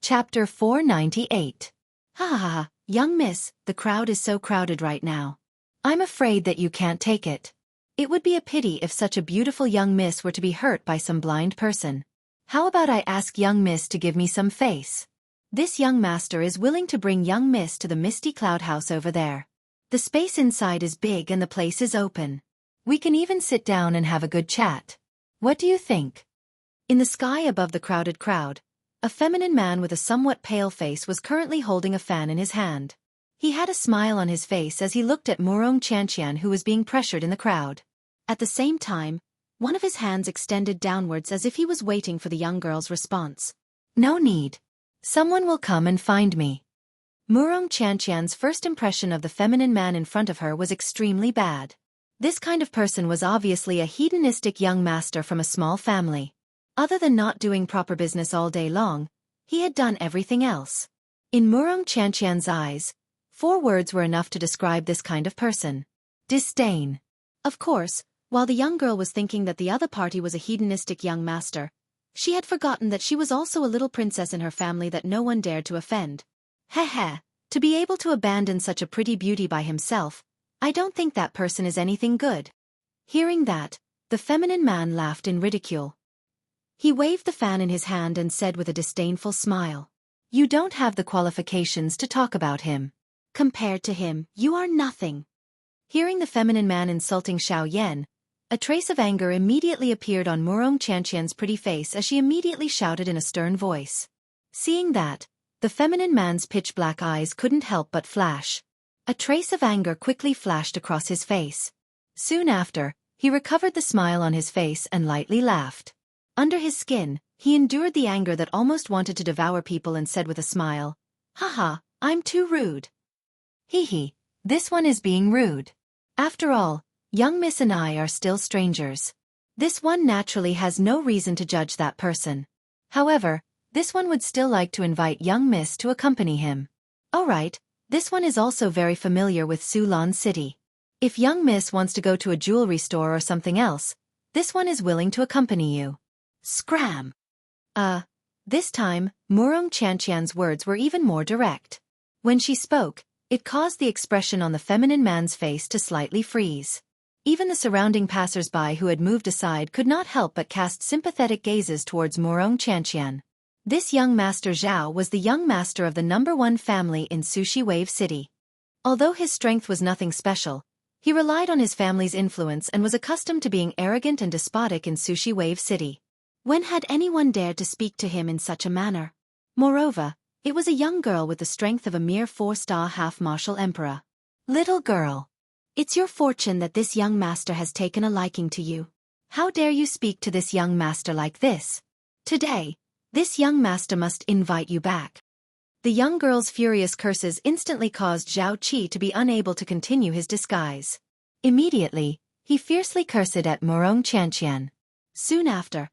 Chapter 498. Ha ha ha, young miss, the crowd is so crowded right now. I'm afraid that you can't take it. It would be a pity if such a beautiful young miss were to be hurt by some blind person. How about I ask young miss to give me some face? This young master is willing to bring young miss to the misty cloud house over there. The space inside is big and the place is open. We can even sit down and have a good chat. What do you think? In the sky above the crowded crowd, a feminine man with a somewhat pale face was currently holding a fan in his hand. He had a smile on his face as he looked at Murong Chantian, who was being pressured in the crowd. At the same time, one of his hands extended downwards as if he was waiting for the young girl's response. No need. Someone will come and find me. Murong Chantian's first impression of the feminine man in front of her was extremely bad. This kind of person was obviously a hedonistic young master from a small family. Other than not doing proper business all day long, he had done everything else. In Murong Chantian's eyes, 4 words were enough to describe this kind of person. Disdain. Of course, while the young girl was thinking that the other party was a hedonistic young master, she had forgotten that she was also a little princess in her family that no one dared to offend. Heh, to be able to abandon such a pretty beauty by himself, I don't think that person is anything good. Hearing that, the feminine man laughed in ridicule. He waved the fan in his hand and said with a disdainful smile, "You don't have the qualifications to talk about him. Compared to him, you are nothing." Hearing the feminine man insulting Xiao Yan, a trace of anger immediately appeared on Murong Chantian's pretty face as she immediately shouted in a stern voice. Seeing that, the feminine man's pitch-black eyes couldn't help but flash. A trace of anger quickly flashed across his face. Soon after, he recovered the smile on his face and lightly laughed. Under his skin, he endured the anger that almost wanted to devour people and said with a smile, "Haha, I'm too rude." Hee, this one is being rude. After all, young miss and I are still strangers. This one naturally has no reason to judge that person. However, this one would still like to invite young miss to accompany him. Alright, this one is also very familiar with Sulan City. If young miss wants to go to a jewelry store or something else, this one is willing to accompany you. Scram! This time, Murong Chantian's words were even more direct. When she spoke, it caused the expression on the feminine man's face to slightly freeze. Even the surrounding passers-by who had moved aside could not help but cast sympathetic gazes towards Murong Chantian. This young master Zhao was the young master of the #1 family in Sushi Wave City. Although his strength was nothing special, he relied on his family's influence and was accustomed to being arrogant and despotic in Sushi Wave City. When had anyone dared to speak to him in such a manner? Moreover, it was a young girl with the strength of a mere 4-star half-martial emperor. Little girl. It's your fortune that this young master has taken a liking to you. How dare you speak to this young master like this? Today, this young master must invite you back. The young girl's furious curses instantly caused Zhao Qi to be unable to continue his disguise. Immediately, he fiercely cursed at Murong Chantian. Soon after,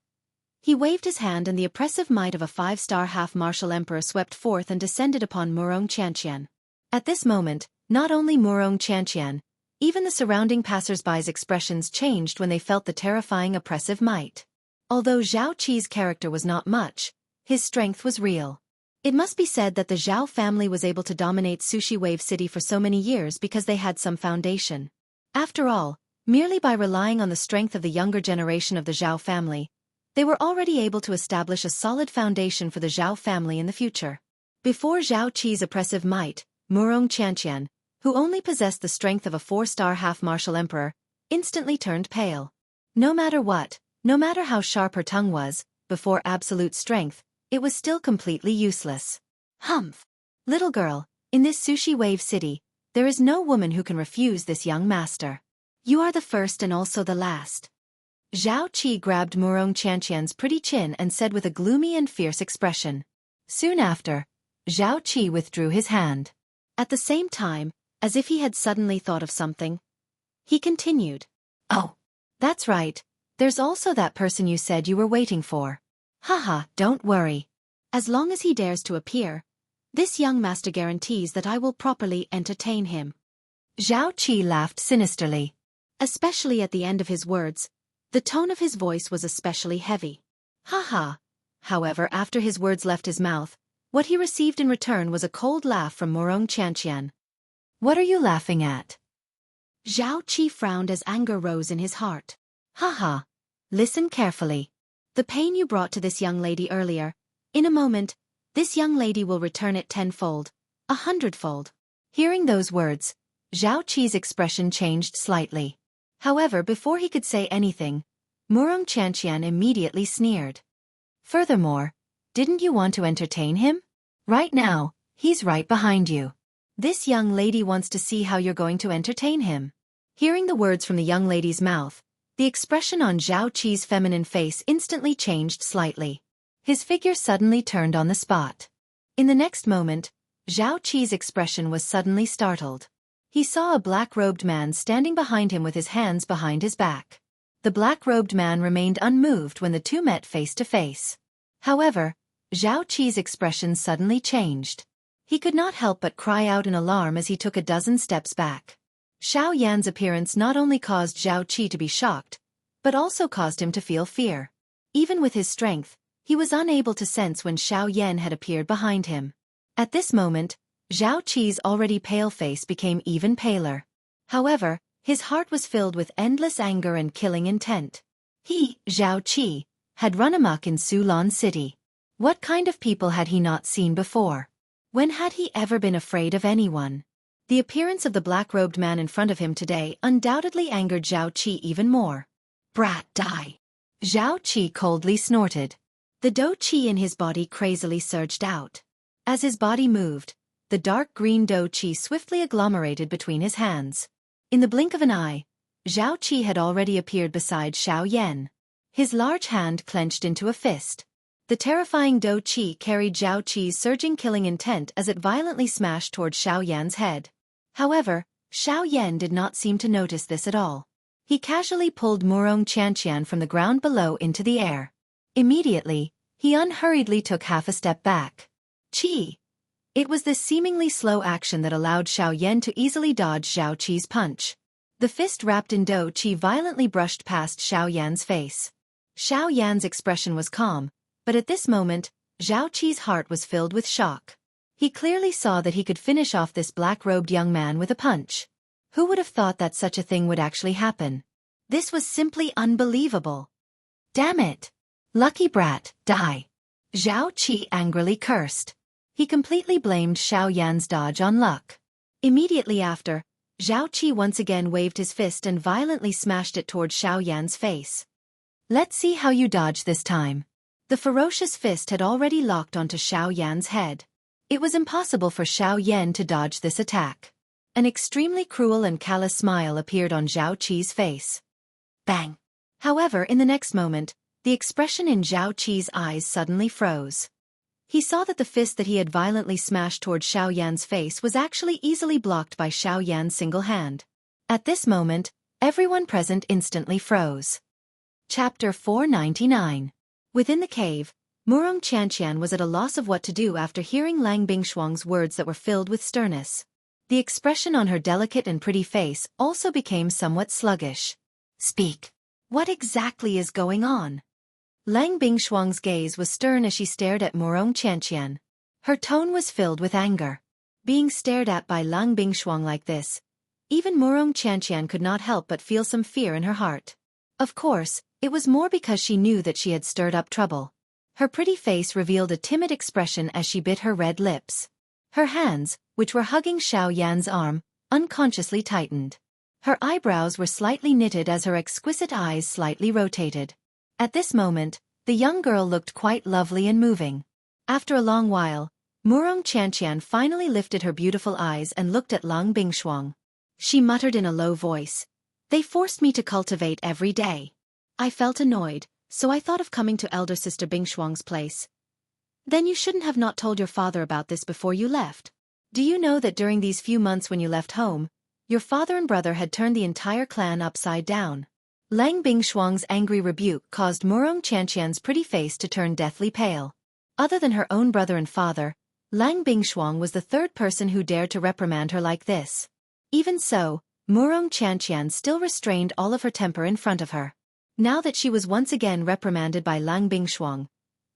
he waved his hand and the oppressive might of a 5-star half-martial emperor swept forth and descended upon Murong Chantian. At this moment, not only Murong Chantian, even the surrounding passers-by's expressions changed when they felt the terrifying oppressive might. Although Zhao Qi's character was not much, his strength was real. It must be said that the Zhao family was able to dominate Sushi Wave City for so many years because they had some foundation. After all, merely by relying on the strength of the younger generation of the Zhao family, they were already able to establish a solid foundation for the Zhao family in the future. Before Zhao Qi's oppressive might, Murong Chantian, who only possessed the strength of a 4-star half-martial emperor, instantly turned pale. No matter what, no matter how sharp her tongue was, before absolute strength, it was still completely useless. Humph! Little girl, in this Sushi Wave City, there is no woman who can refuse this young master. You are the first and also the last. Zhao Qi grabbed Murong Chantian's pretty chin and said with a gloomy and fierce expression. Soon after, Zhao Qi withdrew his hand. At the same time, as if he had suddenly thought of something, he continued. Oh, that's right, there's also that person you said you were waiting for. Haha, don't worry. As long as he dares to appear, this young master guarantees that I will properly entertain him. Zhao Qi laughed sinisterly. Especially at the end of his words, the tone of his voice was especially heavy. Haha. However, after his words left his mouth, What he received in return was a cold laugh from Morong Chantian. "What are you laughing at?" Zhao Qi frowned as anger rose in his heart. "Haha. Listen carefully. The pain you brought to this young lady earlier, in a moment, this young lady will return it tenfold, 100-fold. Hearing those words, Zhao Qi's expression changed slightly. However, before he could say anything, Murong Chantian immediately sneered. "Furthermore, didn't you want to entertain him? Right now, he's right behind you. This young lady wants to see how you're going to entertain him." Hearing the words from the young lady's mouth, the expression on Zhao Qi's feminine face instantly changed slightly. His figure suddenly turned on the spot. In the next moment, Zhao Qi's expression was suddenly startled. He saw a black-robed man standing behind him with his hands behind his back. The black-robed man remained unmoved when the two met face to face. However, Zhao Qi's expression suddenly changed. He could not help but cry out in alarm as he took a dozen steps back. Xiao Yan's appearance not only caused Zhao Qi to be shocked, but also caused him to feel fear. Even with his strength, he was unable to sense when Xiao Yan had appeared behind him. At this moment, Zhao Qi's already pale face became even paler. However, his heart was filled with endless anger and killing intent. He, Zhao Qi, had run amok in Sulan City. What kind of people had he not seen before? When had he ever been afraid of anyone? The appearance of the black-robed man in front of him today undoubtedly angered Zhao Qi even more. "Brat, die!" Zhao Qi coldly snorted. The dou qi in his body crazily surged out. As his body moved, the dark green dou qi swiftly agglomerated between his hands. In the blink of an eye, Zhao Qi had already appeared beside Xiao Yan. His large hand clenched into a fist. The terrifying dou qi carried Zhao Qi's surging killing intent as it violently smashed toward Xiao Yan's head. However, Xiao Yan did not seem to notice this at all. He casually pulled Murong Chantian from the ground below into the air. Immediately, he unhurriedly took half a step back. "Qi!" It was this seemingly slow action that allowed Xiao Yan to easily dodge Zhao Qi's punch. The fist wrapped in dou qi violently brushed past Xiao Yan's face. Xiao Yan's expression was calm, but at this moment, Zhao Qi's heart was filled with shock. He clearly saw that he could finish off this black-robed young man with a punch. Who would have thought that such a thing would actually happen? This was simply unbelievable. "Damn it! Lucky brat, die!" Zhao Qi angrily cursed. He completely blamed Xiao Yan's dodge on luck. Immediately after, Zhao Qi once again waved his fist and violently smashed it toward Xiao Yan's face. "Let's see how you dodge this time." The ferocious fist had already locked onto Xiao Yan's head. It was impossible for Xiao Yan to dodge this attack. An extremely cruel and callous smile appeared on Zhao Qi's face. Bang! However, in the next moment, the expression in Zhao Qi's eyes suddenly froze. He saw that the fist that he had violently smashed toward Xiao Yan's face was actually easily blocked by Xiao Yan's single hand. At this moment, everyone present instantly froze. Chapter 499. Within the cave, Murong Chantian was at a loss of what to do after hearing Lang Bingshuang's words that were filled with sternness. The expression on her delicate and pretty face also became somewhat sluggish. "Speak. What exactly is going on?" Lang Bingshuang's gaze was stern as she stared at Murong Chantian. Her tone was filled with anger. Being stared at by Lang Bingshuang like this, even Murong Chantian could not help but feel some fear in her heart. Of course, it was more because she knew that she had stirred up trouble. Her pretty face revealed a timid expression as she bit her red lips. Her hands, which were hugging Xiao Yan's arm, unconsciously tightened. Her eyebrows were slightly knitted as her exquisite eyes slightly rotated. At this moment, the young girl looked quite lovely and moving. After a long while, Murong Chantian finally lifted her beautiful eyes and looked at Lang Bingshuang. She muttered in a low voice, "They forced me to cultivate every day. I felt annoyed, so I thought of coming to elder sister Bingshuang's place." "Then you shouldn't have not told your father about this before you left. Do you know that during these few months when you left home, your father and brother had turned the entire clan upside down?" Lang Bingshuang's angry rebuke caused Murong Chantian's pretty face to turn deathly pale. Other than her own brother and father, Lang Bingshuang was the third person who dared to reprimand her like this. Even so, Murong Chantian still restrained all of her temper in front of her. Now that she was once again reprimanded by Lang Bingshuang,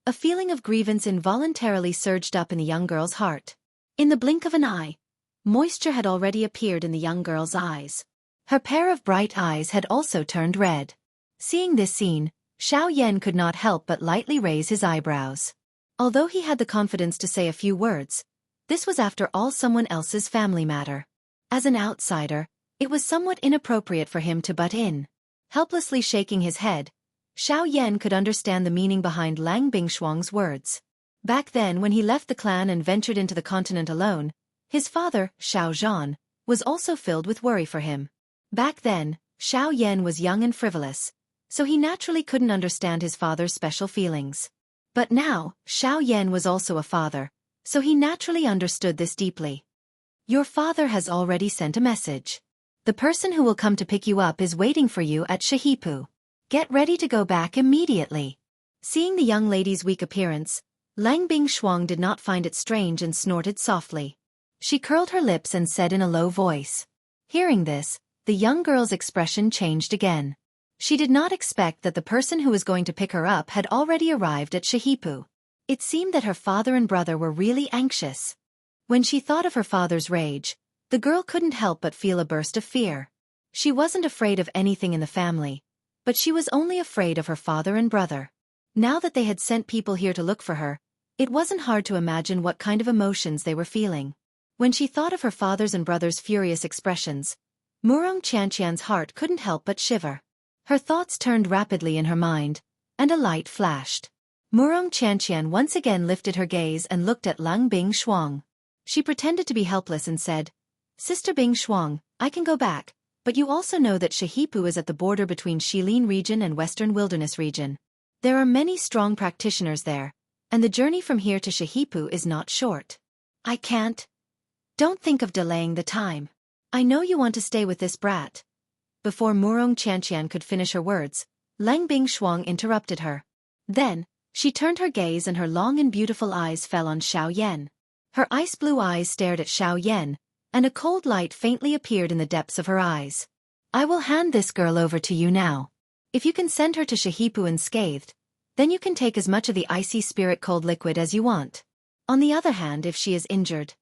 A feeling of grievance involuntarily surged up in the young girl's heart. In the blink of an eye, moisture had already appeared in the young girl's eyes. Her pair of bright eyes had also turned red. Seeing this scene, Xiao Yan could not help but lightly raise his eyebrows. Although he had the confidence to say a few words, this was after all someone else's family matter. As an outsider, it was somewhat inappropriate for him to butt in. Helplessly shaking his head, Xiao Yan could understand the meaning behind Lang Bingshuang's words. Back then when he left the clan and ventured into the continent alone, his father, Xiao Zhan, was also filled with worry for him. Back then, Xiao Yan was young and frivolous, so he naturally couldn't understand his father's special feelings. But now, Xiao Yan was also a father, so he naturally understood this deeply. Your father has already sent a message. The person who will come to pick you up is waiting for you at Shahipu. Get ready to go back immediately. Seeing the young lady's weak appearance, Lang Bingshuang did not find it strange and snorted softly. She curled her lips and said in a low voice. Hearing this, the young girl's expression changed again. She did not expect that the person who was going to pick her up had already arrived at Shahipu. It seemed that her father and brother were really anxious. When she thought of her father's rage, the girl couldn't help but feel a burst of fear. She wasn't afraid of anything in the family, but she was only afraid of her father and brother. Now that they had sent people here to look for her, it wasn't hard to imagine what kind of emotions they were feeling. When she thought of her father's and brother's furious expressions, Murong Qianqian's heart couldn't help but shiver. Her thoughts turned rapidly in her mind, and a light flashed. Murong Qianqian once again lifted her gaze and looked at Lang Bingshuang. She pretended to be helpless and said, Sister Bingshuang, I can go back, but you also know that Shahipu is at the border between Shilin region and Western Wilderness region. There are many strong practitioners there, and the journey from here to Shahipu is not short. I can't. Don't think of delaying the time. I know you want to stay with this brat. Before Murong Qianqian could finish her words, Lang Bingshuang interrupted her. Then, she turned her gaze and her long and beautiful eyes fell on Xiao Yan. Her ice-blue eyes stared at Xiao Yan, and a cold light faintly appeared in the depths of her eyes. I will hand this girl over to you now. If you can send her to Shahipu unscathed, then you can take as much of the icy spirit cold liquid as you want. On the other hand, if she is injured,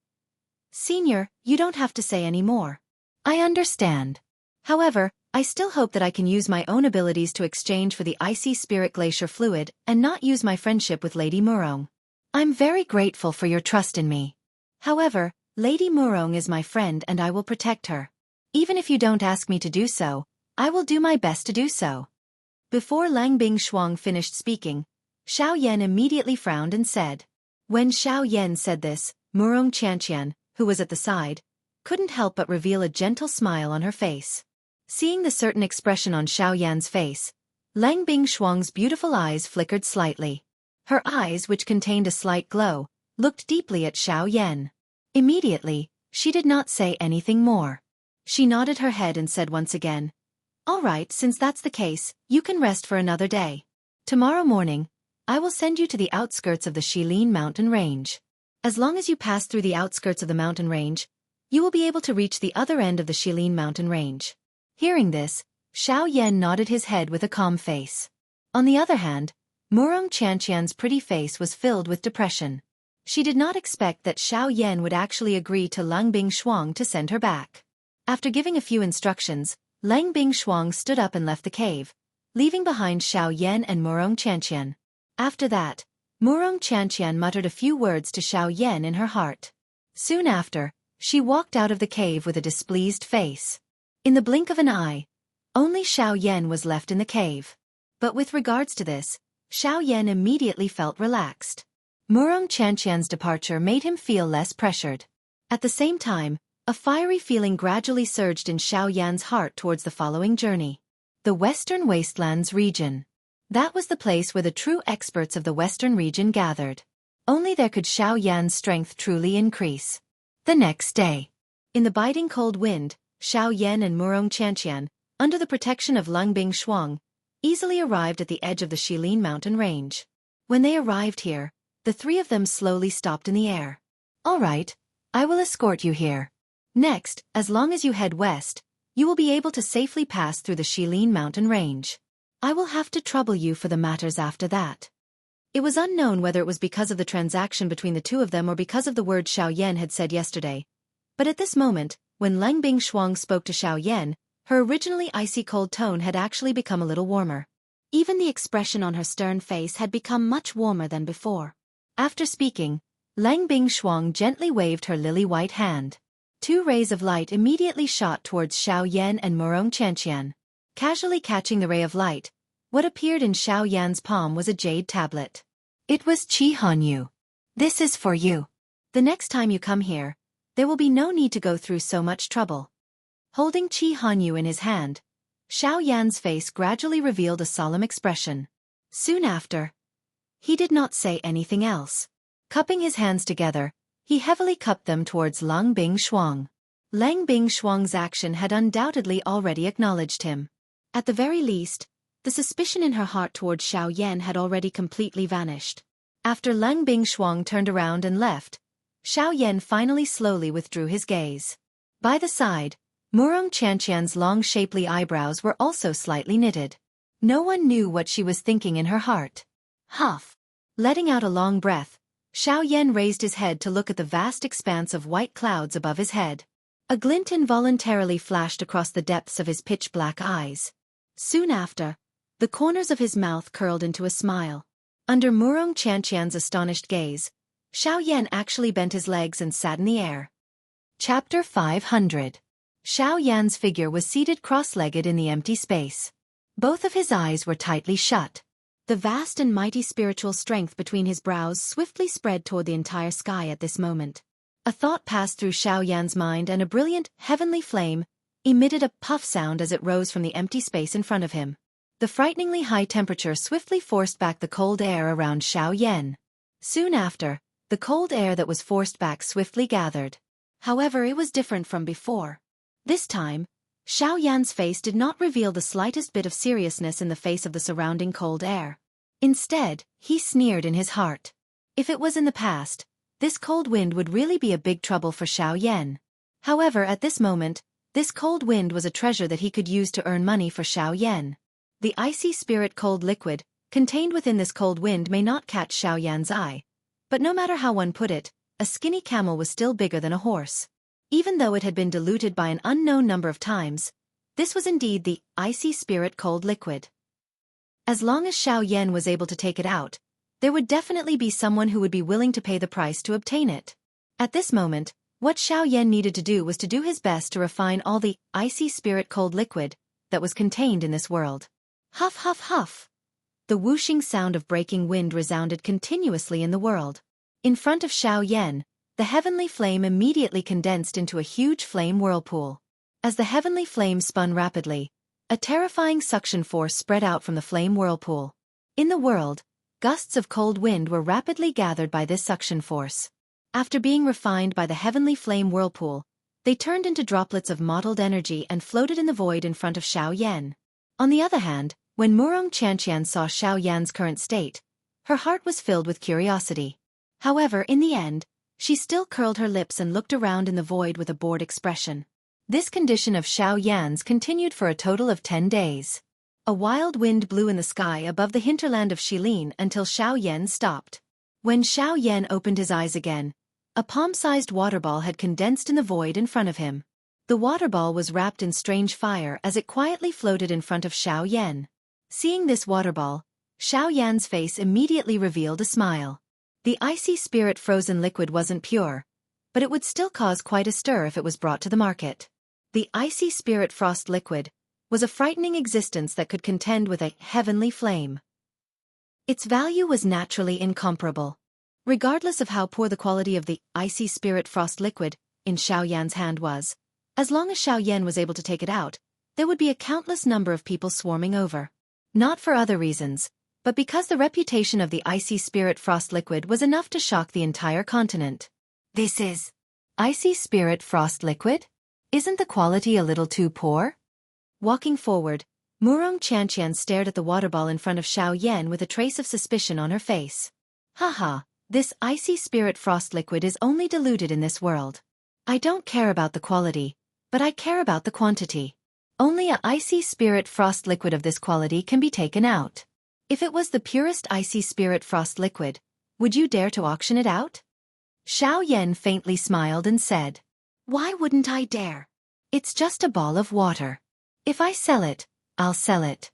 Senior, you don't have to say any more. I understand. However, I still hope that I can use my own abilities to exchange for the icy spirit glacier fluid and not use my friendship with Lady Murong. I'm very grateful for your trust in me. However, Lady Murong is my friend and I will protect her. Even if you don't ask me to do so, I will do my best to do so. Before Lang Bingshuang finished speaking, Xiao Yan immediately frowned and said. When Xiao Yan said this, Murong Qianqian, who was at the side, couldn't help but reveal a gentle smile on her face. Seeing the certain expression on Xiao Yan's face, Lang Bingshuang's beautiful eyes flickered slightly. Her eyes, which contained a slight glow, looked deeply at Xiao Yan. Immediately, she did not say anything more. She nodded her head and said once again, All right, since that's the case, you can rest for another day. Tomorrow morning, I will send you to the outskirts of the Shilin mountain range. As long as you pass through the outskirts of the mountain range, you will be able to reach the other end of the Shilin mountain range. Hearing this, Xiao Yan nodded his head with a calm face. On the other hand, Murong Qianqian's pretty face was filled with depression. She did not expect that Xiao Yan would actually agree to Lang Bingshuang to send her back. After giving a few instructions, Lang Bingshuang stood up and left the cave, leaving behind Xiao Yan and Murong Qianqian. After that, Murong Qianqian muttered a few words to Xiao Yan in her heart. Soon after, she walked out of the cave with a displeased face. In the blink of an eye, only Xiao Yan was left in the cave. But with regards to this, Xiao Yan immediately felt relaxed. Murong Qianqian's departure made him feel less pressured. At the same time, a fiery feeling gradually surged in Xiao Yan's heart towards the following journey. The Western Wastelands region. That was the place where the true experts of the Western region gathered. Only there could Xiao Yan's strength truly increase. The next day, in the biting cold wind, Xiao Yan and Murong Qianqian, under the protection of Lang Bingshuang, easily arrived at the edge of the Shilin mountain range. When they arrived here, the three of them slowly stopped in the air. All right, I will escort you here. Next, as long as you head west, you will be able to safely pass through the Shilin mountain range. I will have to trouble you for the matters after that. It was unknown whether it was because of the transaction between the two of them or because of the words Xiao Yan had said yesterday. But at this moment, when Lang Bingshuang spoke to Xiao Yan, her originally icy cold tone had actually become a little warmer. Even the expression on her stern face had become much warmer than before. After speaking, Lang Bingshuang gently waved her lily-white hand. 2 rays of light immediately shot towards Xiao Yan and Murong Qianqian. Casually catching the ray of light, what appeared in Xiao Yan's palm was a jade tablet. It was Qi Hanyu. This is for you. The next time you come here, there will be no need to go through so much trouble. Holding Qi Hanyu in his hand, Xiao Yan's face gradually revealed a solemn expression. Soon after, he did not say anything else. Cupping his hands together, he heavily cupped them towards Lang Bingshuang. Lang Bingshuang's action had undoubtedly already acknowledged him. At the very least, the suspicion in her heart towards Xiao Yan had already completely vanished. After Lang Bingshuang turned around and left, Xiao Yan finally slowly withdrew his gaze. By the side, Murong Qianqian's long shapely eyebrows were also slightly knitted. No one knew what she was thinking in her heart. Huff! Letting out a long breath, Xiao Yan raised his head to look at the vast expanse of white clouds above his head. A glint involuntarily flashed across the depths of his pitch-black eyes. Soon after, the corners of his mouth curled into a smile. Under Murong Qianqian's astonished gaze, Xiao Yan actually bent his legs and sat in the air. Chapter 500. Xiao Yan's figure was seated cross-legged in the empty space. Both of his eyes were tightly shut. The vast and mighty spiritual strength between his brows swiftly spread toward the entire sky at this moment. A thought passed through Xiao Yan's mind and a brilliant, heavenly flame emitted a puff sound as it rose from the empty space in front of him. The frighteningly high temperature swiftly forced back the cold air around Xiao Yan. Soon after, the cold air that was forced back swiftly gathered. However, it was different from before. This time, Xiao Yan's face did not reveal the slightest bit of seriousness in the face of the surrounding cold air. Instead, he sneered in his heart. If it was in the past, this cold wind would really be a big trouble for Xiao Yan. However, at this moment, this cold wind was a treasure that he could use to earn money for Xiao Yan. The icy spirit cold liquid, contained within this cold wind may not catch Xiao Yan's eye. But no matter how one put it, a skinny camel was still bigger than a horse. Even though it had been diluted by an unknown number of times, this was indeed the icy spirit cold liquid. As long as Xiao Yan was able to take it out, there would definitely be someone who would be willing to pay the price to obtain it. At this moment, what Xiao Yan needed to do was to do his best to refine all the icy spirit cold liquid that was contained in this world. Huff huff huff! The whooshing sound of breaking wind resounded continuously in the world. In front of Xiao Yan, the heavenly flame immediately condensed into a huge flame whirlpool. As the heavenly flame spun rapidly, a terrifying suction force spread out from the flame whirlpool. In the world, gusts of cold wind were rapidly gathered by this suction force. After being refined by the heavenly flame whirlpool, they turned into droplets of mottled energy and floated in the void in front of Xiao Yan. On the other hand, when Murong Qianqian saw Xiao Yan's current state, her heart was filled with curiosity. However, in the end, she still curled her lips and looked around in the void with a bored expression. This condition of Xiao Yan's continued for a total of 10 days. A wild wind blew in the sky above the hinterland of Shilin until Xiao Yan stopped. When Xiao Yan opened his eyes again, a palm-sized water ball had condensed in the void in front of him. The water ball was wrapped in strange fire as it quietly floated in front of Xiao Yan. Seeing this water ball, Xiao Yan's face immediately revealed a smile. The icy spirit frozen liquid wasn't pure, but it would still cause quite a stir if it was brought to the market. The icy spirit frost liquid was a frightening existence that could contend with a heavenly flame. Its value was naturally incomparable. Regardless of how poor the quality of the icy spirit frost liquid in Xiao Yan's hand was, as long as Xiao Yan was able to take it out, there would be a countless number of people swarming over. Not for other reasons, but because the reputation of the icy spirit frost liquid was enough to shock the entire continent. This is icy spirit frost liquid? Isn't the quality a little too poor? Walking forward, Murong Qianqian stared at the water ball in front of Xiao Yan with a trace of suspicion on her face. Haha, this icy spirit frost liquid is only diluted in this world. I don't care about the quality, but I care about the quantity. Only a icy spirit frost liquid of this quality can be taken out. If it was the purest icy spirit frost liquid, would you dare to auction it out? Xiao Yan faintly smiled and said, "Why wouldn't I dare? It's just a ball of water. If I sell it, I'll sell it."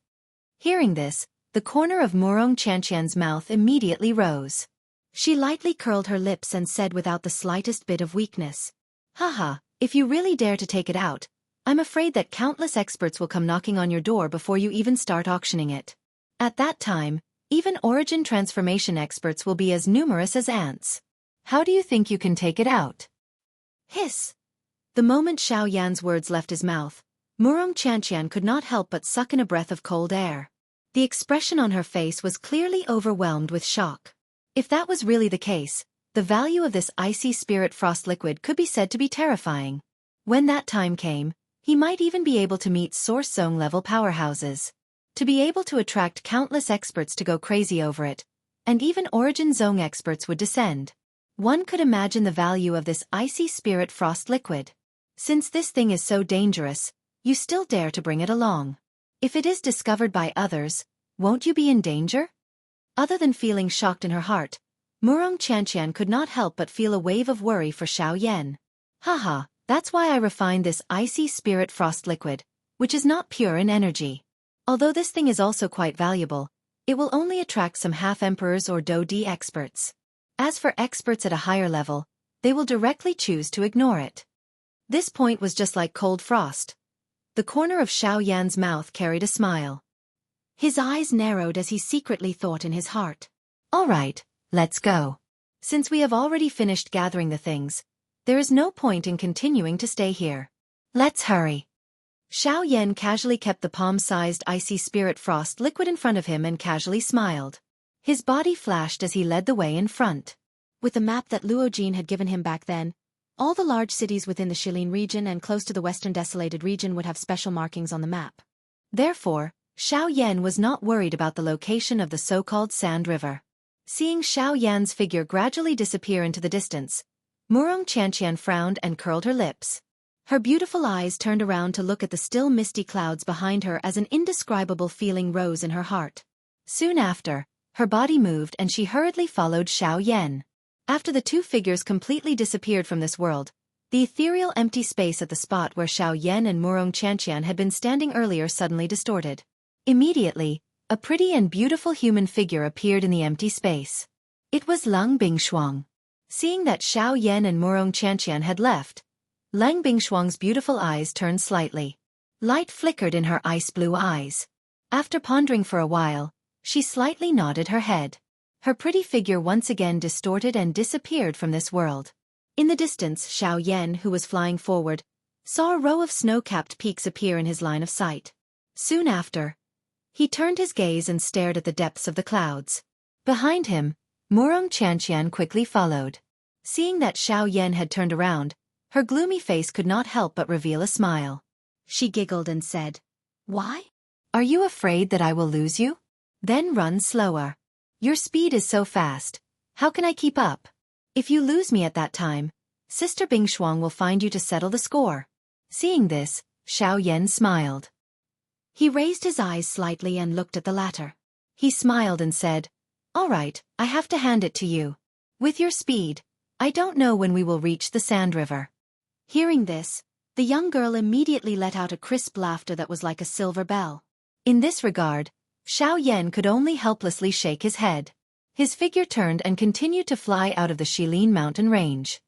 Hearing this, the corner of Murong Qianqian's mouth immediately rose. She lightly curled her lips and said without the slightest bit of weakness, "Haha, if you really dare to take it out, I'm afraid that countless experts will come knocking on your door before you even start auctioning it. At that time, even origin transformation experts will be as numerous as ants. How do you think you can take it out?" Hiss! The moment Xiao Yan's words left his mouth, Murong Qianqian could not help but suck in a breath of cold air. The expression on her face was clearly overwhelmed with shock. If that was really the case, the value of this icy spirit frost liquid could be said to be terrifying. When that time came, he might even be able to meet Source Zone level powerhouses. To be able to attract countless experts to go crazy over it, and even Origin Zone experts would descend. One could imagine the value of this icy spirit frost liquid. Since this thing is so dangerous, you still dare to bring it along. If it is discovered by others, won't you be in danger? Other than feeling shocked in her heart, Murong Qianqian could not help but feel a wave of worry for Xiao Yan. Haha, that's why I refined this icy spirit frost liquid, which is not pure in energy. Although this thing is also quite valuable, it will only attract some half-emperors or Do-D experts. As for experts at a higher level, they will directly choose to ignore it. This point was just like cold frost. The corner of Xiao Yan's mouth carried a smile. His eyes narrowed as he secretly thought in his heart. All right, let's go. Since we have already finished gathering the things, there is no point in continuing to stay here. Let's hurry. Xiao Yan casually kept the palm-sized icy spirit frost liquid in front of him and casually smiled. His body flashed as he led the way in front. With the map that Luo Jin had given him back then, all the large cities within the Shilin region and close to the western desolated region would have special markings on the map. Therefore, Xiao Yan was not worried about the location of the so-called Sand River. Seeing Xiao Yan's figure gradually disappear into the distance, Murong Qianqian frowned and curled her lips. Her beautiful eyes turned around to look at the still misty clouds behind her as an indescribable feeling rose in her heart. Soon after, her body moved and she hurriedly followed Xiao Yan. After the two figures completely disappeared from this world, the ethereal empty space at the spot where Xiao Yan and Murong Qianqian had been standing earlier suddenly distorted. Immediately, a pretty and beautiful human figure appeared in the empty space. It was Lang Bingshuang. Seeing that Xiao Yan and Murong Qianqian had left, Lang Bingshuang's beautiful eyes turned slightly. Light flickered in her ice-blue eyes. After pondering for a while, she slightly nodded her head. Her pretty figure once again distorted and disappeared from this world. In the distance, Xiao Yan, who was flying forward, saw a row of snow-capped peaks appear in his line of sight. Soon after, he turned his gaze and stared at the depths of the clouds. Behind him, Murong Qianqian quickly followed. Seeing that Xiao Yan had turned around, her gloomy face could not help but reveal a smile. She giggled and said, "Why? Are you afraid that I will lose you? Then run slower. Your speed is so fast, how can I keep up? If you lose me at that time, Sister Bingshuang will find you to settle the score." Seeing this, Xiao Yan smiled. He raised his eyes slightly and looked at the latter. He smiled and said, "All right, I have to hand it to you. With your speed, I don't know when we will reach the Sand River." Hearing this, the young girl immediately let out a crisp laughter that was like a silver bell. In this regard, Xiao Yan could only helplessly shake his head. His figure turned and continued to fly out of the Shilin mountain range.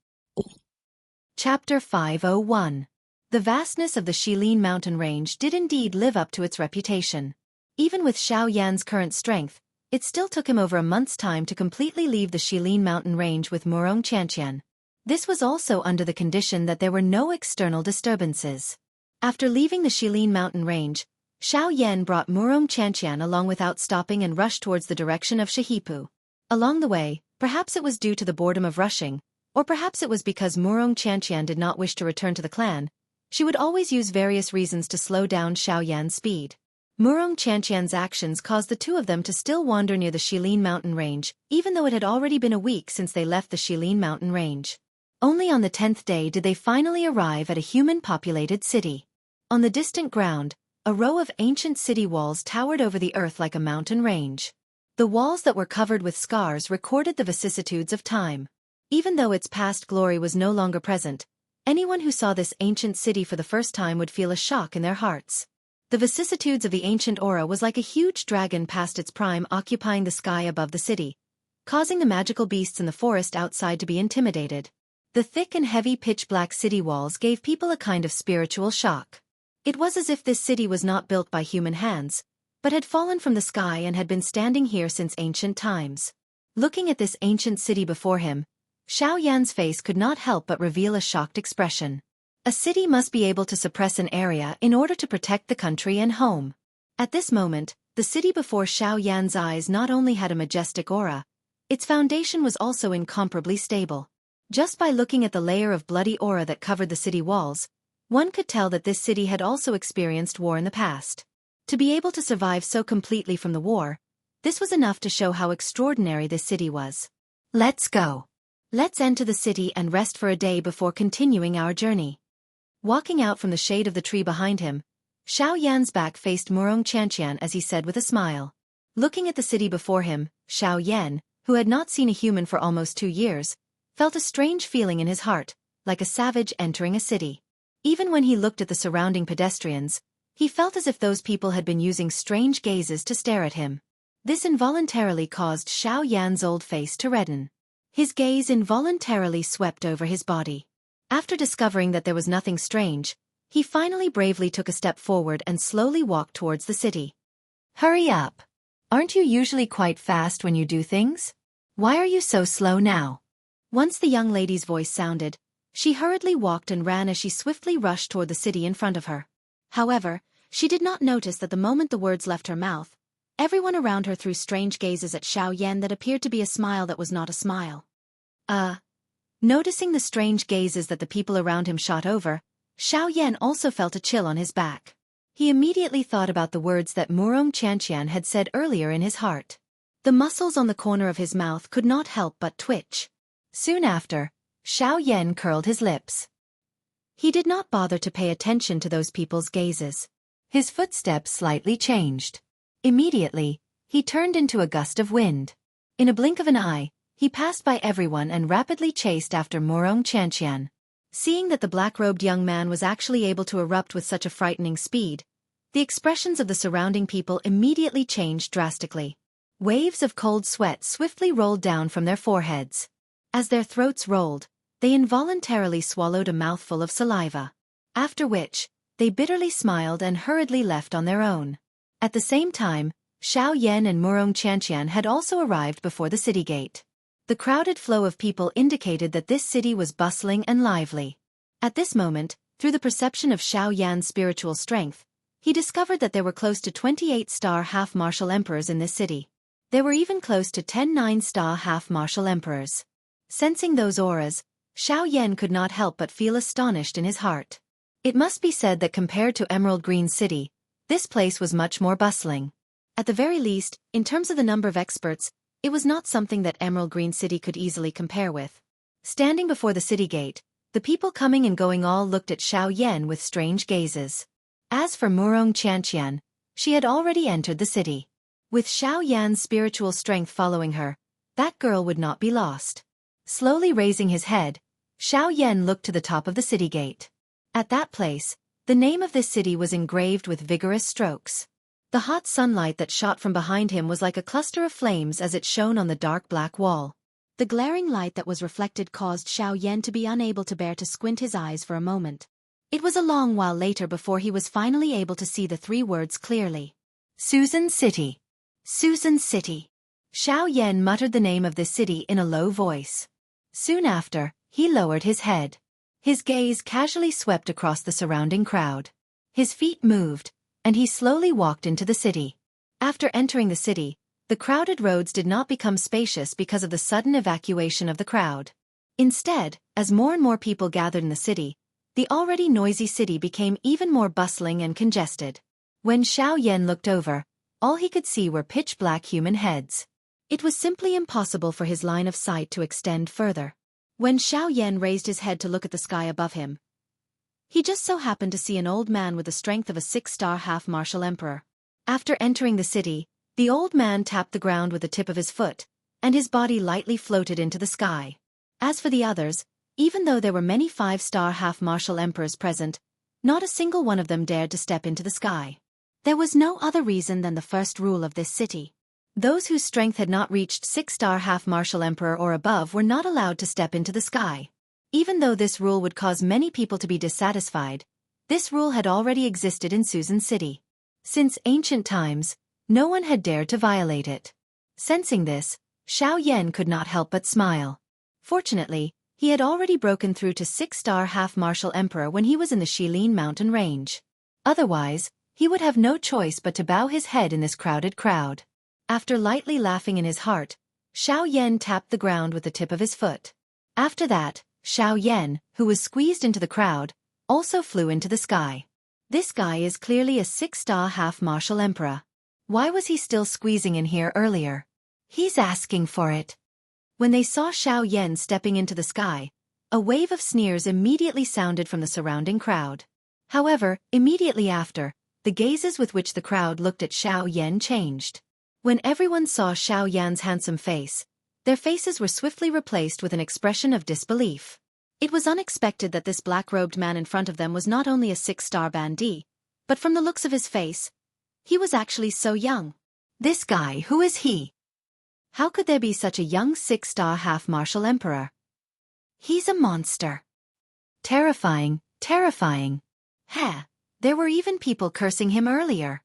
Chapter 501. The vastness of the Shilin mountain range did indeed live up to its reputation. Even with Xiao Yan's current strength, it still took him over a month's time to completely leave the Shilin mountain range with Murong Qianqian. This was also under the condition that there were no external disturbances. After leaving the Shilin mountain range, Xiao Yan brought Murong Qianqian along without stopping and rushed towards the direction of Shihipu. Along the way, perhaps it was due to the boredom of rushing, or perhaps it was because Murong Qianqian did not wish to return to the clan, she would always use various reasons to slow down Xiao Yan's speed. Murong Qianqian's actions caused the two of them to still wander near the Shilin mountain range, even though it had already been a week since they left the Shilin mountain range. Only on the 10th day did they finally arrive at a human-populated city. On the distant ground, a row of ancient city walls towered over the earth like a mountain range. The walls that were covered with scars recorded the vicissitudes of time. Even though its past glory was no longer present, anyone who saw this ancient city for the first time would feel a shock in their hearts. The vicissitudes of the ancient aura was like a huge dragon past its prime occupying the sky above the city, causing the magical beasts in the forest outside to be intimidated. The thick and heavy pitch-black city walls gave people a kind of spiritual shock. It was as if this city was not built by human hands, but had fallen from the sky and had been standing here since ancient times. Looking at this ancient city before him, Xiao Yan's face could not help but reveal a shocked expression. A city must be able to suppress an area in order to protect the country and home. At this moment, the city before Xiao Yan's eyes not only had a majestic aura, its foundation was also incomparably stable. Just by looking at the layer of bloody aura that covered the city walls, one could tell that this city had also experienced war in the past. To be able to survive so completely from the war, this was enough to show how extraordinary this city was. Let's go. Let's enter the city and rest for a day before continuing our journey. Walking out from the shade of the tree behind him, Xiao Yan's back faced Murong Qianqian as he said with a smile. Looking at the city before him, Xiao Yan, who had not seen a human for almost 2 years, felt a strange feeling in his heart, like a savage entering a city. Even when he looked at the surrounding pedestrians, he felt as if those people had been using strange gazes to stare at him. This involuntarily caused Xiao Yan's old face to redden. His gaze involuntarily swept over his body. After discovering that there was nothing strange, he finally bravely took a step forward and slowly walked towards the city. Hurry up! Aren't you usually quite fast when you do things? Why are you so slow now? Once the young lady's voice sounded, she hurriedly walked and ran as she swiftly rushed toward the city in front of her. However, she did not notice that the moment the words left her mouth, everyone around her threw strange gazes at Xiao Yan that appeared to be a smile that was not a smile. Noticing the strange gazes that the people around him shot over, Xiao Yan also felt a chill on his back. He immediately thought about the words that Murong Qianqian had said earlier in his heart. The muscles on the corner of his mouth could not help but twitch. Soon after, Xiao Yan curled his lips. He did not bother to pay attention to those people's gazes. His footsteps slightly changed. Immediately, he turned into a gust of wind. In a blink of an eye, he passed by everyone and rapidly chased after Murong Qianqian. Seeing that the black-robed young man was actually able to erupt with such a frightening speed, the expressions of the surrounding people immediately changed drastically. Waves of cold sweat swiftly rolled down from their foreheads. As their throats rolled, they involuntarily swallowed a mouthful of saliva. After which, they bitterly smiled and hurriedly left on their own. At the same time, Xiao Yan and Murong Qianqian had also arrived before the city gate. The crowded flow of people indicated that this city was bustling and lively. At this moment, through the perception of Xiao Yan's spiritual strength, he discovered that there were close to 28-star half-martial emperors in this city. There were even close to 10 9-star half-martial emperors. Sensing those auras, Xiao Yan could not help but feel astonished in his heart. It must be said that compared to Emerald Green City, this place was much more bustling. At the very least, in terms of the number of experts, it was not something that Emerald Green City could easily compare with. Standing before the city gate, the people coming and going all looked at Xiao Yan with strange gazes. As for Murong Qianqian, she had already entered the city. With Xiao Yan's spiritual strength following her, that girl would not be lost. Slowly raising his head, Xiao Yan looked to the top of the city gate. At that place, the name of this city was engraved with vigorous strokes. The hot sunlight that shot from behind him was like a cluster of flames as it shone on the dark black wall. The glaring light that was reflected caused Xiao Yan to be unable to bear to squint his eyes for a moment. It was a long while later before he was finally able to see the 3 words clearly. Susan City. Susan City. Xiao Yan muttered the name of this city in a low voice. Soon after, he lowered his head. His gaze casually swept across the surrounding crowd. His feet moved, and he slowly walked into the city. After entering the city, the crowded roads did not become spacious because of the sudden evacuation of the crowd. Instead, as more and more people gathered in the city, the already noisy city became even more bustling and congested. When Xiao Yan looked over, all he could see were pitch-black human heads. It was simply impossible for his line of sight to extend further. When Xiao Yan raised his head to look at the sky above him, he just so happened to see an old man with the strength of a 6-star half-martial emperor. After entering the city, The old man tapped the ground with the tip of his foot, and his body lightly floated into the sky. As for the others, even though there were many 5-star half-martial emperors present, not a single one of them dared to step into the sky. There was no other reason than the first rule of this city. Those whose strength had not reached 6-star half-martial emperor or above were not allowed to step into the sky. Even though this rule would cause many people to be dissatisfied, this rule had already existed in Susan City. Since ancient times, no one had dared to violate it. Sensing this, Xiao Yan could not help but smile. Fortunately, he had already broken through to 6-star half-martial emperor when he was in the Shilin mountain range. Otherwise, he would have no choice but to bow his head in this crowded crowd. After lightly laughing in his heart, Xiao Yan tapped the ground with the tip of his foot. After that, Xiao Yan, who was squeezed into the crowd, also flew into the sky. This guy is clearly a 6-star half-martial emperor. Why was he still squeezing in here earlier? He's asking for it. When they saw Xiao Yan stepping into the sky, a wave of sneers immediately sounded from the surrounding crowd. However, immediately after, the gazes with which the crowd looked at Xiao Yan changed. When everyone saw Xiao Yan's handsome face, their faces were swiftly replaced with an expression of disbelief. It was unexpected that this black-robed man in front of them was not only a 6-star bandit, but from the looks of his face, he was actually so young. This guy, who is he? How could there be such a young 6-star half-martial emperor? He's a monster. Terrifying, terrifying. Heh, there were even people cursing him earlier.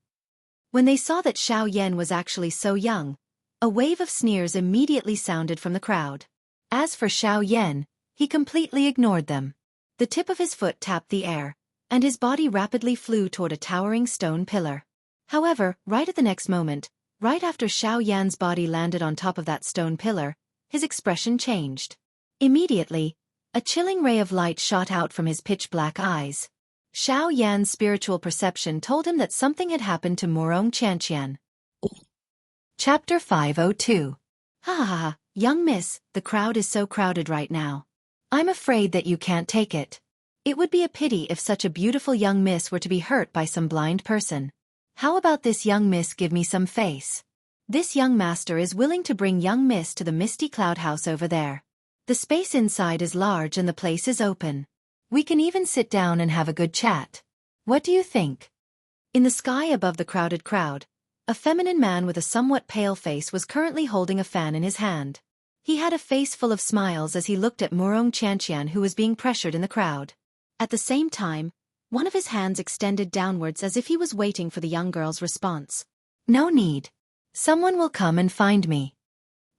When they saw that Xiao Yan was actually so young, a wave of sneers immediately sounded from the crowd. As for Xiao Yan, he completely ignored them. The tip of his foot tapped the air, and his body rapidly flew toward a towering stone pillar. However, right at the next moment, right after Xiao Yan's body landed on top of that stone pillar, his expression changed. Immediately, a chilling ray of light shot out from his pitch-black eyes. Xiao Yan's spiritual perception told him that something had happened to Murong Qianqian. Chapter 502. Ha ha ha, young miss, the crowd is so crowded right now. I'm afraid that you can't take it. It would be a pity if such a beautiful young miss were to be hurt by some blind person. How about this young miss give me some face? This young master is willing to bring young miss to the misty cloud house over there. The space inside is large and the place is open. We can even sit down and have a good chat. What do you think? In the sky above the crowded crowd, a feminine man with a somewhat pale face was currently holding a fan in his hand. He had a face full of smiles as he looked at Murong Qianqian, who was being pressured in the crowd. At the same time, one of his hands extended downwards as if he was waiting for the young girl's response. No need. Someone will come and find me.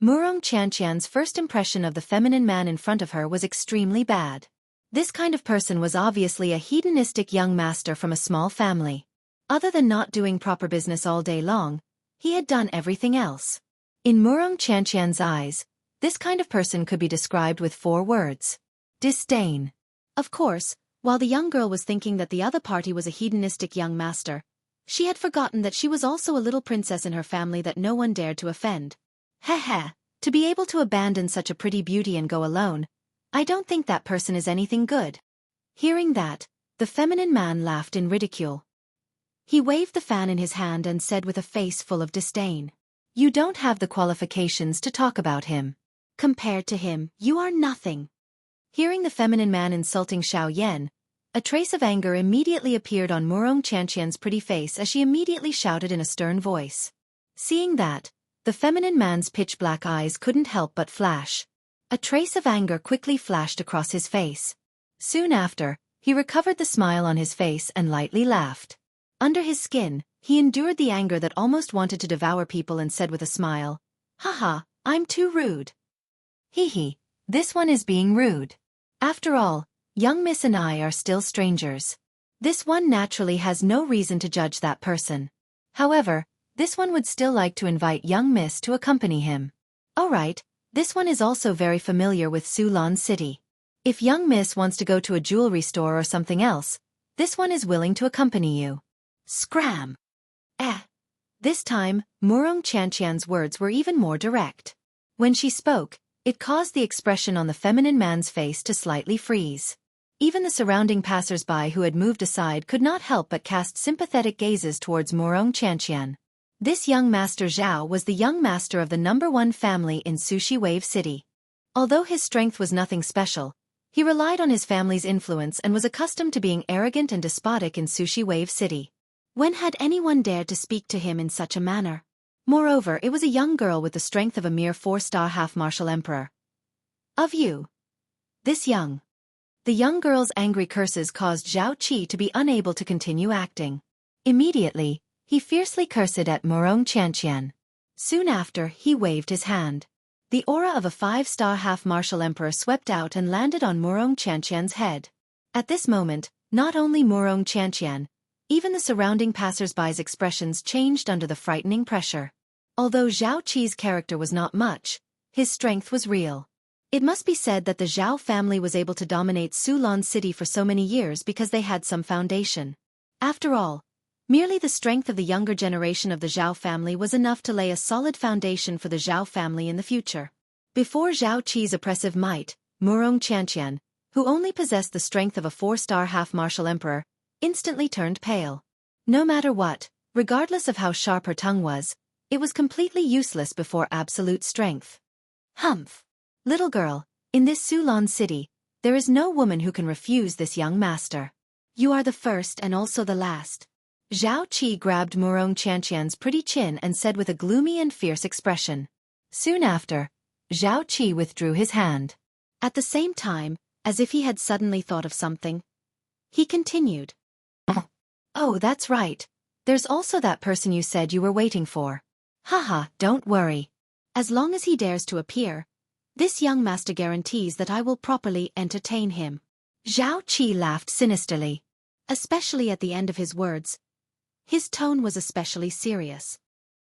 Murong Qianqian's first impression of the feminine man in front of her was extremely bad. This kind of person was obviously a hedonistic young master from a small family. Other than not doing proper business all day long, he had done everything else. In Murong Qianqian's eyes, this kind of person could be described with 4 words. Disdain. Of course, while the young girl was thinking that the other party was a hedonistic young master, she had forgotten that she was also a little princess in her family that no one dared to offend. Heh heh, to be able to abandon such a pretty beauty and go alone, I don't think that person is anything good. Hearing that, the feminine man laughed in ridicule. He waved the fan in his hand and said with a face full of disdain, "You don't have the qualifications to talk about him. Compared to him, you are nothing." Hearing the feminine man insulting Xiao Yan, a trace of anger immediately appeared on Murong Qianqian's pretty face as she immediately shouted in a stern voice. Seeing that, the feminine man's pitch-black eyes couldn't help but flash. A trace of anger quickly flashed across his face. Soon after, he recovered the smile on his face and lightly laughed. Under his skin, he endured the anger that almost wanted to devour people and said with a smile, "Haha, I'm too rude." Hee hee, this one is being rude. After all, young miss and I are still strangers. This one naturally has no reason to judge that person. However, this one would still like to invite young miss to accompany him. Alright, this one is also very familiar with Sulan City. If young miss wants to go to a jewelry store or something else, this one is willing to accompany you. Scram! This time, Murong Qianqian's words were even more direct. When she spoke, it caused the expression on the feminine man's face to slightly freeze. Even the surrounding passers-by who had moved aside could not help but cast sympathetic gazes towards Murong Qianqian. This young master Zhao was the young master of the #1 family in Sushi Wave City. Although his strength was nothing special, he relied on his family's influence and was accustomed to being arrogant and despotic in Sushi Wave City. When had anyone dared to speak to him in such a manner? Moreover, it was a young girl with the strength of a mere 4-star half-martial emperor. Of you. This young. The young girl's angry curses caused Zhao Qi to be unable to continue acting. Immediately, he fiercely cursed at Murong Qianqian. Soon after, he waved his hand. The aura of a 5-star half-martial emperor swept out and landed on Murong Qianqian's head. At this moment, not only Murong Qianqian, even the surrounding passers-by's expressions changed under the frightening pressure. Although Zhao Qi's character was not much, his strength was real. It must be said that the Zhao family was able to dominate Sulan City for so many years because they had some foundation. After all, merely the strength of the younger generation of the Zhao family was enough to lay a solid foundation for the Zhao family in the future. Before Zhao Qi's oppressive might, Murong Qianqian, who only possessed the strength of a 4-star half-martial emperor, instantly turned pale. No matter what, regardless of how sharp her tongue was, it was completely useless before absolute strength. Humph! Little girl, in this Sulan city, there is no woman who can refuse this young master. You are the first and also the last. Zhao Qi grabbed Murong Qianqian's pretty chin and said with a gloomy and fierce expression. Soon after, Zhao Qi withdrew his hand. At the same time, as if he had suddenly thought of something, he continued. Oh, that's right. There's also that person you said you were waiting for. Haha, don't worry. As long as he dares to appear, this young master guarantees that I will properly entertain him. Zhao Qi laughed sinisterly. Especially at the end of his words. His tone was especially serious.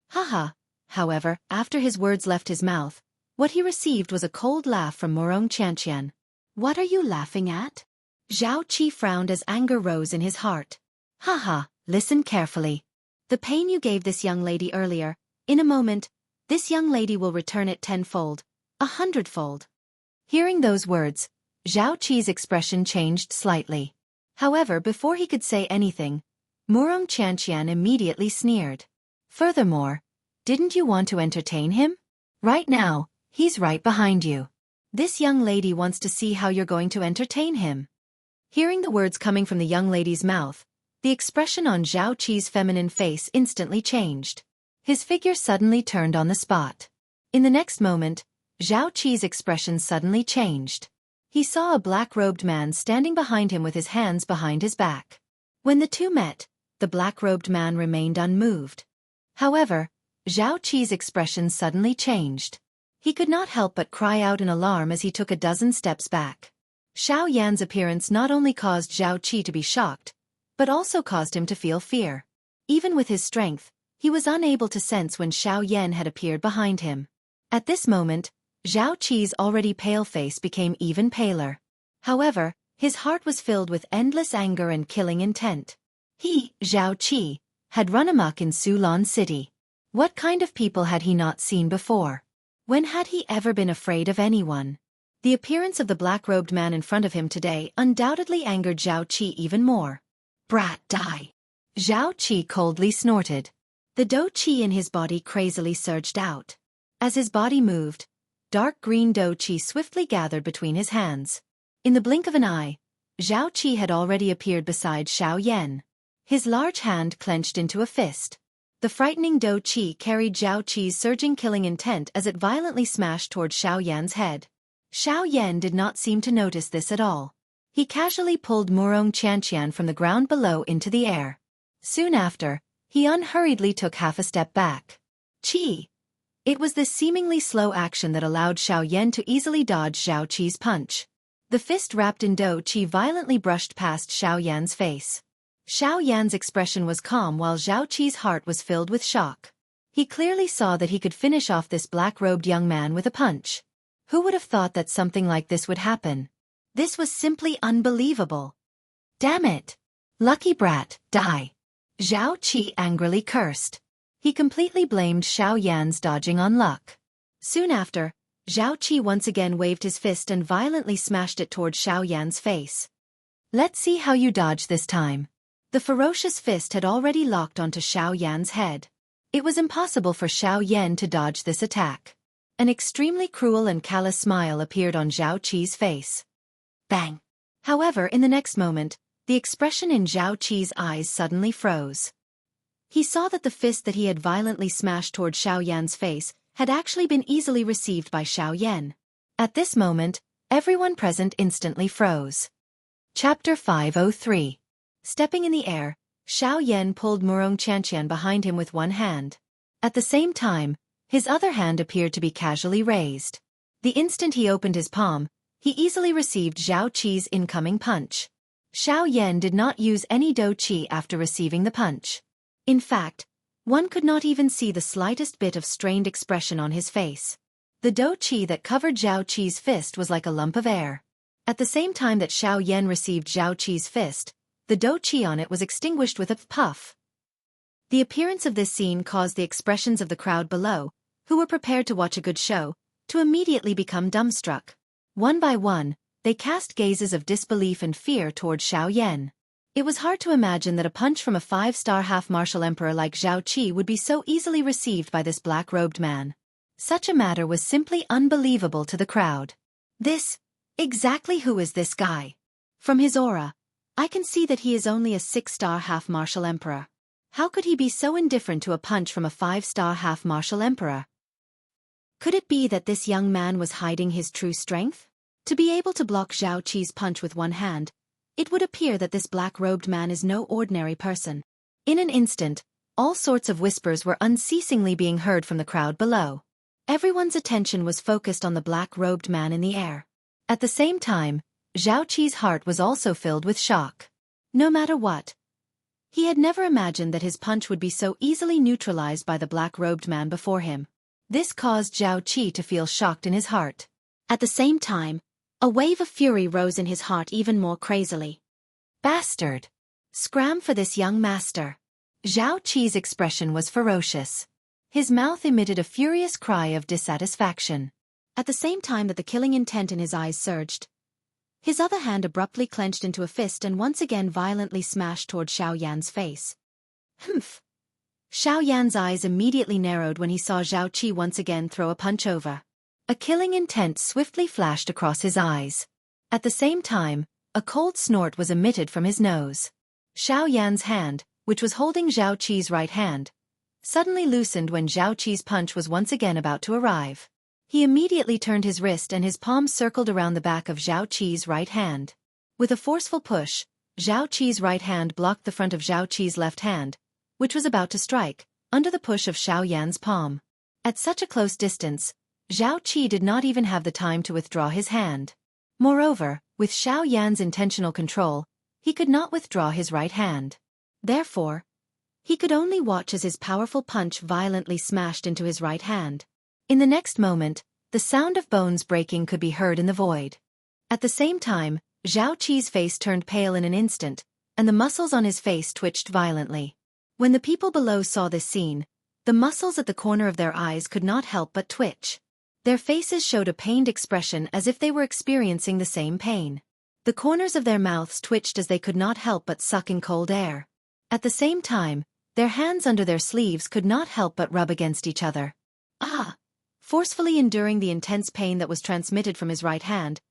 Haha. However, after his words left his mouth, what he received was a cold laugh from Murong Qianqian. What are you laughing at? Zhao Qi frowned as anger rose in his heart. Haha, listen carefully. The pain you gave this young lady earlier, in a moment, this young lady will return it 10-fold, 100-fold. Hearing those words, Zhao Qi's expression changed slightly. However, before he could say anything, Murong Qianqian immediately sneered. Furthermore, didn't you want to entertain him? Right now, he's right behind you. This young lady wants to see how you're going to entertain him. Hearing the words coming from the young lady's mouth, the expression on Zhao Qi's feminine face instantly changed. His figure suddenly turned on the spot. In the next moment, Zhao Qi's expression suddenly changed. He saw a black-robed man standing behind him with his hands behind his back. When the two met, the black-robed man remained unmoved. However, Zhao Qi's expression suddenly changed. He could not help but cry out in alarm as he took a dozen steps back. Xiao Yan's appearance not only caused Zhao Qi to be shocked, but also caused him to feel fear. Even with his strength, he was unable to sense when Xiao Yan had appeared behind him. At this moment, Zhao Qi's already pale face became even paler. However, his heart was filled with endless anger and killing intent. He, Zhao Qi, had run amok in Sulan City. What kind of people had he not seen before? When had he ever been afraid of anyone? The appearance of the black-robed man in front of him today undoubtedly angered Zhao Qi even more. Brat, die! Zhao Qi coldly snorted. The dou qi in his body crazily surged out. As his body moved, dark green dou qi swiftly gathered between his hands. In the blink of an eye, Zhao Qi had already appeared beside Xiao Yan. His large hand clenched into a fist. The frightening dou qi carried Zhao Qi's surging killing intent as it violently smashed toward Xiao Yan's head. Xiao Yan did not seem to notice this at all. He casually pulled Murong Qianqian from the ground below into the air. Soon after, he unhurriedly took half a step back. Qi! It was this seemingly slow action that allowed Xiao Yan to easily dodge Zhao Qi's punch. The fist wrapped in dou qi violently brushed past Xiao Yan's face. Xiao Yan's expression was calm while Zhao Qi's heart was filled with shock. He clearly saw that he could finish off this black-robed young man with a punch. Who would have thought that something like this would happen? This was simply unbelievable. Damn it! Lucky brat, die! Zhao Qi angrily cursed. He completely blamed Xiao Yan's dodging on luck. Soon after, Zhao Qi once again waved his fist and violently smashed it toward Xiao Yan's face. Let's see how you dodge this time. The ferocious fist had already locked onto Xiao Yan's head. It was impossible for Xiao Yan to dodge this attack. An extremely cruel and callous smile appeared on Zhao Qi's face. Bang! However, in the next moment, the expression in Zhao Qi's eyes suddenly froze. He saw that the fist that he had violently smashed toward Xiao Yan's face had actually been easily received by Xiao Yan. At this moment, everyone present instantly froze. Chapter 503. Stepping in the air, Xiao Yan pulled Murong Qianqian behind him with one hand. At the same time, his other hand appeared to be casually raised. The instant he opened his palm, he easily received Zhao Qi's incoming punch. Xiao Yan did not use any dou qi after receiving the punch. In fact, one could not even see the slightest bit of strained expression on his face. The dou qi that covered Zhao Qi's fist was like a lump of air. At the same time that Xiao Yan received Zhao Qi's fist, the dou qi on it was extinguished with a puff. The appearance of this scene caused the expressions of the crowd below, who were prepared to watch a good show, to immediately become dumbstruck. One by one, they cast gazes of disbelief and fear toward Xiao Yan. It was hard to imagine that a punch from a 5-star half-martial emperor like Zhao Qi would be so easily received by this black-robed man. Such a matter was simply unbelievable to the crowd. Exactly who is this guy? From his aura, I can see that he is only a 6-star half-martial emperor. How could he be so indifferent to a punch from a 5-star half-martial emperor? Could it be that this young man was hiding his true strength? To be able to block Zhao Qi's punch with one hand, it would appear that this black-robed man is no ordinary person. In an instant, all sorts of whispers were unceasingly being heard from the crowd below. Everyone's attention was focused on the black-robed man in the air. At the same time, Zhao Qi's heart was also filled with shock. No matter what, he had never imagined that his punch would be so easily neutralized by the black-robed man before him. This caused Zhao Qi to feel shocked in his heart. At the same time, a wave of fury rose in his heart even more crazily. Bastard! Scram for this young master. Zhao Qi's expression was ferocious. His mouth emitted a furious cry of dissatisfaction. At the same time that the killing intent in his eyes surged, his other hand abruptly clenched into a fist and once again violently smashed toward Xiao Yan's face. Humph! Xiao Yan's eyes immediately narrowed when he saw Zhao Qi once again throw a punch over. A killing intent swiftly flashed across his eyes. At the same time, a cold snort was emitted from his nose. Xiao Yan's hand, which was holding Zhao Qi's right hand, suddenly loosened when Zhao Qi's punch was once again about to arrive. He immediately turned his wrist and his palm circled around the back of Zhao Qi's right hand. With a forceful push, Zhao Qi's right hand blocked the front of Zhao Qi's left hand, which was about to strike, under the push of Xiao Yan's palm. At such a close distance, Zhao Qi did not even have the time to withdraw his hand. Moreover, with Xiao Yan's intentional control, he could not withdraw his right hand. Therefore, he could only watch as his powerful punch violently smashed into his right hand. In the next moment, the sound of bones breaking could be heard in the void. At the same time, Zhao Qi's face turned pale in an instant, and the muscles on his face twitched violently. When the people below saw this scene, the muscles at the corner of their eyes could not help but twitch. Their faces showed a pained expression as if they were experiencing the same pain. The corners of their mouths twitched as they could not help but suck in cold air. At the same time, their hands under their sleeves could not help but rub against each other. Ah! Forcefully enduring the intense pain that was transmitted from his right hand,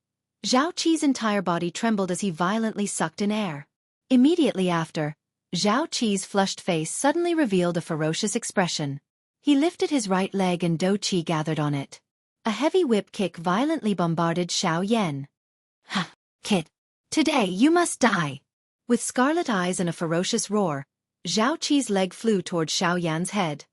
Zhao Qi's entire body trembled as he violently sucked in air. Immediately after, Zhao Qi's flushed face suddenly revealed a ferocious expression. He lifted his right leg and dou qi gathered on it. A heavy whip kick violently bombarded Xiao Yan. Ha! Kid! Today you must die! With scarlet eyes and a ferocious roar, Zhao Qi's leg flew toward Xiao Yan's head.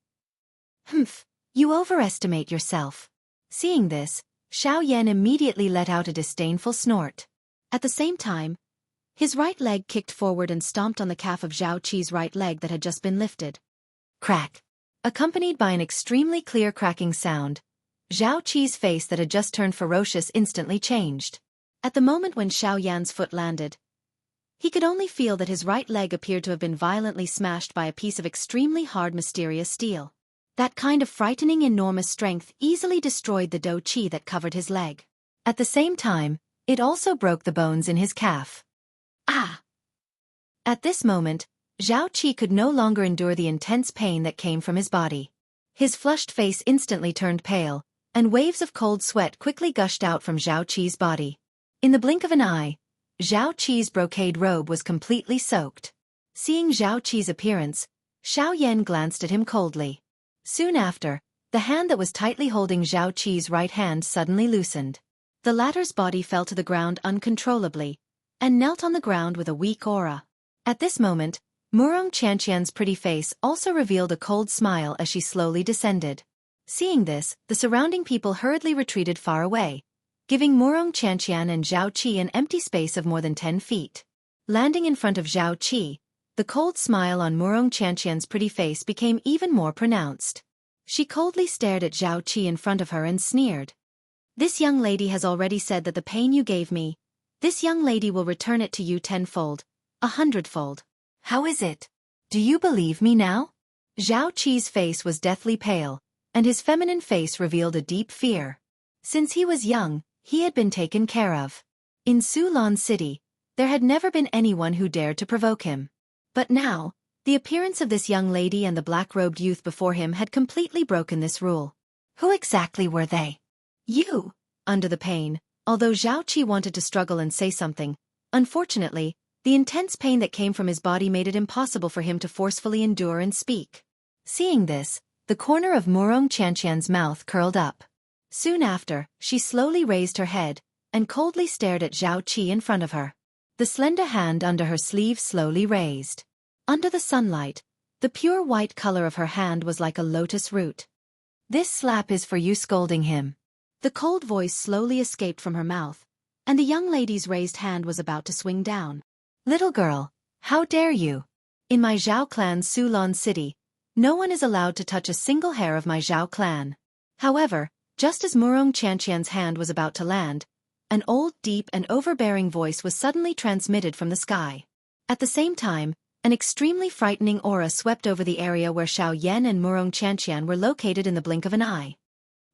Humph! You overestimate yourself. Seeing this, Xiao Yan immediately let out a disdainful snort. At the same time, his right leg kicked forward and stomped on the calf of Zhao Qi's right leg that had just been lifted. Crack! Accompanied by an extremely clear cracking sound, Zhao Qi's face that had just turned ferocious instantly changed. At the moment when Xiao Yan's foot landed, he could only feel that his right leg appeared to have been violently smashed by a piece of extremely hard mysterious steel. That kind of frightening enormous strength easily destroyed the dou qi that covered his leg. At the same time, it also broke the bones in his calf. Ah! At this moment, Zhao Qi could no longer endure the intense pain that came from his body. His flushed face instantly turned pale, and waves of cold sweat quickly gushed out from Zhao Qi's body. In the blink of an eye, Zhao Qi's brocade robe was completely soaked. Seeing Zhao Qi's appearance, Xiao Yan glanced at him coldly. Soon after, the hand that was tightly holding Zhao Qi's right hand suddenly loosened. The latter's body fell to the ground uncontrollably, and knelt on the ground with a weak aura. At this moment, Murong Qianqian's pretty face also revealed a cold smile as she slowly descended. Seeing this, the surrounding people hurriedly retreated far away, giving Murong Qianqian and Zhao Qi an empty space of more than 10 feet. Landing in front of Zhao Qi, the cold smile on Murong Qianqian's pretty face became even more pronounced. She coldly stared at Zhao Qi in front of her and sneered. "This young lady has already said that the pain you gave me, this young lady will return it to you 10-fold, 100-fold. How is it? Do you believe me now?" Zhao Qi's face was deathly pale, and his feminine face revealed a deep fear. Since he was young, he had been taken care of. In Sulan City, there had never been anyone who dared to provoke him. But now, the appearance of this young lady and the black-robed youth before him had completely broken this rule. Who exactly were they? You! Under the pain, although Zhao Qi wanted to struggle and say something, unfortunately, the intense pain that came from his body made it impossible for him to forcefully endure and speak. Seeing this, the corner of Murong Qianqian's mouth curled up. Soon after, she slowly raised her head, and coldly stared at Zhao Qi in front of her. The slender hand under her sleeve slowly raised. Under the sunlight, the pure white color of her hand was like a lotus root. "This slap is for you scolding him." The cold voice slowly escaped from her mouth, and the young lady's raised hand was about to swing down. "Little girl, how dare you? In my Zhao clan's Sulan City, no one is allowed to touch a single hair of my Zhao clan." However, just as Murong Qianqian's hand was about to land, an old, deep and overbearing voice was suddenly transmitted from the sky. At the same time, an extremely frightening aura swept over the area where Xiao Yan and Murong Qianqian were located in the blink of an eye.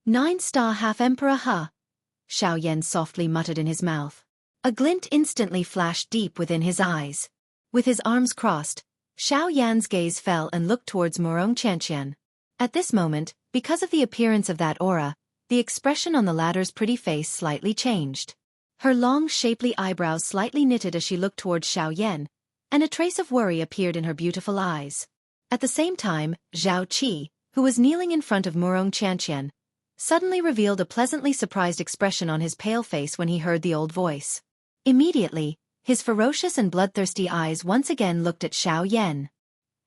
9-star half-emperor huh? Xiao Yan softly muttered in his mouth. A glint instantly flashed deep within his eyes. With his arms crossed, Xiao Yan's gaze fell and looked towards Murong Qianqian. At this moment, because of the appearance of that aura, the expression on the latter's pretty face slightly changed. Her long, shapely eyebrows slightly knitted as she looked towards Xiao Yan, and a trace of worry appeared in her beautiful eyes. At the same time, Zhao Qi, who was kneeling in front of Murong Qianqian, suddenly revealed a pleasantly surprised expression on his pale face when he heard the old voice. Immediately, his ferocious and bloodthirsty eyes once again looked at Xiao Yan.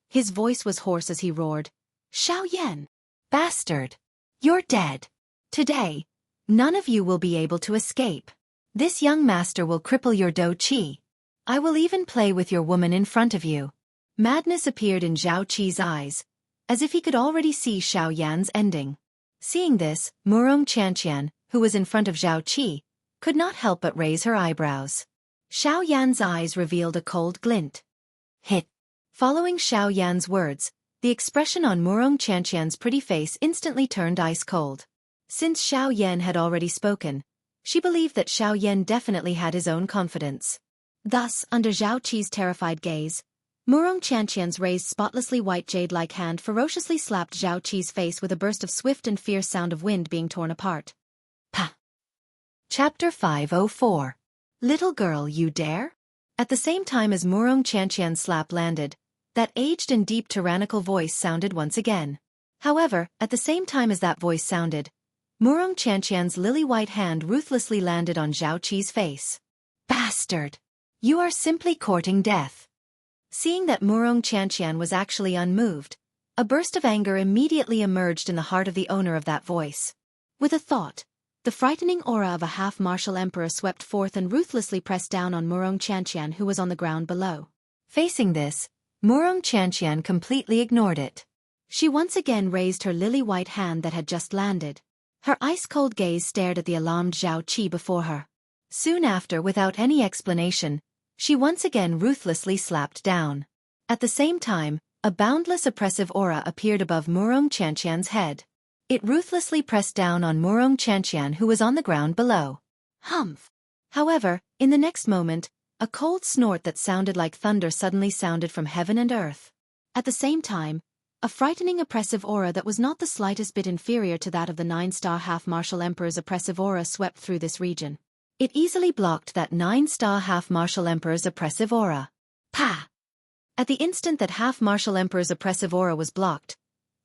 His voice was hoarse as he roared, "Xiao Yan! Bastard! You're dead! Today, none of you will be able to escape. This young master will cripple your Do Qi. I will even play with your woman in front of you." Madness appeared in Zhao Qi's eyes, as if he could already see Xiao Yan's ending. Seeing this, Murong Qianqian, who was in front of Zhao Qi, could not help but raise her eyebrows. Xiao Yan's eyes revealed a cold glint. Hit. Following Xiao Yan's words, the expression on Murong Qianqian's pretty face instantly turned ice cold. Since Xiao Yan had already spoken, she believed that Xiao Yan definitely had his own confidence. Thus, under Zhao Qi's terrified gaze, Murong Qianqian's raised spotlessly white jade-like hand ferociously slapped Zhao Qi's face with a burst of swift and fierce sound of wind being torn apart. Pa! Chapter 504. Little girl, you dare? At the same time as Murong Qianqian's slap landed, that aged and deep tyrannical voice sounded once again. However, at the same time as that voice sounded, Murong Qianqian's lily-white hand ruthlessly landed on Zhao Qi's face. Bastard! You are simply courting death. Seeing that Murong Qianqian was actually unmoved, a burst of anger immediately emerged in the heart of the owner of that voice. With a thought, the frightening aura of a half-martial emperor swept forth and ruthlessly pressed down on Murong Qianqian, who was on the ground below. Facing this, Murong Qianqian completely ignored it. She once again raised her lily-white hand that had just landed. Her ice-cold gaze stared at the alarmed Zhao Qi before her. Soon after, without any explanation, she once again ruthlessly slapped down. At the same time, a boundless oppressive aura appeared above Murong Qianqian's head. It ruthlessly pressed down on Murong Qianqian, who was on the ground below. Humph! However, in the next moment, A cold snort that sounded like thunder suddenly sounded from heaven and earth. At the same time, a frightening oppressive aura that was not the slightest bit inferior to that of the 9-star half-martial emperor's oppressive aura swept through this region. It easily blocked that 9-star half-martial emperor's oppressive aura. Pa! At the instant that half-martial emperor's oppressive aura was blocked,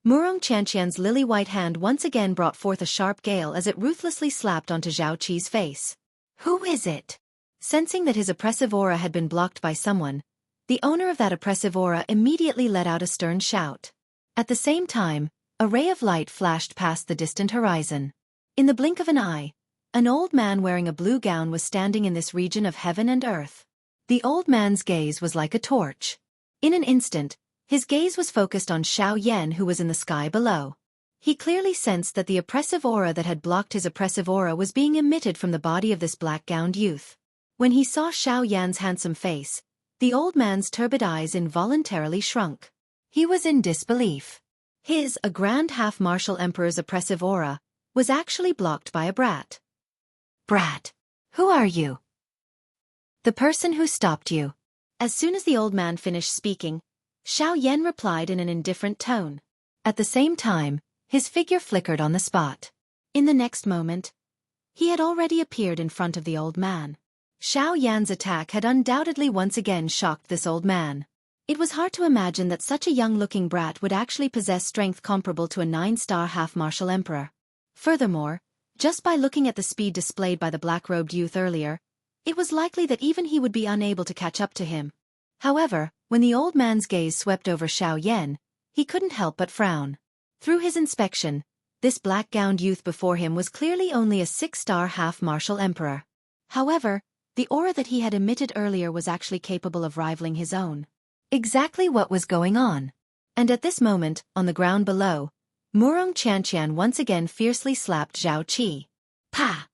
Murong Qianqian's lily-white hand once again brought forth a sharp gale as it ruthlessly slapped onto Zhao Qi's face. Who is it? Sensing that his oppressive aura had been blocked by someone, the owner of that oppressive aura immediately let out a stern shout. At the same time, a ray of light flashed past the distant horizon. In the blink of an eye, an old man wearing a blue gown was standing in this region of heaven and earth. The old man's gaze was like a torch. In an instant, his gaze was focused on Xiao Yan, who was in the sky below. He clearly sensed that the oppressive aura that had blocked his oppressive aura was being emitted from the body of this black-gowned youth. When he saw Xiao Yan's handsome face, the old man's turbid eyes involuntarily shrunk. He was in disbelief. A grand half-martial emperor's oppressive aura was actually blocked by a brat. Brat, who are you? The person who stopped you. As soon as the old man finished speaking, Xiao Yan replied in an indifferent tone. At the same time, his figure flickered on the spot. In the next moment, he had already appeared in front of the old man. Xiao Yan's attack had undoubtedly once again shocked this old man. It was hard to imagine that such a young-looking brat would actually possess strength comparable to a 9-star half-martial emperor. Furthermore, just by looking at the speed displayed by the black-robed youth earlier, it was likely that even he would be unable to catch up to him. However, when the old man's gaze swept over Xiao Yan, he couldn't help but frown. Through his inspection, this black-gowned youth before him was clearly only a 6-star half-martial emperor. However, the aura that he had emitted earlier was actually capable of rivaling his own. Exactly what was going on? And at this moment, on the ground below, Murong Qianqian once again fiercely slapped Zhao Qi. Pa!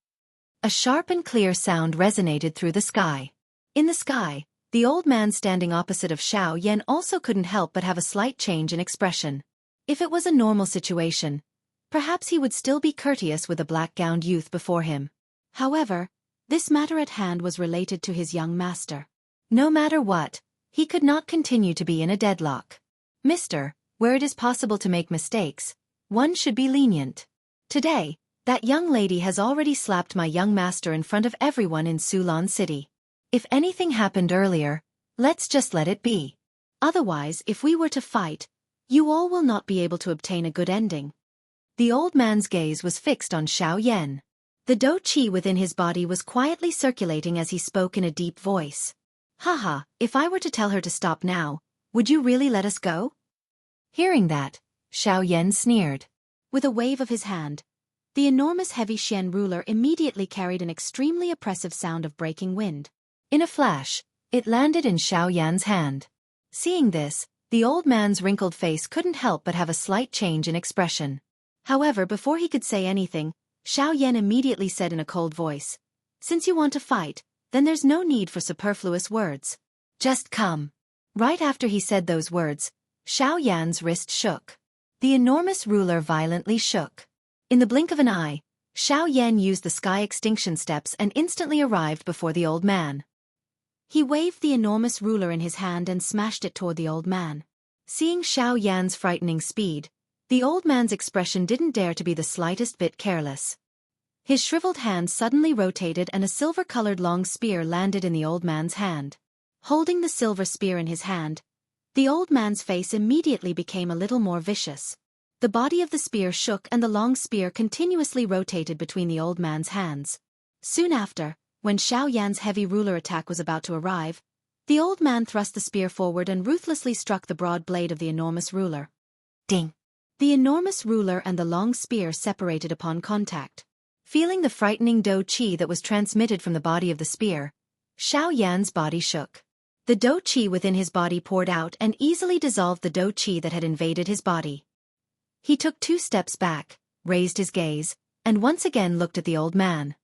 A sharp and clear sound resonated through the sky. In the sky, the old man standing opposite of Xiao Yan also couldn't help but have a slight change in expression. If it was a normal situation, perhaps he would still be courteous with the black-gowned youth before him. However, this matter at hand was related to his young master. No matter what, he could not continue to be in a deadlock. Mister, where it is possible to make mistakes, one should be lenient. Today, that young lady has already slapped my young master in front of everyone in Sulan City. If anything happened earlier, let's just let it be. Otherwise, if we were to fight, you all will not be able to obtain a good ending. The old man's gaze was fixed on Xiao Yan. The dou qi within his body was quietly circulating as he spoke in a deep voice. Haha, if I were to tell her to stop now, would you really let us go? Hearing that, Xiao Yan sneered. With a wave of his hand, the enormous heavy Xian ruler immediately carried an extremely oppressive sound of breaking wind. In a flash, it landed in Xiao Yan's hand. Seeing this, the old man's wrinkled face couldn't help but have a slight change in expression. However, before he could say anything, Xiao Yan immediately said in a cold voice, "Since you want to fight, then there's no need for superfluous words. Just come." Right after he said those words, Xiao Yan's wrist shook. The enormous ruler violently shook. In the blink of an eye, Xiao Yan used the sky extinction steps and instantly arrived before the old man. He waved the enormous ruler in his hand and smashed it toward the old man. Seeing Xiao Yan's frightening speed, the old man's expression didn't dare to be the slightest bit careless. His shriveled hand suddenly rotated and a silver-colored long spear landed in the old man's hand. Holding the silver spear in his hand, the old man's face immediately became a little more vicious. The body of the spear shook and the long spear continuously rotated between the old man's hands. Soon after, when Xiao Yan's heavy ruler attack was about to arrive, the old man thrust the spear forward and ruthlessly struck the broad blade of the enormous ruler. Ding! The enormous ruler and the long spear separated upon contact. Feeling the frightening dou qi that was transmitted from the body of the spear, Xiao Yan's body shook. The dou qi within his body poured out and easily dissolved the dou qi that had invaded his body. He took 2 steps back, raised his gaze, and once again looked at the old man.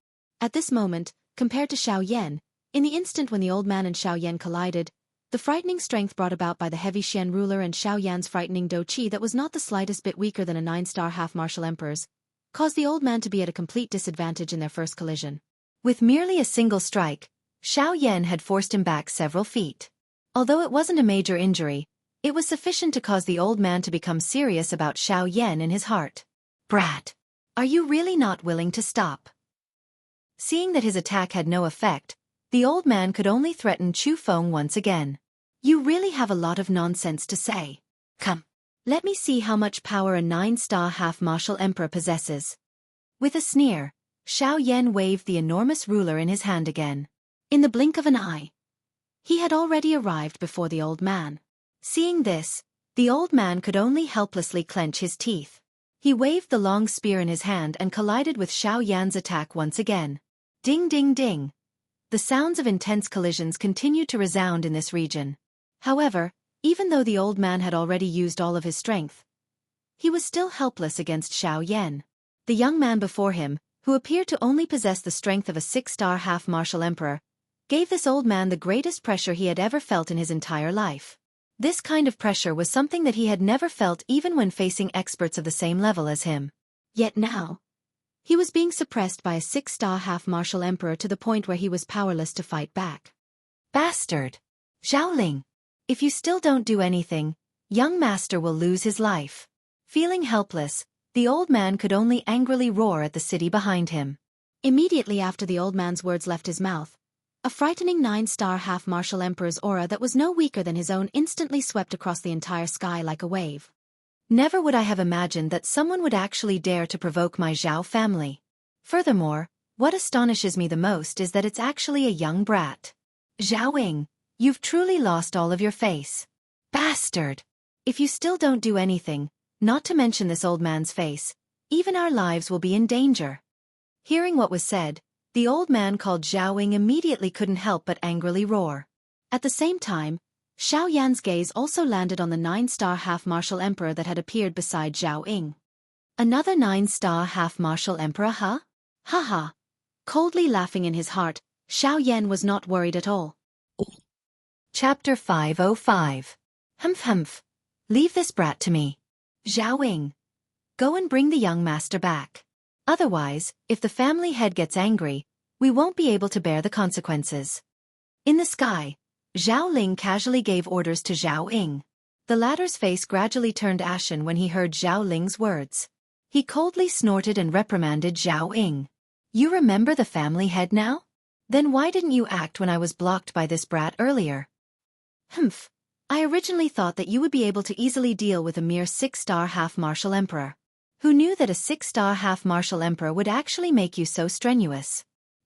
At this moment, compared to Xiao Yan, in the instant when the old man and Xiao Yan collided, the frightening strength brought about by the heavy Xian ruler and Xiao Yan's frightening dou qi that was not the slightest bit weaker than a 9-star half-martial emperor's, caused the old man to be at a complete disadvantage in their first collision. With merely a single strike, Xiao Yan had forced him back several feet. Although it wasn't a major injury, it was sufficient to cause the old man to become serious about Xiao Yan in his heart. Brat! Are you really not willing to stop? Seeing that his attack had no effect, the old man could only threaten Chu Feng once again. You really have a lot of nonsense to say. Come. Let me see how much power a 9-star half-martial emperor possesses. With a sneer, Xiao Yan waved the enormous ruler in his hand again. In the blink of an eye, he had already arrived before the old man. Seeing this, the old man could only helplessly clench his teeth. He waved the long spear in his hand and collided with Xiao Yan's attack once again. Ding ding ding. The sounds of intense collisions continued to resound in this region. However, even though the old man had already used all of his strength, he was still helpless against Xiao Yan. The young man before him, who appeared to only possess the strength of a 6-star half-martial emperor, gave this old man the greatest pressure he had ever felt in his entire life. This kind of pressure was something that he had never felt even when facing experts of the same level as him. Yet now, he was being suppressed by a 6-star half-martial emperor to the point where he was powerless to fight back. Bastard! Xiaoling! If you still don't do anything, young master will lose his life. Feeling helpless, the old man could only angrily roar at the city behind him. Immediately after the old man's words left his mouth, a frightening 9-star half-martial emperor's aura that was no weaker than his own instantly swept across the entire sky like a wave. Never would I have imagined that someone would actually dare to provoke my Zhao family. Furthermore, what astonishes me the most is that it's actually a young brat. Zhaoing, you've truly lost all of your face. Bastard! If you still don't do anything, not to mention this old man's face, even our lives will be in danger. Hearing what was said, the old man called Zhaoing immediately couldn't help but angrily roar. At the same time, Xiao Yan's gaze also landed on the 9-star half-martial emperor that had appeared beside Zhao Ying. Another 9-star half-martial emperor, huh? Haha. Coldly laughing in his heart, Xiao Yan was not worried at all. Chapter 505. Humph. Leave this brat to me. Zhao Ying. Go and bring the young master back. Otherwise, if the family head gets angry, we won't be able to bear the consequences. In the sky, Zhao Ling casually gave orders to Zhao Ying. The latter's face gradually turned ashen when he heard Zhao Ling's words. He coldly snorted and reprimanded Zhao Ying. You remember the family head now? Then why didn't you act when I was blocked by this brat earlier? Humph. I originally thought that you would be able to easily deal with a mere 6-star half-martial emperor. Who knew that a 6-star half-martial emperor would actually make you so strenuous?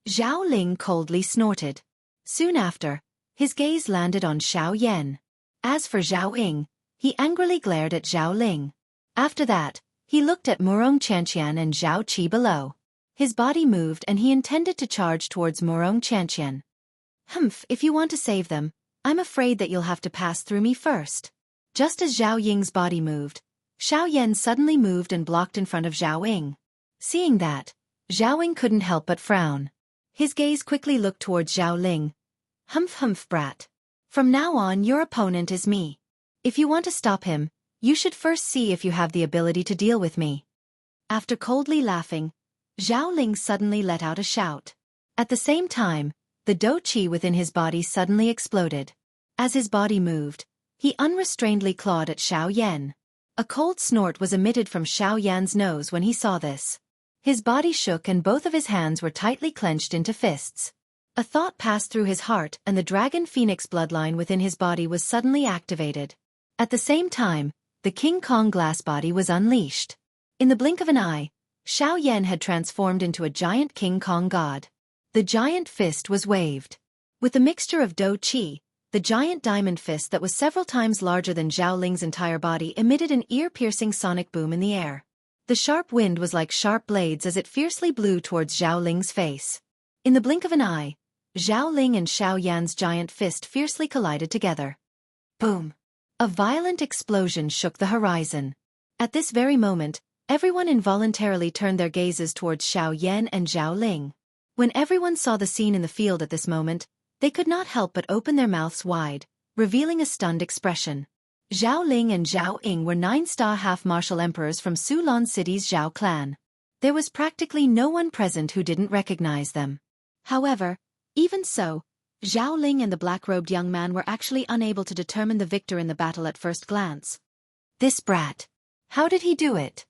Zhao Ling coldly snorted. Soon after, his gaze landed on Xiao Yan. As for Zhao Ying, he angrily glared at Zhao Ling. After that, he looked at Murong Chanqian and Zhao Qi below. His body moved and he intended to charge towards Murong Chanqian. Humph, if you want to save them, I'm afraid that you'll have to pass through me first. Just as Zhao Ying's body moved, Xiao Yan suddenly moved and blocked in front of Zhao Ying. Seeing that, Zhao Ying couldn't help but frown. His gaze quickly looked towards Zhao Ling. Humph brat. From now on your opponent is me. If you want to stop him, you should first see if you have the ability to deal with me. After coldly laughing, Zhao Ling suddenly let out a shout. At the same time, the dou qi within his body suddenly exploded. As his body moved, he unrestrainedly clawed at Xiao Yan. A cold snort was emitted from Xiao Yan's nose when he saw this. His body shook and both of his hands were tightly clenched into fists. A thought passed through his heart and the dragon phoenix bloodline within his body was suddenly activated. At the same time, the King Kong glass body was unleashed. In the blink of an eye, Xiao Yan had transformed into a giant King Kong god. The giant fist was waved. With a mixture of dou qi, the giant diamond fist that was several times larger than Zhao Ling's entire body emitted an ear-piercing sonic boom in the air. The sharp wind was like sharp blades as it fiercely blew towards Zhao Ling's face. In the blink of an eye, Zhao Ling and Xiao Yan's giant fist fiercely collided together. Boom! A violent explosion shook the horizon. At this very moment, everyone involuntarily turned their gazes towards Xiao Yan and Zhao Ling. When everyone saw the scene in the field at this moment, they could not help but open their mouths wide, revealing a stunned expression. Zhao Ling and Zhao Ying were 9-star half-martial emperors from Sulan City's Zhao clan. There was practically no one present who didn't recognize them. However, even so, Zhao Ling and the black-robed young man were actually unable to determine the victor in the battle at first glance. This brat. How did he do it?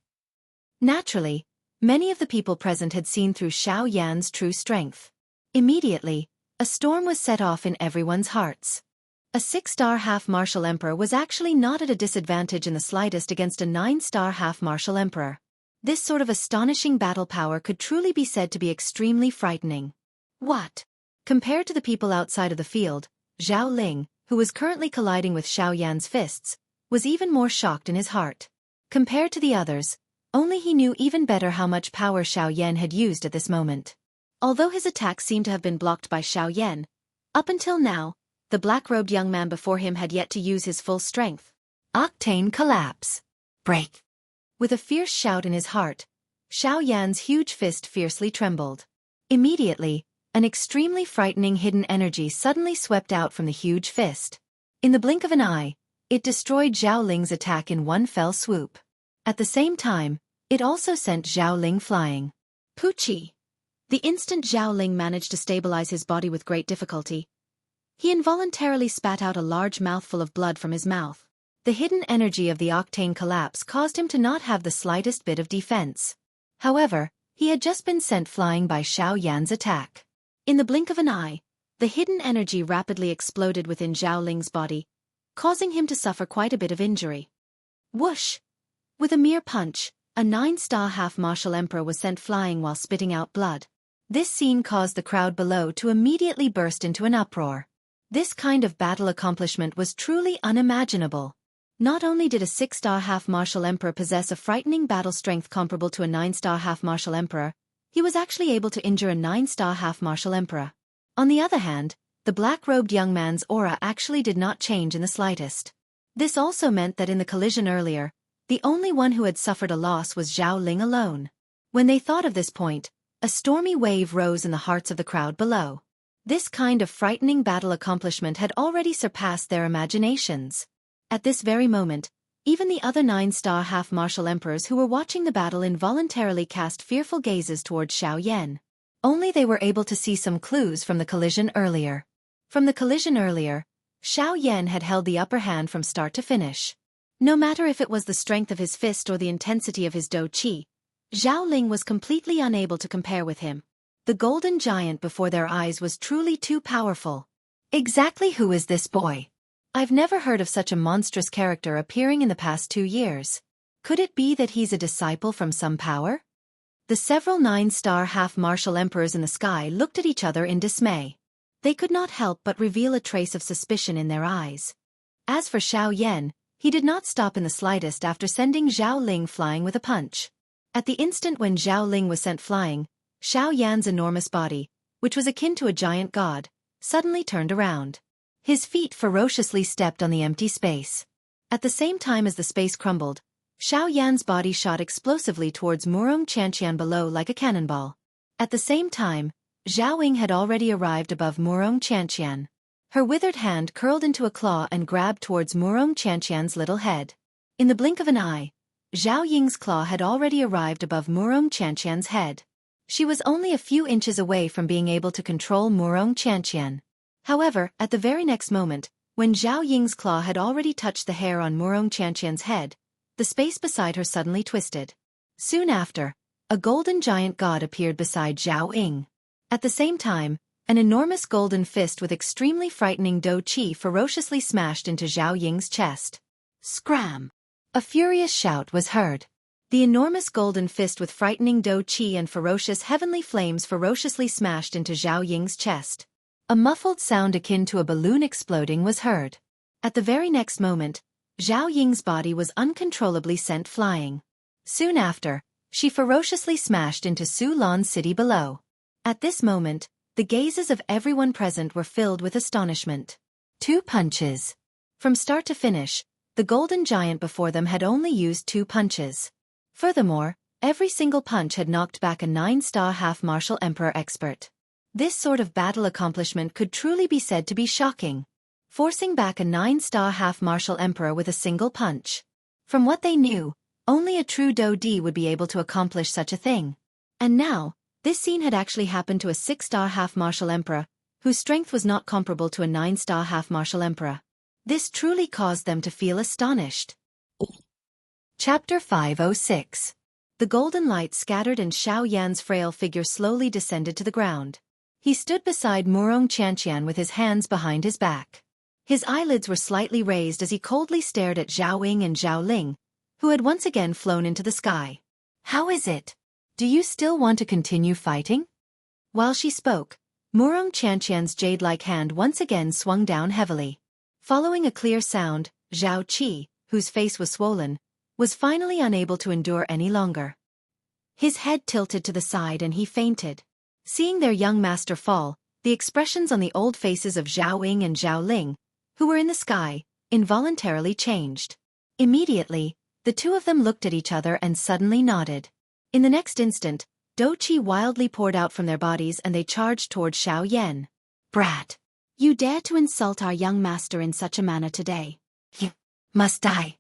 Naturally, many of the people present had seen through Xiao Yan's true strength. Immediately, a storm was set off in everyone's hearts. A 6-star half-martial emperor was actually not at a disadvantage in the slightest against a 9-star half-martial emperor. This sort of astonishing battle power could truly be said to be extremely frightening. What? Compared to the people outside of the field, Zhao Ling, who was currently colliding with Xiao Yan's fists, was even more shocked in his heart. Compared to the others, only he knew even better how much power Xiao Yan had used at this moment. Although his attack seemed to have been blocked by Xiao Yan, up until now, the black-robed young man before him had yet to use his full strength. Octane collapse. Break. With a fierce shout in his heart, Xiao Yan's huge fist fiercely trembled. Immediately, an extremely frightening hidden energy suddenly swept out from the huge fist. In the blink of an eye, it destroyed Zhao Ling's attack in one fell swoop. At the same time, it also sent Zhao Ling flying. Poochie. The instant Zhao Ling managed to stabilize his body with great difficulty, he involuntarily spat out a large mouthful of blood from his mouth. The hidden energy of the octane collapse caused him to not have the slightest bit of defense. However, he had just been sent flying by Xiao Yan's attack. In the blink of an eye, the hidden energy rapidly exploded within Zhao Ling's body, causing him to suffer quite a bit of injury. Whoosh! With a mere punch, a 9-star half-martial emperor was sent flying while spitting out blood. This scene caused the crowd below to immediately burst into an uproar. This kind of battle accomplishment was truly unimaginable. Not only did a 6-star half-martial emperor possess a frightening battle strength comparable to a 9-star half-martial emperor, he was actually able to injure a 9-star half-martial emperor. On the other hand, the black-robed young man's aura actually did not change in the slightest. This also meant that in the collision earlier, the only one who had suffered a loss was Zhao Ling alone. When they thought of this point, a stormy wave rose in the hearts of the crowd below. This kind of frightening battle accomplishment had already surpassed their imaginations. At this very moment, even the other 9-star half-martial emperors who were watching the battle involuntarily cast fearful gazes towards Xiao Yan. Only they were able to see some clues from the collision earlier. From the collision earlier, Xiao Yan had held the upper hand from start to finish. No matter if it was the strength of his fist or the intensity of his dou qi, Zhao Ling was completely unable to compare with him. The golden giant before their eyes was truly too powerful. Exactly who is this boy? I've never heard of such a monstrous character appearing in the past 2 years. Could it be that he's a disciple from some power? The several 9-star half-martial emperors in the sky looked at each other in dismay. They could not help but reveal a trace of suspicion in their eyes. As for Xiao Yan, he did not stop in the slightest after sending Zhao Ling flying with a punch. At the instant when Zhao Ling was sent flying, Xiao Yan's enormous body, which was akin to a giant god, suddenly turned around. His feet ferociously stepped on the empty space. At the same time as the space crumbled, Xiao Yan's body shot explosively towards Murong Qianqian below like a cannonball. At the same time, Zhao Ying had already arrived above Murong Qianqian. Her withered hand curled into a claw and grabbed towards Murong Qianqian's little head. In the blink of an eye, Zhao Ying's claw had already arrived above Murong Qianqian's head. She was only a few inches away from being able to control Murong Qianqian. However, at the very next moment, when Zhao Ying's claw had already touched the hair on Murong Qianqian's head, the space beside her suddenly twisted. Soon after, a golden giant god appeared beside Zhao Ying. At the same time, an enormous golden fist with extremely frightening dou qi ferociously smashed into Zhao Ying's chest. Scram! A furious shout was heard. The enormous golden fist with frightening dou qi and ferocious heavenly flames ferociously smashed into Zhao Ying's chest. A muffled sound akin to a balloon exploding was heard. At the very next moment, Zhao Ying's body was uncontrollably sent flying. Soon after, she ferociously smashed into Su Lan's city below. At this moment, the gazes of everyone present were filled with astonishment. 2 punches. From start to finish, the golden giant before them had only used 2 punches. Furthermore, every single punch had knocked back a 9-star half-martial emperor expert. This sort of battle accomplishment could truly be said to be shocking. Forcing back a 9-star half-martial emperor with a single punch. From what they knew, only a true dou di would be able to accomplish such a thing. And now, this scene had actually happened to a 6-star half-martial emperor, whose strength was not comparable to a 9-star half-martial emperor. This truly caused them to feel astonished. Chapter 506. The golden light scattered and Xiao Yan's frail figure slowly descended to the ground. He stood beside Murong Qianqian with his hands behind his back. His eyelids were slightly raised as he coldly stared at Zhao Ying and Zhao Ling, who had once again flown into the sky. "How is it? Do you still want to continue fighting?" While she spoke, Murong Qianqian's jade-like hand once again swung down heavily. Following a clear sound, Zhao Qi, whose face was swollen, was finally unable to endure any longer. His head tilted to the side and he fainted. Seeing their young master fall, the expressions on the old faces of Zhao Ying and Zhao Ling, who were in the sky, involuntarily changed. Immediately, the two of them looked at each other and suddenly nodded. In the next instant, Dou Qi wildly poured out from their bodies and they charged toward Xiao Yan. "Brat! You dare to insult our young master in such a manner today. You must die."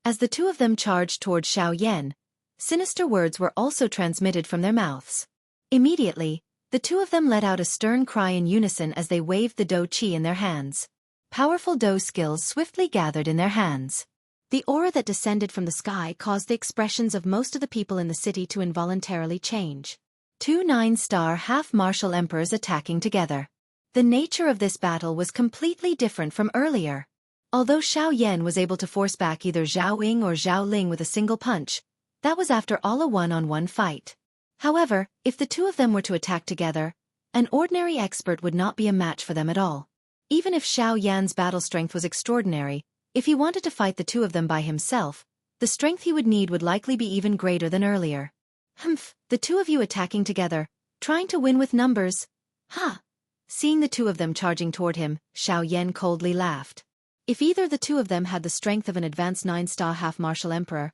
As the two of them charged toward Xiao Yan, sinister words were also transmitted from their mouths. Immediately, the two of them let out a stern cry in unison as they waved the Dou Qi in their hands. Powerful Dou skills swiftly gathered in their hands. The aura that descended from the sky caused the expressions of most of the people in the city to involuntarily change. Two 9-star half-martial emperors attacking together. The nature of this battle was completely different from earlier. Although Xiao Yan was able to force back either Zhao Ying or Zhao Ling with a single punch, that was after all a one-on-one fight. However, if the two of them were to attack together, an ordinary expert would not be a match for them at all. Even if Xiao Yan's battle strength was extraordinary, if he wanted to fight the two of them by himself, the strength he would need would likely be even greater than earlier. "Humph, the two of you attacking together, trying to win with numbers? Ha!" Seeing the two of them charging toward him, Xiao Yan coldly laughed. If either the two of them had the strength of an advanced 9-star half-martial emperor,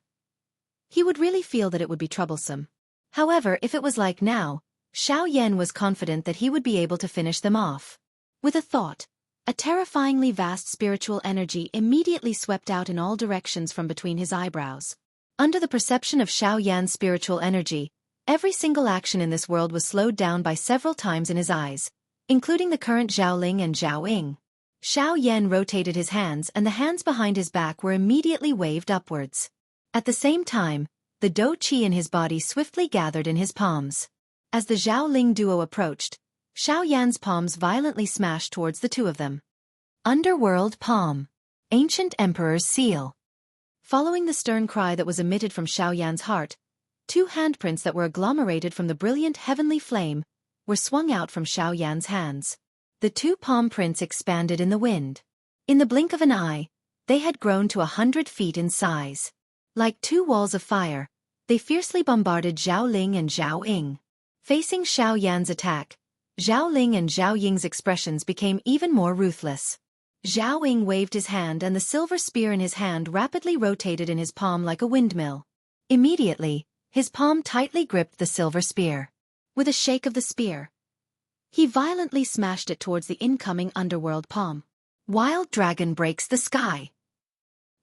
he would really feel that it would be troublesome. However, if it was like now, Xiao Yan was confident that he would be able to finish them off. With a thought, a terrifyingly vast spiritual energy immediately swept out in all directions from between his eyebrows. Under the perception of Xiao Yan's spiritual energy, every single action in this world was slowed down by several times in his eyes, including the current Zhao Ling and Zhao Ying. Xiao Yan rotated his hands and the hands behind his back were immediately waved upwards. At the same time, the Dou Qi in his body swiftly gathered in his palms. As the Zhao Ling duo approached, Xiao Yan's palms violently smashed towards the two of them. Underworld Palm. Ancient Emperor's Seal. Following the stern cry that was emitted from Xiao Yan's heart, two handprints that were agglomerated from the brilliant heavenly flame were swung out from Xiao Yan's hands. The two palm prints expanded in the wind. In the blink of an eye, they had grown to 100 feet in size. Like two walls of fire, they fiercely bombarded Zhao Ling and Zhao Ying. Facing Xiao Yan's attack, Zhao Ling and Zhao Ying's expressions became even more ruthless. Zhao Ying waved his hand and the silver spear in his hand rapidly rotated in his palm like a windmill. Immediately, his palm tightly gripped the silver spear. With a shake of the spear, he violently smashed it towards the incoming underworld palm. Wild Dragon breaks the sky.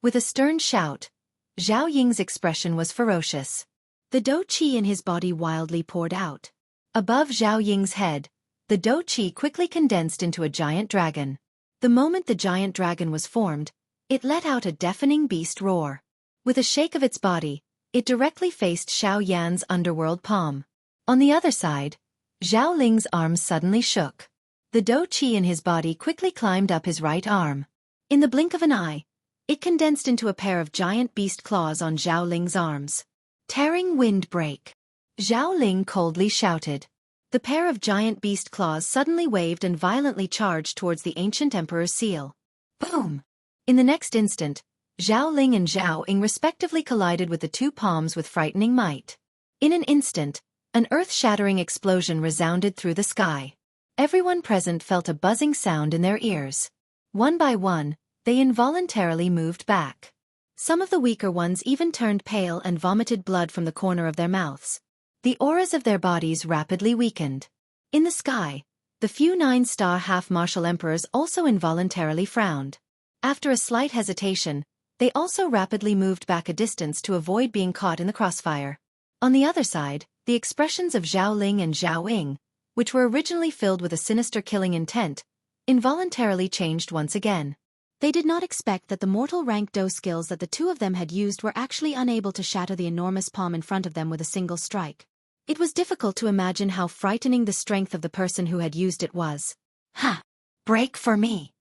With a stern shout, Zhao Ying's expression was ferocious. The Dou Qi in his body wildly poured out. Above Zhao Ying's head, the Dou Qi quickly condensed into a giant dragon. The moment the giant dragon was formed, it let out a deafening beast roar. With a shake of its body, it directly faced Xiao Yan's underworld palm. On the other side, Zhao Ling's arms suddenly shook. The Dou Qi in his body quickly climbed up his right arm. In the blink of an eye, it condensed into a pair of giant beast claws on Zhao Ling's arms. Tearing windbreak. Zhao Ling coldly shouted. The pair of giant beast claws suddenly waved and violently charged towards the ancient emperor's seal. Boom! In the next instant, Zhao Ling and Zhao Ying respectively collided with the two palms with frightening might. In an instant, an earth-shattering explosion resounded through the sky. Everyone present felt a buzzing sound in their ears. One by one, they involuntarily moved back. Some of the weaker ones even turned pale and vomited blood from the corner of their mouths. The auras of their bodies rapidly weakened. In the sky, the few 9-star half-martial emperors also involuntarily frowned. After a slight hesitation, they also rapidly moved back a distance to avoid being caught in the crossfire. On the other side, the expressions of Zhao Ling and Zhao Ying, which were originally filled with a sinister killing intent, involuntarily changed once again. They did not expect that the mortal rank do skills that the two of them had used were actually unable to shatter the enormous palm in front of them with a single strike. It was difficult to imagine how frightening the strength of the person who had used it was. Ha! Break for me!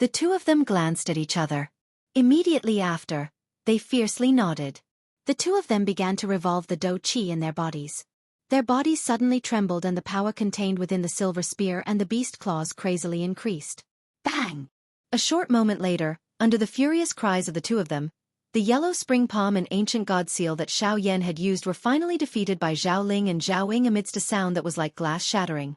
The two of them glanced at each other. Immediately after, they fiercely nodded. The two of them began to revolve the do chi in their bodies. Their bodies suddenly trembled and the power contained within the silver spear and the beast claws crazily increased. Bang! A short moment later, under the furious cries of the two of them, the yellow spring palm and ancient god seal that Xiao Yan had used were finally defeated by Zhao Ling and Zhao Ying amidst a sound that was like glass shattering.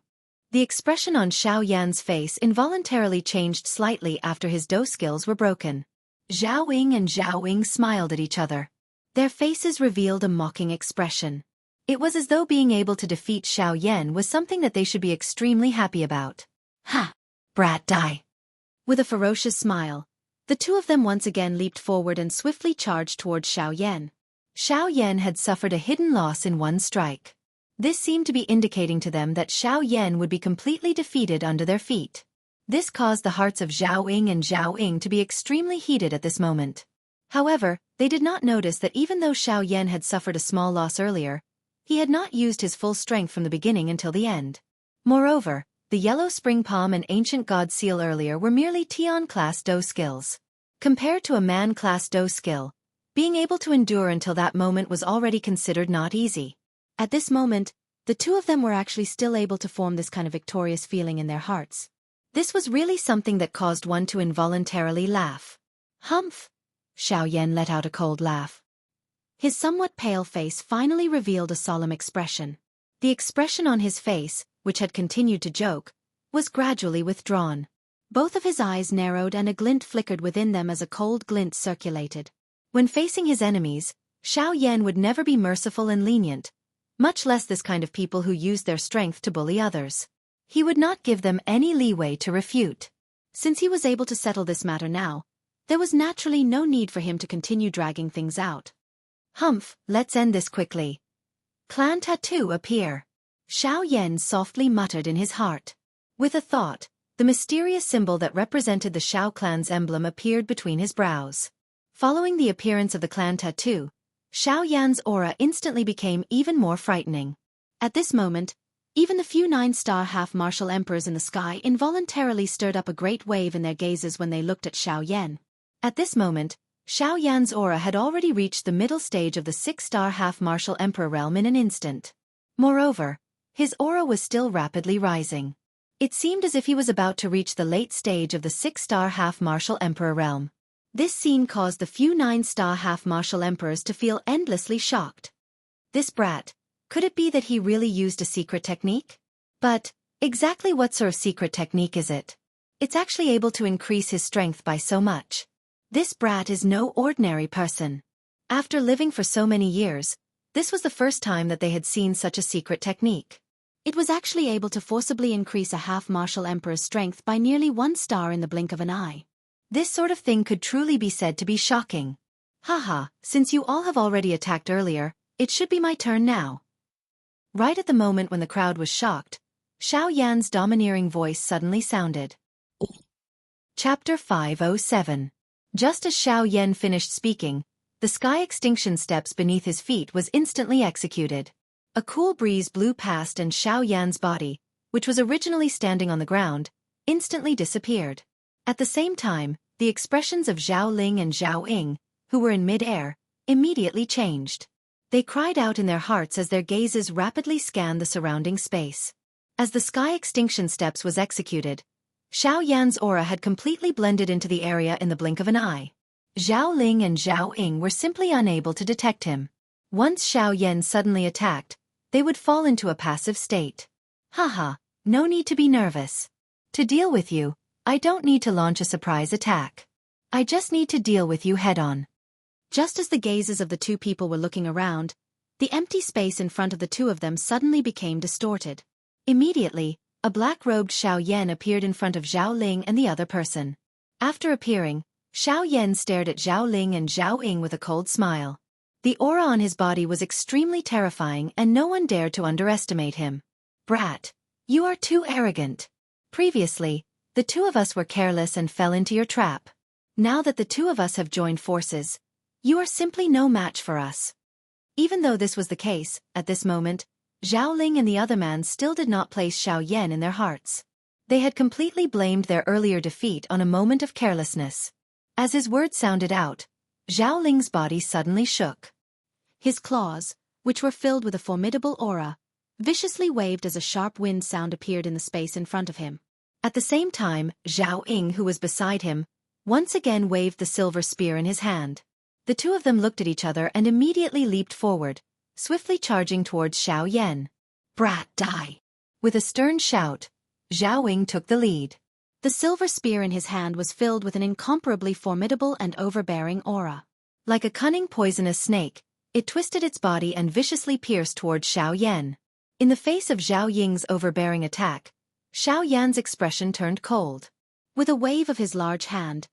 The expression on Xiao Yan's face involuntarily changed slightly after his do skills were broken. Zhao Ying and Zhao Ying smiled at each other. Their faces revealed a mocking expression. It was as though being able to defeat Xiao Yan was something that they should be extremely happy about. Ha! Brat, die! With a ferocious smile, the two of them once again leaped forward and swiftly charged towards Xiao Yan. Xiao Yan had suffered a hidden loss in one strike. This seemed to be indicating to them that Xiao Yan would be completely defeated under their feet. This caused the hearts of Zhao Ying and Zhao Ying to be extremely heated at this moment. However, they did not notice that even though Xiao Yan had suffered a small loss earlier, he had not used his full strength from the beginning until the end. Moreover, the yellow spring palm and ancient god seal earlier were merely Tian-class do skills. Compared to a man-class do skill, being able to endure until that moment was already considered not easy. At this moment, the two of them were actually still able to form this kind of victorious feeling in their hearts. This was really something that caused one to involuntarily laugh. Humph! Xiao Yan let out a cold laugh. His somewhat pale face finally revealed a solemn expression. The expression on his face, which had continued to joke, was gradually withdrawn. Both of his eyes narrowed and a glint flickered within them as a cold glint circulated. When facing his enemies, Xiao Yan would never be merciful and lenient, much less this kind of people who used their strength to bully others. He would not give them any leeway to refute. Since he was able to settle this matter now, there was naturally no need for him to continue dragging things out. Humph, let's end this quickly. Clan tattoo appear. Xiao Yan softly muttered in his heart. With a thought, the mysterious symbol that represented the Xiao clan's emblem appeared between his brows. Following the appearance of the clan tattoo, Xiao Yan's aura instantly became even more frightening. At this moment, even the few 9-star half-martial emperors in the sky involuntarily stirred up a great wave in their gazes when they looked at Xiao Yan. At this moment, Xiao Yan's aura had already reached the middle stage of the 6-star half-martial emperor realm in an instant. Moreover, his aura was still rapidly rising. It seemed as if he was about to reach the late stage of the 6-star half-martial emperor realm. This scene caused the few 9-star half-martial emperors to feel endlessly shocked. This brat, could it be that he really used a secret technique? But, exactly what sort of secret technique is it? It's actually able to increase his strength by so much. This brat is no ordinary person. After living for so many years, this was the first time that they had seen such a secret technique. It was actually able to forcibly increase a half-martial emperor's strength by nearly 1 star in the blink of an eye. This sort of thing could truly be said to be shocking. Haha, since you all have already attacked earlier, it should be my turn now. Right at the moment when the crowd was shocked, Xiao Yan's domineering voice suddenly sounded. Chapter 507. Just as Xiao Yan finished speaking, the sky extinction steps beneath his feet was instantly executed. A cool breeze blew past and Xiao Yan's body, which was originally standing on the ground, instantly disappeared. At the same time, the expressions of Zhao Ling and Zhao Ying, who were in mid-air, immediately changed. They cried out in their hearts as their gazes rapidly scanned the surrounding space. As the sky extinction steps was executed, Xiao Yan's aura had completely blended into the area in the blink of an eye. Zhao Ling and Zhao Ying were simply unable to detect him. Once Xiao Yan suddenly attacked, they would fall into a passive state. Haha, no need to be nervous. To deal with you, I don't need to launch a surprise attack. I just need to deal with you head-on. Just as the gazes of the two people were looking around, the empty space in front of the two of them suddenly became distorted. Immediately, a black-robed Xiao Yan appeared in front of Zhao Ling and the other person. After appearing, Xiao Yan stared at Zhao Ling and Zhao Ying with a cold smile. The aura on his body was extremely terrifying and no one dared to underestimate him. Brat, You are too arrogant. Previously, the two of us were careless and fell into your trap. Now that the two of us have joined forces, you are simply no match for us. Even though this was the case, at this moment, Zhao Ling and the other man still did not place Xiao Yan in their hearts. They had completely blamed their earlier defeat on a moment of carelessness. As his words sounded out, Zhao Ling's body suddenly shook. His claws, which were filled with a formidable aura, viciously waved as a sharp wind sound appeared in the space in front of him. At the same time, Zhao Ying, who was beside him, once again waved the silver spear in his hand. The two of them looked at each other and immediately leaped forward, swiftly charging towards Xiao Yan. Brat, die! With a stern shout, Zhao Ying took the lead. The silver spear in his hand was filled with an incomparably formidable and overbearing aura. Like a cunning poisonous snake, it twisted its body and viciously pierced towards Xiao Yan. In the face of Zhao Ying's overbearing attack, Xiao Yan's expression turned cold. With a wave of his large hand,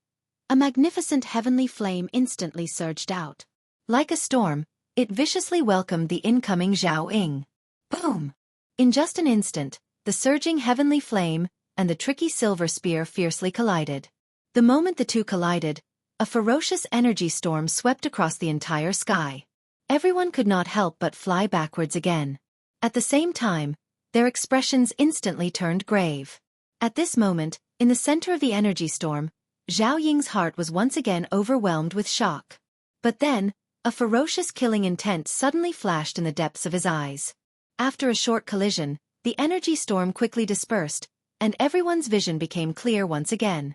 a magnificent heavenly flame instantly surged out. Like a storm, it viciously welcomed the incoming Zhao Ying. Boom! In just an instant, the surging heavenly flame and the tricky silver spear fiercely collided. The moment the two collided, a ferocious energy storm swept across the entire sky. Everyone could not help but fly backwards again. At the same time, their expressions instantly turned grave. At this moment, in the center of the energy storm, Zhao Ying's heart was once again overwhelmed with shock. But then, a ferocious killing intent suddenly flashed in the depths of his eyes. After a short collision, the energy storm quickly dispersed, and everyone's vision became clear once again.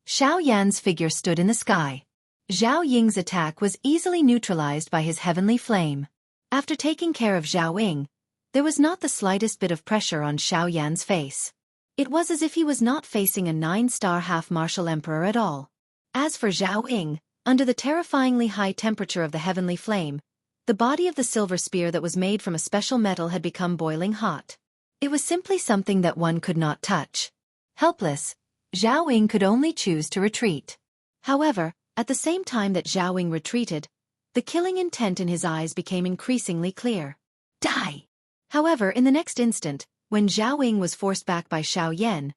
Xiao Yan's figure stood in the sky. Zhao Ying's attack was easily neutralized by his heavenly flame. After taking care of Zhao Ying, there was not the slightest bit of pressure on Xiao Yan's face. It was as if he was not facing a 9-star half-martial emperor at all. As for Zhao Ying, under the terrifyingly high temperature of the heavenly flame, the body of the silver spear that was made from a special metal had become boiling hot. It was simply something that one could not touch. Helpless, Zhao Ying could only choose to retreat. However, at the same time that Zhao Ying retreated, the killing intent in his eyes became increasingly clear. Die! However, in the next instant, when Zhao Ying was forced back by Xiao Yan,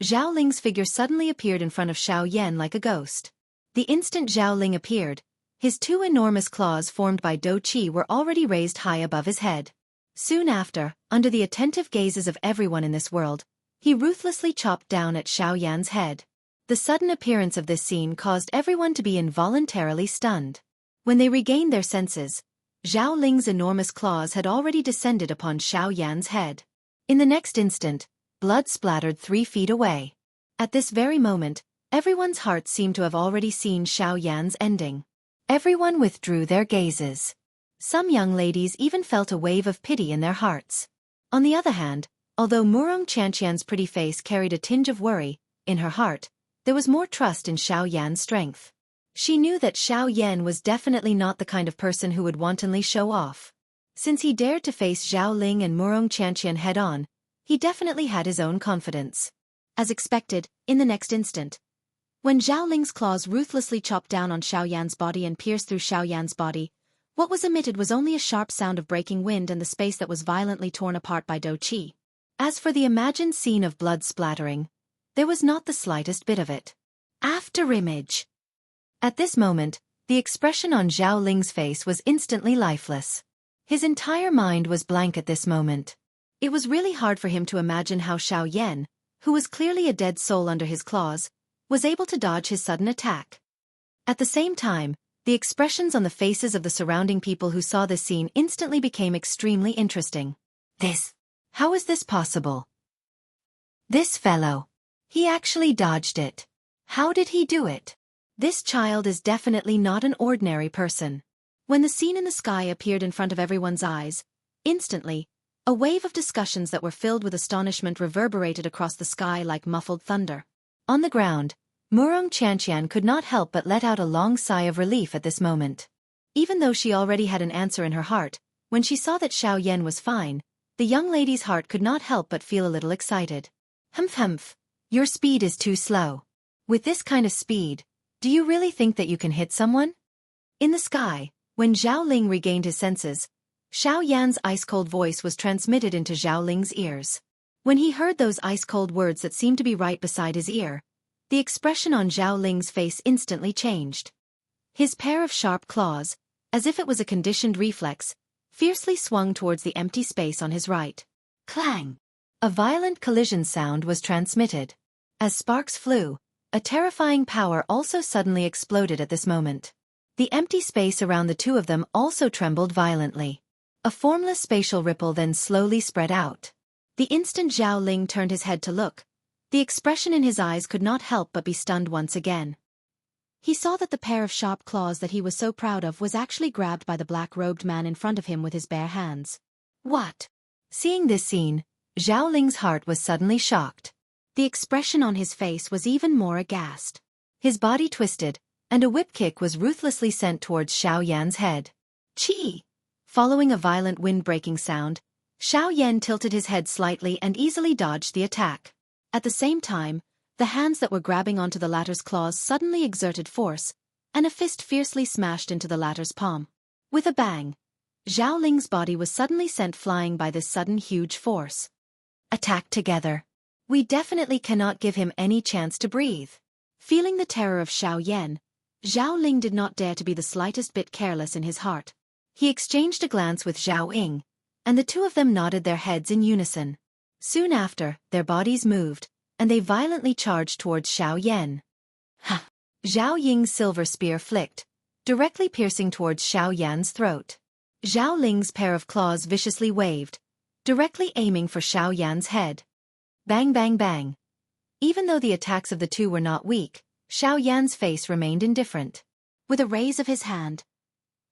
Zhao Ling's figure suddenly appeared in front of Xiao Yan like a ghost. The instant Zhao Ling appeared, his two enormous claws formed by Do Qi were already raised high above his head. Soon after, under the attentive gazes of everyone in this world, he ruthlessly chopped down at Xiao Yan's head. The sudden appearance of this scene caused everyone to be involuntarily stunned. When they regained their senses, Zhao Ling's enormous claws had already descended upon Xiao Yan's head. In the next instant, blood splattered 3 feet away. At this very moment, everyone's hearts seemed to have already seen Xiao Yan's ending. Everyone withdrew their gazes. Some young ladies even felt a wave of pity in their hearts. On the other hand, although Murong Chanqian's pretty face carried a tinge of worry, in her heart, there was more trust in Xiao Yan's strength. She knew that Xiao Yan was definitely not the kind of person who would wantonly show off. Since he dared to face Zhao Ling and Murong Chanqian head-on, he definitely had his own confidence. As expected, in the next instant, when Zhao Ling's claws ruthlessly chopped down on Xiao Yan's body and pierced through Xiao Yan's body, what was emitted was only a sharp sound of breaking wind and the space that was violently torn apart by Do Qi. As for the imagined scene of blood splattering, there was not the slightest bit of it. Afterimage. At this moment, the expression on Zhao Ling's face was instantly lifeless. His entire mind was blank at this moment. It was really hard for him to imagine how Xiao Yan, who was clearly a dead soul under his claws, was able to dodge his sudden attack. At the same time, the expressions on the faces of the surrounding people who saw this scene instantly became extremely interesting. How is this possible? This fellow. He actually dodged it. How did he do it? This child is definitely not an ordinary person. When the scene in the sky appeared in front of everyone's eyes, instantly, a wave of discussions that were filled with astonishment reverberated across the sky like muffled thunder. On the ground, Murong Chanqian could not help but let out a long sigh of relief at this moment. Even though she already had an answer in her heart, when she saw that Xiao Yan was fine, the young lady's heart could not help but feel a little excited. Humph, your speed is too slow. With this kind of speed, do you really think that you can hit someone? In the sky, when Zhao Ling regained his senses, Xiao Yan's ice-cold voice was transmitted into Zhao Ling's ears. When he heard those ice-cold words that seemed to be right beside his ear, the expression on Zhao Ling's face instantly changed. His pair of sharp claws, as if it was a conditioned reflex, fiercely swung towards the empty space on his right. Clang! A violent collision sound was transmitted. As sparks flew, a terrifying power also suddenly exploded at this moment. The empty space around the two of them also trembled violently. A formless spatial ripple then slowly spread out. The instant Zhao Ling turned his head to look, the expression in his eyes could not help but be stunned once again. He saw that the pair of sharp claws that he was so proud of was actually grabbed by the black-robed man in front of him with his bare hands. What? Seeing this scene, Zhao Ling's heart was suddenly shocked. The expression on his face was even more aghast. His body twisted, and a whip kick was ruthlessly sent towards Xiao Yan's head. Chi! Following a violent wind-breaking sound, Xiao Yan tilted his head slightly and easily dodged the attack. At the same time, the hands that were grabbing onto the latter's claws suddenly exerted force, and a fist fiercely smashed into the latter's palm. With a bang, Zhao Ling's body was suddenly sent flying by this sudden huge force. Attack together. We definitely cannot give him any chance to breathe. Feeling the terror of Xiao Yan, Zhao Ling did not dare to be the slightest bit careless in his heart. He exchanged a glance with Zhao Ying, and the two of them nodded their heads in unison. Soon after, their bodies moved, and they violently charged towards Xiao Yan. Ha! Zhao Ying's silver spear flicked, directly piercing towards Xiao Yan's throat. Zhao Ling's pair of claws viciously waved, directly aiming for Xiao Yan's head. Bang bang bang. Even though the attacks of the two were not weak, Xiao Yan's face remained indifferent. With a raise of his hand,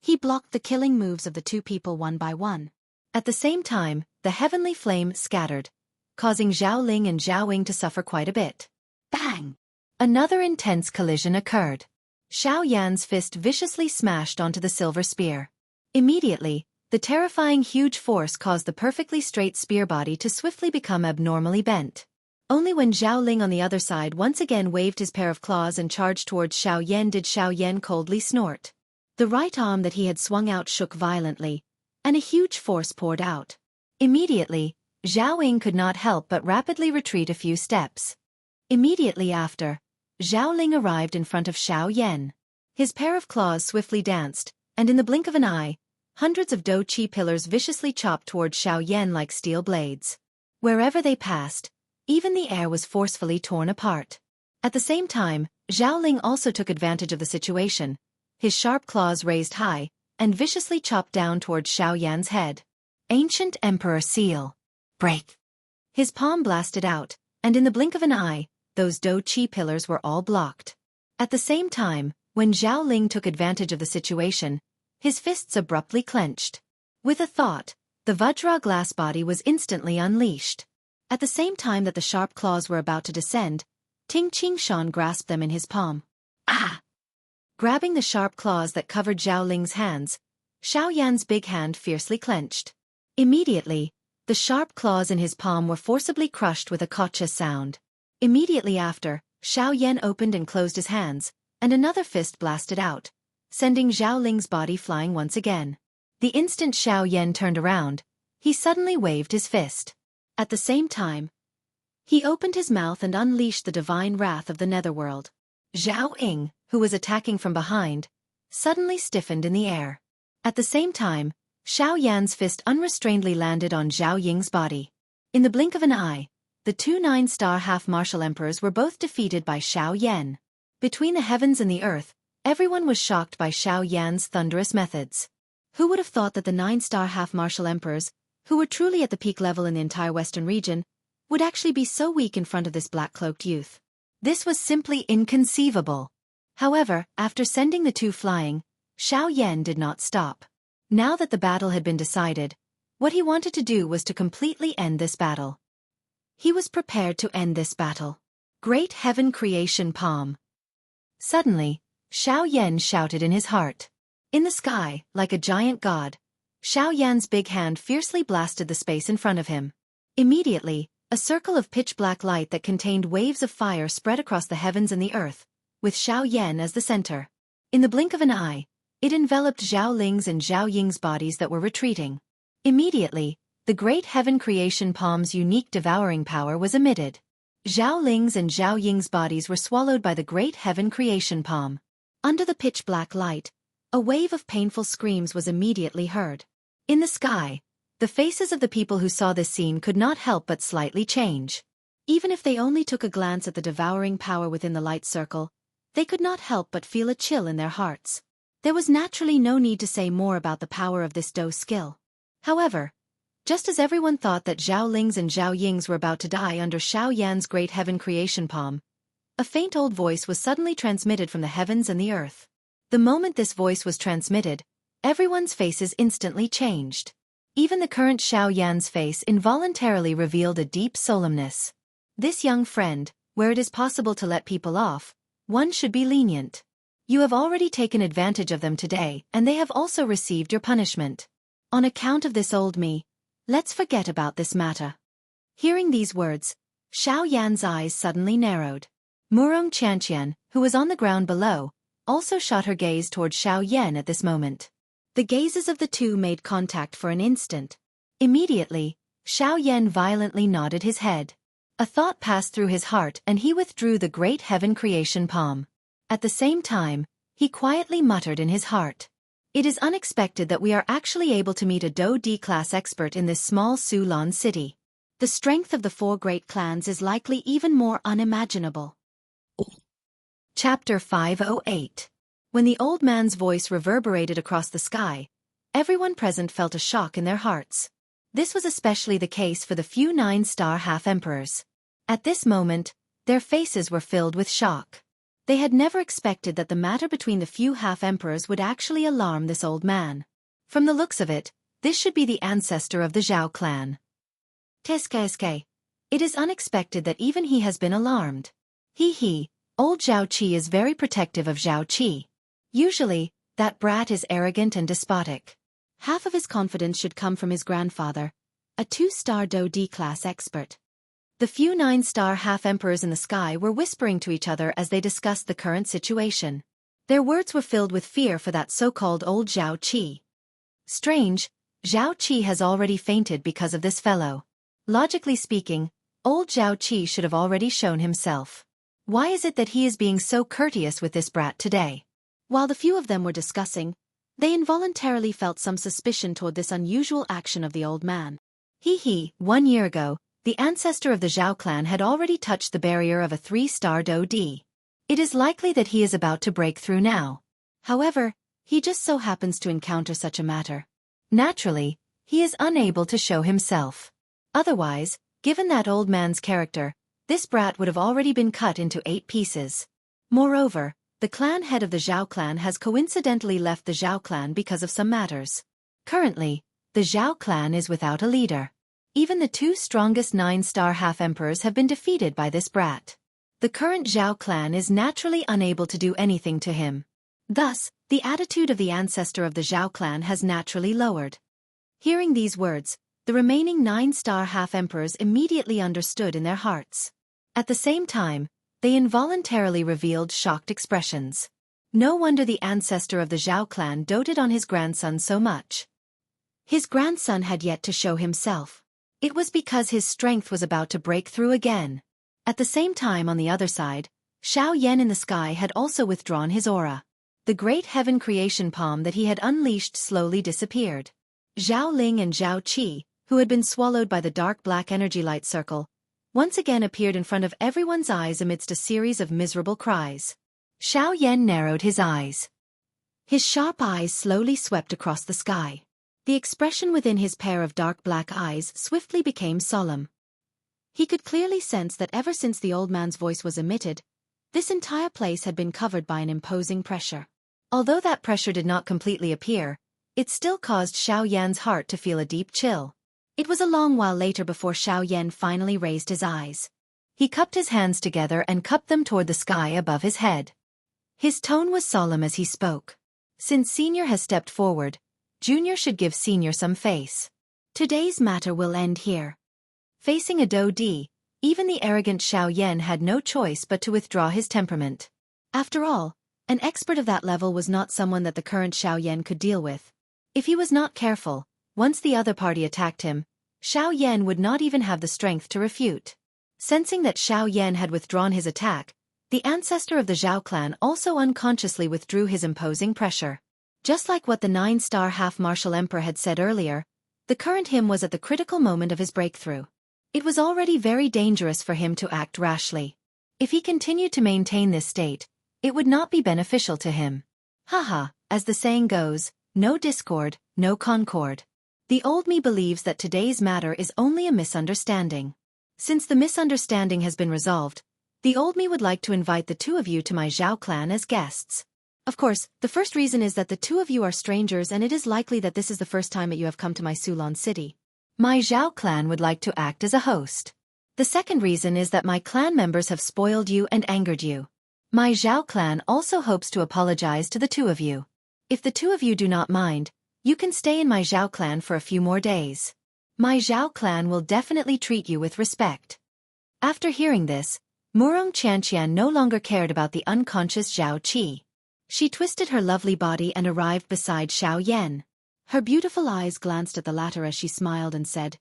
he blocked the killing moves of the two people one by one. At the same time, the heavenly flame scattered, causing Zhao Ling and Zhao Ying to suffer quite a bit. Bang! Another intense collision occurred. Xiao Yan's fist viciously smashed onto the silver spear. Immediately, the terrifying huge force caused the perfectly straight spear body to swiftly become abnormally bent. Only when Zhao Ling on the other side once again waved his pair of claws and charged towards Xiao Yan did Xiao Yan coldly snort. The right arm that he had swung out shook violently, and a huge force poured out. Immediately, Zhao Ying could not help but rapidly retreat a few steps. Immediately after, Zhao Ling arrived in front of Xiao Yan. His pair of claws swiftly danced, and in the blink of an eye, hundreds of Do Chi pillars viciously chopped towards Xiao Yan like steel blades. Wherever they passed, even the air was forcefully torn apart. At the same time, Zhao Ling also took advantage of the situation. His sharp claws raised high, and viciously chopped down towards Xiao Yan's head. Ancient Emperor Seal. Break. His palm blasted out, and in the blink of an eye, those Do Chi pillars were all blocked. At the same time, when Zhao Ling took advantage of the situation, his fists abruptly clenched. With a thought, the Vajra glass body was instantly unleashed. At the same time that the sharp claws were about to descend, Ting Qingshan grasped them in his palm. Ah! Grabbing the sharp claws that covered Zhao Ling's hands, Xiao Yan's big hand fiercely clenched. Immediately, the sharp claws in his palm were forcibly crushed with a gotcha sound. Immediately after, Xiao Yan opened and closed his hands, and another fist blasted out, sending Zhao Ling's body flying once again. The instant Xiao Yan turned around, he suddenly waved his fist. At the same time, he opened his mouth and unleashed the divine wrath of the netherworld. Zhao Ying, who was attacking from behind, suddenly stiffened in the air. At the same time, Xiao Yan's fist unrestrainedly landed on Zhao Ying's body. In the blink of an eye, the two 9-star half-martial emperors were both defeated by Xiao Yan. Between the heavens and the earth, everyone was shocked by Xiao Yan's thunderous methods. Who would have thought that the 9-star half-martial emperors, who were truly at the peak level in the entire western region, would actually be so weak in front of this black-cloaked youth? This was simply inconceivable. However, after sending the two flying, Xiao Yan did not stop. Now that the battle had been decided, what he wanted to do was to completely end this battle. He was prepared to end this battle. Great Heaven Creation Palm. Suddenly, Xiao Yan shouted in his heart. In the sky, like a giant god, Xiao Yan's big hand fiercely blasted the space in front of him. Immediately, a circle of pitch-black light that contained waves of fire spread across the heavens and the earth, with Xiao Yan as the center. In the blink of an eye, it enveloped Zhao Ling's and Zhao Ying's bodies that were retreating. Immediately, the great heaven creation palm's unique devouring power was emitted. Zhao Ling's and Zhao Ying's bodies were swallowed by the great heaven creation palm. Under the pitch-black light, a wave of painful screams was immediately heard. In the sky, the faces of the people who saw this scene could not help but slightly change. Even if they only took a glance at the devouring power within the light circle, they could not help but feel a chill in their hearts. There was naturally no need to say more about the power of this Do skill. However, just as everyone thought that Zhao Ling's and Zhao Ying's were about to die under Xiao Yan's great heaven creation palm, a faint old voice was suddenly transmitted from the heavens and the earth. The moment this voice was transmitted, everyone's faces instantly changed. Even the current Xiao Yan's face involuntarily revealed a deep solemnness. This young friend, where it is possible to let people off, one should be lenient. You have already taken advantage of them today, and they have also received your punishment. On account of this old me, let's forget about this matter. Hearing these words, Xiao Yan's eyes suddenly narrowed. Murong Qianqian, who was on the ground below, also shot her gaze toward Xiao Yan at this moment. The gazes of the two made contact for an instant. Immediately, Xiao Yan violently nodded his head. A thought passed through his heart and he withdrew the great heaven creation palm. At the same time, he quietly muttered in his heart. It is unexpected that we are actually able to meet a Do D-class expert in this small Sulan city. The strength of the four great clans is likely even more unimaginable. Chapter 508. When the old man's voice reverberated across the sky, everyone present felt a shock in their hearts. This was especially the case for the few 9-star half-emperors. At this moment, their faces were filled with shock. They had never expected that the matter between the few half-emperors would actually alarm this old man. From the looks of it, this should be the ancestor of the Zhao clan. Teske. It is unexpected that even he has been alarmed. Old Zhao Qi is very protective of Zhao Qi. Usually, that brat is arrogant and despotic. Half of his confidence should come from his grandfather, a 2-star Do D-class expert. The few 9-star half-emperors in the sky were whispering to each other as they discussed the current situation. Their words were filled with fear for that so-called old Zhao Qi. Strange, Zhao Qi has already fainted because of this fellow. Logically speaking, old Zhao Qi should have already shown himself. Why is it that he is being so courteous with this brat today? While the few of them were discussing, they involuntarily felt some suspicion toward this unusual action of the old man. 1 year ago, the ancestor of the Zhao clan had already touched the barrier of a 3-star Do D. It is likely that he is about to break through now. However, he just so happens to encounter such a matter. Naturally, he is unable to show himself. Otherwise, given that old man's character, this brat would have already been cut into 8 pieces. Moreover, the clan head of the Zhao clan has coincidentally left the Zhao clan because of some matters. Currently, the Zhao clan is without a leader. Even the 2 strongest 9-star half-emperors have been defeated by this brat. The current Zhao clan is naturally unable to do anything to him. Thus, the attitude of the ancestor of the Zhao clan has naturally lowered. Hearing these words, the remaining 9-star half-emperors immediately understood in their hearts. At the same time, they involuntarily revealed shocked expressions. No wonder the ancestor of the Zhao clan doted on his grandson so much. His grandson had yet to show himself. It was because his strength was about to break through again. At the same time on the other side, Xiao Yan in the sky had also withdrawn his aura. The great heaven creation palm that he had unleashed slowly disappeared. Zhao Ling and Zhao Qi, who had been swallowed by the dark black energy light circle, once again appeared in front of everyone's eyes amidst a series of miserable cries. Xiao Yan narrowed his eyes. His sharp eyes slowly swept across the sky. The expression within his pair of dark black eyes swiftly became solemn. He could clearly sense that ever since the old man's voice was emitted, this entire place had been covered by an imposing pressure. Although that pressure did not completely appear, it still caused Xiao Yan's heart to feel a deep chill. It was a long while later before Xiao Yan finally raised his eyes. He cupped his hands together and cupped them toward the sky above his head. His tone was solemn as he spoke. Since Senior has stepped forward, Junior should give Senior some face. Today's matter will end here. Facing a Do D, even the arrogant Xiao Yan had no choice but to withdraw his temperament. After all, an expert of that level was not someone that the current Xiao Yan could deal with. If he was not careful, once the other party attacked him, Xiao Yan would not even have the strength to refute. Sensing that Xiao Yan had withdrawn his attack, the ancestor of the Zhao clan also unconsciously withdrew his imposing pressure. Just like what the 9-star half-martial emperor had said earlier, the current him was at the critical moment of his breakthrough. It was already very dangerous for him to act rashly. If he continued to maintain this state, it would not be beneficial to him. Haha, as the saying goes, no discord, no concord. The old me believes that today's matter is only a misunderstanding. Since the misunderstanding has been resolved, the old me would like to invite the two of you to my Zhao clan as guests. Of course, the first reason is that the two of you are strangers and it is likely that this is the first time that you have come to my Sulon city. My Zhao clan would like to act as a host. The second reason is that my clan members have spoiled you and angered you. My Zhao clan also hopes to apologize to the two of you. If the two of you do not mind, you can stay in my Zhao clan for a few more days. My Zhao clan will definitely treat you with respect. After hearing this, Murong Chanqian no longer cared about the unconscious Zhao Qi. She twisted her lovely body and arrived beside Xiao Yan. Her beautiful eyes glanced at the latter as she smiled and said,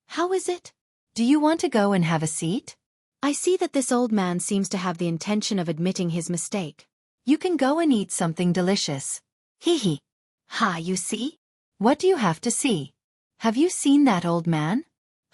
"How is it? Do you want to go and have a seat? I see that this old man seems to have the intention of admitting his mistake. You can go and eat something delicious." Hee hee. Ha, you see? What do you have to see? Have you seen that old man?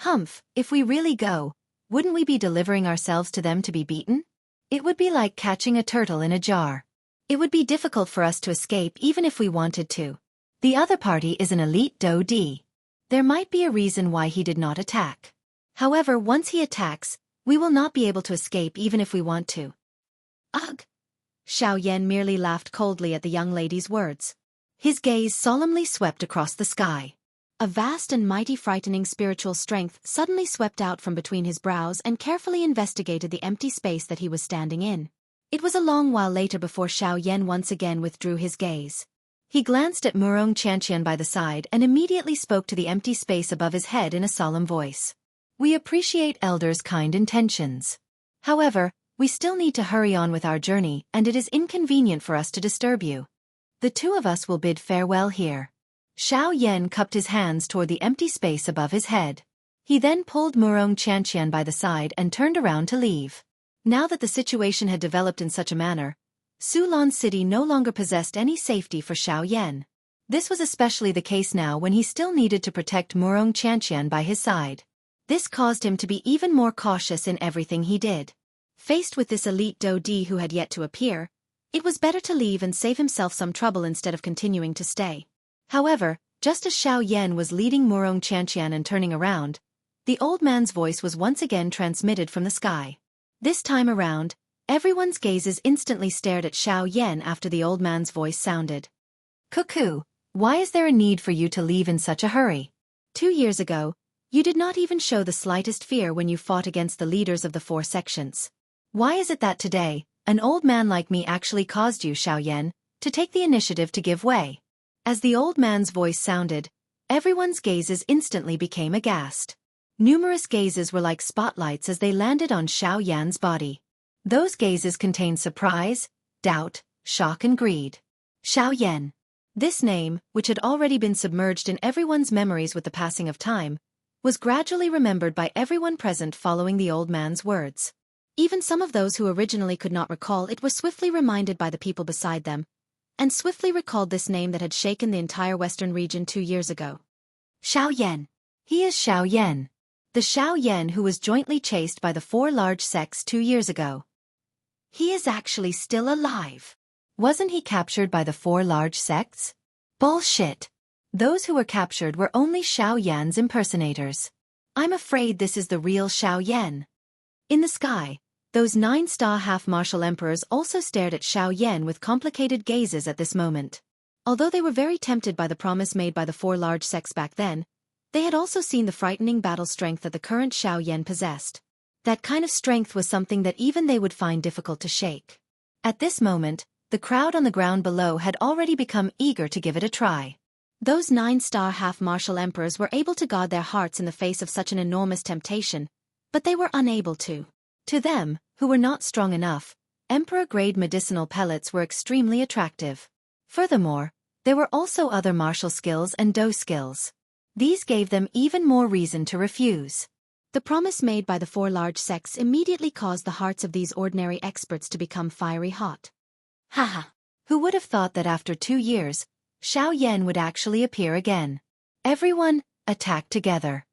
Humph, if we really go, wouldn't we be delivering ourselves to them to be beaten? It would be like catching a turtle in a jar. It would be difficult for us to escape even if we wanted to. The other party is an elite Do Di. There might be a reason why he did not attack. However, once he attacks, we will not be able to escape even if we want to. Ugh! Xiao Yan merely laughed coldly at the young lady's words. His gaze solemnly swept across the sky. A vast and mighty frightening spiritual strength suddenly swept out from between his brows and carefully investigated the empty space that he was standing in. It was a long while later before Xiao Yan once again withdrew his gaze. He glanced at Murong Chanqian by the side and immediately spoke to the empty space above his head in a solemn voice. "We appreciate elders' kind intentions. However, we still need to hurry on with our journey and it is inconvenient for us to disturb you. The two of us will bid farewell here." Xiao Yan cupped his hands toward the empty space above his head. He then pulled Murong Chanqian by the side and turned around to leave. Now that the situation had developed in such a manner, Sulon City no longer possessed any safety for Xiao Yan. This was especially the case now when he still needed to protect Murong Chanqian by his side. This caused him to be even more cautious in everything he did. Faced with this elite Do Di who had yet to appear, it was better to leave and save himself some trouble instead of continuing to stay. However, just as Xiao Yan was leading Murong Chanqian and turning around, the old man's voice was once again transmitted from the sky. This time around, everyone's gazes instantly stared at Xiao Yan after the old man's voice sounded. "Cuckoo, why is there a need for you to leave in such a hurry? 2 years ago, you did not even show the slightest fear when you fought against the leaders of the 4 sections. Why is it that today, an old man like me actually caused you, Xiao Yan, to take the initiative to give way?" As the old man's voice sounded, everyone's gazes instantly became aghast. Numerous gazes were like spotlights as they landed on Xiao Yan's body. Those gazes contained surprise, doubt, shock and greed. Xiao Yan. This name, which had already been submerged in everyone's memories with the passing of time, was gradually remembered by everyone present following the old man's words. Even some of those who originally could not recall it were swiftly reminded by the people beside them, and swiftly recalled this name that had shaken the entire western region 2 years ago. Xiao Yan. He is Xiao Yan. The Xiao Yan who was jointly chased by the 4 large sects 2 years ago. He is actually still alive. Wasn't he captured by the 4 large sects? Bullshit. Those who were captured were only Xiao Yan's impersonators. I'm afraid this is the real Xiao Yan. In the sky, those 9-star half-martial emperors also stared at Xiao Yan with complicated gazes at this moment. Although they were very tempted by the promise made by the 4 large sects back then, they had also seen the frightening battle strength that the current Xiao Yan possessed. That kind of strength was something that even they would find difficult to shake. At this moment, the crowd on the ground below had already become eager to give it a try. Those 9-star half-martial emperors were able to guard their hearts in the face of such an enormous temptation, but they were unable to. To them, who were not strong enough, emperor-grade medicinal pellets were extremely attractive. Furthermore, there were also other martial skills and Do skills. These gave them even more reason to refuse. The promise made by the four large sects immediately caused the hearts of these ordinary experts to become fiery hot. Haha! Who would have thought that after 2 years, Xiao Yan would actually appear again? Everyone, attack together.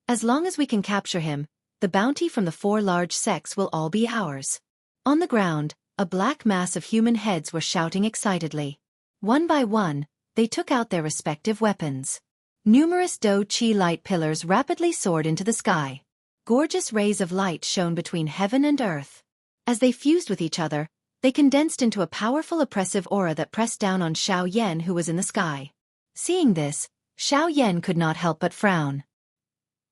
As long as we can capture him, the bounty from the four large sects will all be ours. On the ground, a black mass of human heads were shouting excitedly. One by one, they took out their respective weapons. Numerous Do-Chi light pillars rapidly soared into the sky. Gorgeous rays of light shone between heaven and earth. As they fused with each other, they condensed into a powerful oppressive aura that pressed down on Xiao Yan, who was in the sky. Seeing this, Xiao Yan could not help but frown.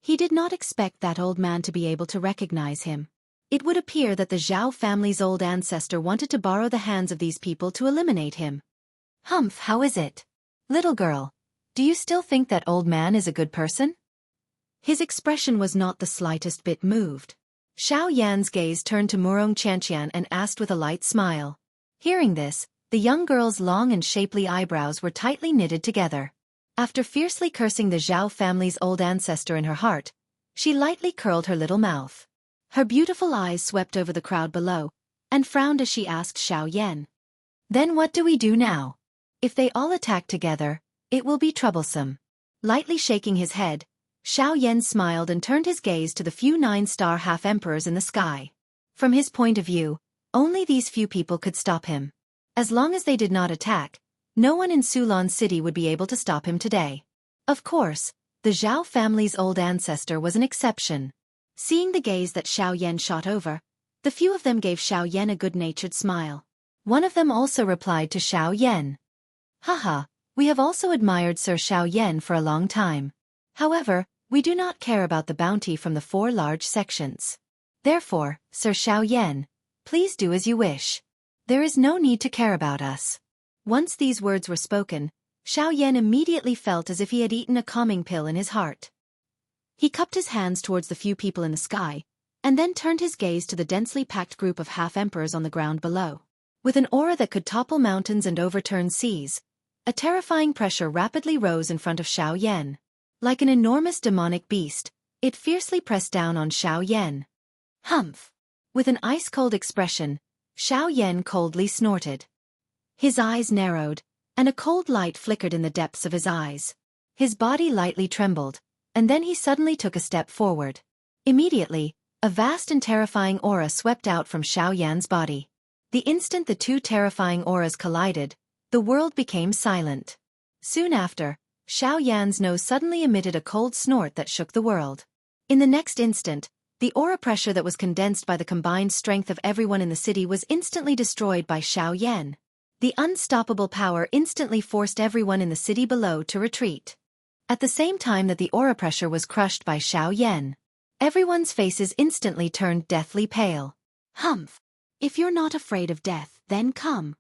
He did not expect that old man to be able to recognize him. It would appear that the Zhao family's old ancestor wanted to borrow the hands of these people to eliminate him. Humph, how is it? Little girl, do you still think that old man is a good person? His expression was not the slightest bit moved. Xiao Yan's gaze turned to Murong Chanqian and asked with a light smile. Hearing this, the young girl's long and shapely eyebrows were tightly knitted together. After fiercely cursing the Zhao family's old ancestor in her heart, she lightly curled her little mouth. Her beautiful eyes swept over the crowd below, and frowned as she asked Xiao Yan. Then what do we do now? If they all attack together, it will be troublesome. Lightly shaking his head, Xiao Yan smiled and turned his gaze to the few 9-star half-emperors in the sky. From his point of view, only these few people could stop him. As long as they did not attack, no one in Sulan City would be able to stop him today. Of course, the Zhao family's old ancestor was an exception. Seeing the gaze that Xiao Yan shot over, the few of them gave Xiao Yan a good-natured smile. One of them also replied to Xiao Yan. Haha, we have also admired Sir Xiao Yan for a long time. However, we do not care about the bounty from the four large sections. Therefore, Sir Xiao Yan, please do as you wish. There is no need to care about us. Once these words were spoken, Xiao Yan immediately felt as if he had eaten a calming pill in his heart. He cupped his hands towards the few people in the sky, and then turned his gaze to the densely packed group of half-emperors on the ground below. With an aura that could topple mountains and overturn seas, a terrifying pressure rapidly rose in front of Xiao Yan. Like an enormous demonic beast, it fiercely pressed down on Xiao Yan. Humph! With an ice-cold expression, Xiao Yan coldly snorted. His eyes narrowed, and a cold light flickered in the depths of his eyes. His body lightly trembled, and then he suddenly took a step forward. Immediately, a vast and terrifying aura swept out from Xiao Yan's body. The instant the two terrifying auras collided, the world became silent. Soon after, Xiao Yan's nose suddenly emitted a cold snort that shook the world. In the next instant, the aura pressure that was condensed by the combined strength of everyone in the city was instantly destroyed by Xiao Yan. The unstoppable power instantly forced everyone in the city below to retreat. At the same time that the aura pressure was crushed by Xiao Yan, everyone's faces instantly turned deathly pale. Humph! If you're not afraid of death, then come.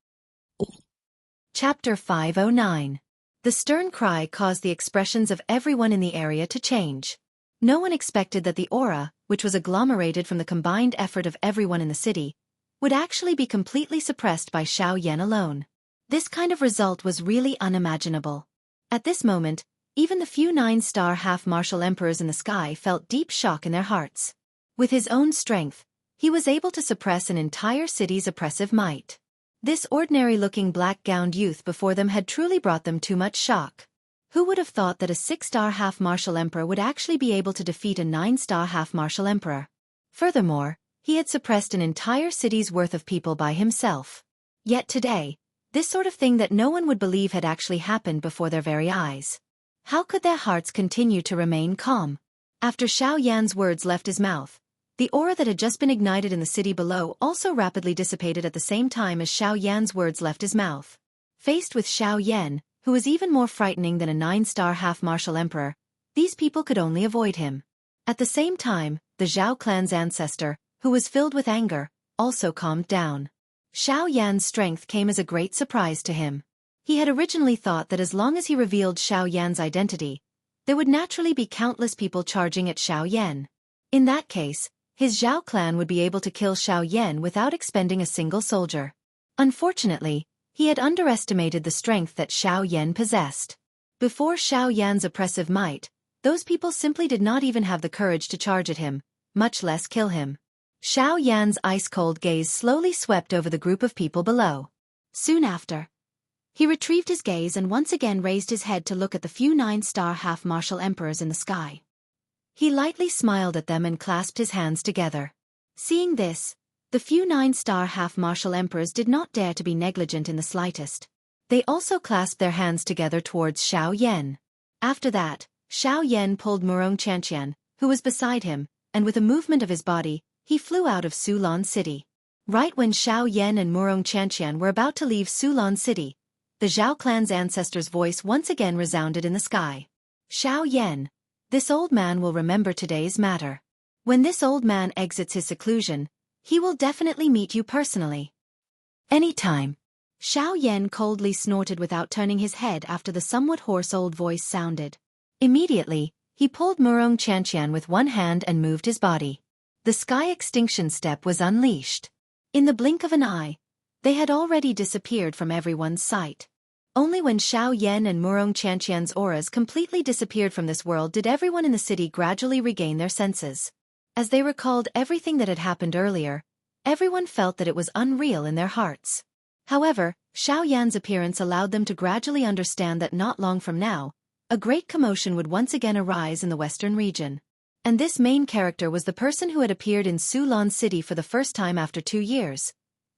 Chapter 509. The stern cry caused the expressions of everyone in the area to change. No one expected that the aura, which was agglomerated from the combined effort of everyone in the city, would actually be completely suppressed by Xiao Yan alone. This kind of result was really unimaginable. At this moment, even the few 9-star half-martial emperors in the sky felt deep shock in their hearts. With his own strength, he was able to suppress an entire city's oppressive might. This ordinary-looking black-gowned youth before them had truly brought them too much shock. Who would have thought that a 6-star half-martial emperor would actually be able to defeat a 9-star half-martial emperor? Furthermore, he had suppressed an entire city's worth of people by himself. Yet today, this sort of thing that no one would believe had actually happened before their very eyes. How could their hearts continue to remain calm? After Xiao Yan's words left his mouth, the aura that had just been ignited in the city below also rapidly dissipated at the same time as Xiao Yan's words left his mouth. Faced with Xiao Yan, who was even more frightening than a 9-star half-martial emperor, these people could only avoid him. At the same time, the Zhao clan's ancestor, who was filled with anger, also calmed down. Xiao Yan's strength came as a great surprise to him. He had originally thought that as long as he revealed Xiao Yan's identity, there would naturally be countless people charging at Xiao Yan. In that case, his Zhao clan would be able to kill Xiao Yan without expending a single soldier. Unfortunately, he had underestimated the strength that Xiao Yan possessed. Before Xiao Yan's oppressive might, those people simply did not even have the courage to charge at him, much less kill him. Xiao Yan's ice-cold gaze slowly swept over the group of people below. Soon after, he retrieved his gaze and once again raised his head to look at the few 9-star half-martial emperors in the sky. He lightly smiled at them and clasped his hands together. Seeing this, the few 9-star half-martial emperors did not dare to be negligent in the slightest. They also clasped their hands together towards Xiao Yan. After that, Xiao Yan pulled Murong Chanqian, who was beside him, and with a movement of his body, he flew out of Sulan City. Right when Xiao Yan and Murong Chanqian were about to leave Sulan City, the Zhao clan's ancestor's voice once again resounded in the sky. Xiao Yan, this old man will remember today's matter. When this old man exits his seclusion, he will definitely meet you personally. Anytime. Xiao Yan coldly snorted without turning his head after the somewhat hoarse old voice sounded. Immediately, he pulled Murong Chanqian with one hand and moved his body. The sky extinction step was unleashed. In the blink of an eye, they had already disappeared from everyone's sight. Only when Xiao Yan and Murong Chanqian's auras completely disappeared from this world did everyone in the city gradually regain their senses. As they recalled everything that had happened earlier, everyone felt that it was unreal in their hearts. However, Xiao Yan's appearance allowed them to gradually understand that not long from now, a great commotion would once again arise in the western region. And this main character was the person who had appeared in Sulan City for the first time after 2 years.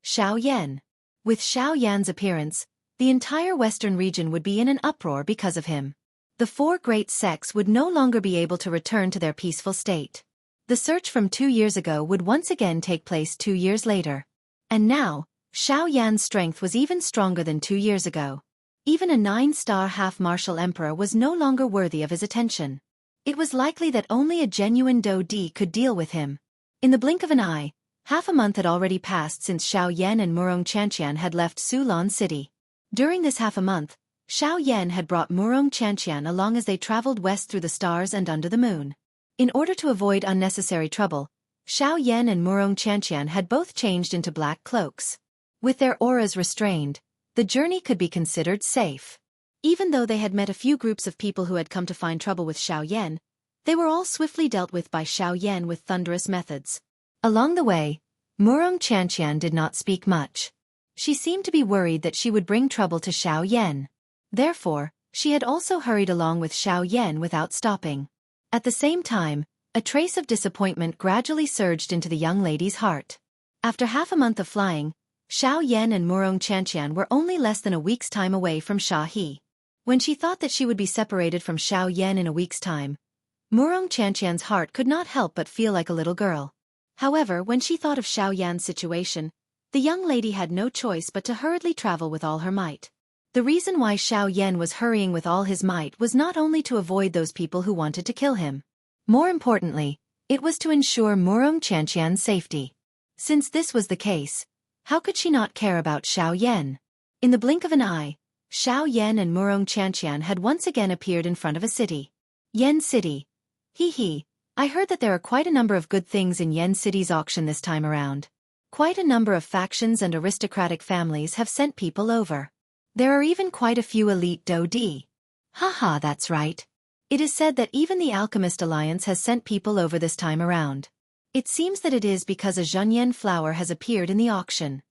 Xiao Yan. With Xiao Yan's appearance, the entire western region would be in an uproar because of him. The 4 great sects would no longer be able to return to their peaceful state. The search from 2 years ago would once again take place 2 years later. And now, Xiao Yan's strength was even stronger than 2 years ago. Even a 9-star half-martial emperor was no longer worthy of his attention. It was likely that only a genuine Dou-Di could deal with him. In the blink of an eye, half a month had already passed since Xiao Yan and Murong Chanqian had left Sulan City. During this half a month, Xiao Yan had brought Murong Chanqian along as they traveled west through the stars and under the moon. In order to avoid unnecessary trouble, Xiao Yan and Murong Chanqian had both changed into black cloaks. With their auras restrained, the journey could be considered safe. Even though they had met a few groups of people who had come to find trouble with Xiao Yan, they were all swiftly dealt with by Xiao Yan with thunderous methods. Along the way, Murong Chanqian did not speak much. She seemed to be worried that she would bring trouble to Xiao Yan. Therefore, she had also hurried along with Xiao Yan without stopping. At the same time, a trace of disappointment gradually surged into the young lady's heart. After half a month of flying, Xiao Yan and Murong Chanqian were only less than a week's time away from Shahi. When she thought that she would be separated from Xiao Yan in a week's time, Murong Chanqian's heart could not help but feel like a little girl. However, when she thought of Xiao Yan's situation, the young lady had no choice but to hurriedly travel with all her might. The reason why Xiao Yan was hurrying with all his might was not only to avoid those people who wanted to kill him. More importantly, it was to ensure Murong Chanqian's safety. Since this was the case, how could she not care about Xiao Yan? In the blink of an eye, Xiao Yan and Murong Chanqian had once again appeared in front of a city. Yen City. I heard that there are quite a number of good things in Yen City's auction this time around. Quite a number of factions and aristocratic families have sent people over. There are even quite a few elite Dou-Di. Haha, that's right. It is said that even the Alchemist Alliance has sent people over this time around. It seems that it is because a Zhonyan flower has appeared in the auction.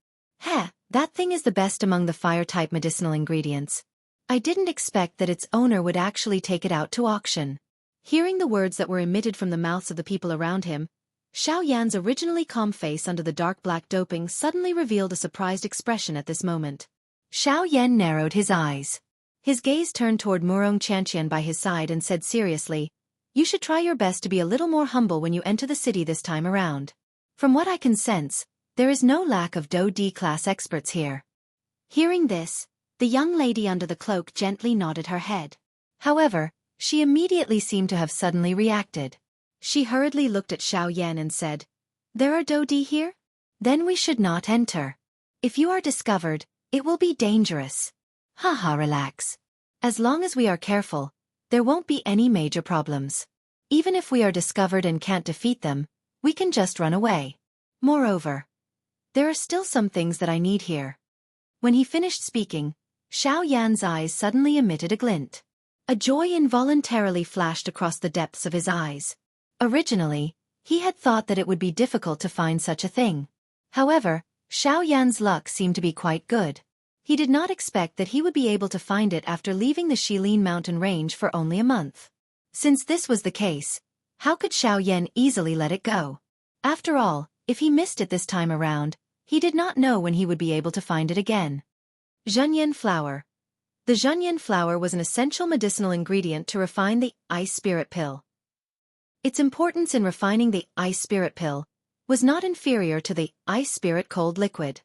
Heh, that thing is the best among the fire-type medicinal ingredients. I didn't expect that its owner would actually take it out to auction. Hearing the words that were emitted from the mouths of the people around him, Xiao Yan's originally calm face under the dark black doping suddenly revealed a surprised expression at this moment. Xiao Yan narrowed his eyes. His gaze turned toward Murong Chanqian by his side and said seriously, "You should try your best to be a little more humble when you enter the city this time around. From what I can sense, there is no lack of Dou-Di class experts here." Hearing this, the young lady under the cloak gently nodded her head. However, she immediately seemed to have suddenly reacted. She hurriedly looked at Xiao Yan and said, "There are Dou-Di here? Then we should not enter. If you are discovered, it will be dangerous." Haha, relax. As long as we are careful, there won't be any major problems. Even if we are discovered and can't defeat them, we can just run away. Moreover, there are still some things that I need here. When he finished speaking, Xiao Yan's eyes suddenly emitted a glint. A joy involuntarily flashed across the depths of his eyes. Originally, he had thought that it would be difficult to find such a thing. However, Xiao Yan's luck seemed to be quite good. He did not expect that he would be able to find it after leaving the Shilin mountain range for only a month. Since this was the case, how could Xiao Yan easily let it go? After all, if he missed it this time around, he did not know when he would be able to find it again. Zhenyan flower. The zhenyan flower was an essential medicinal ingredient to refine the ice spirit pill. Its importance in refining the ice spirit pill was not inferior to the ice spirit cold liquid.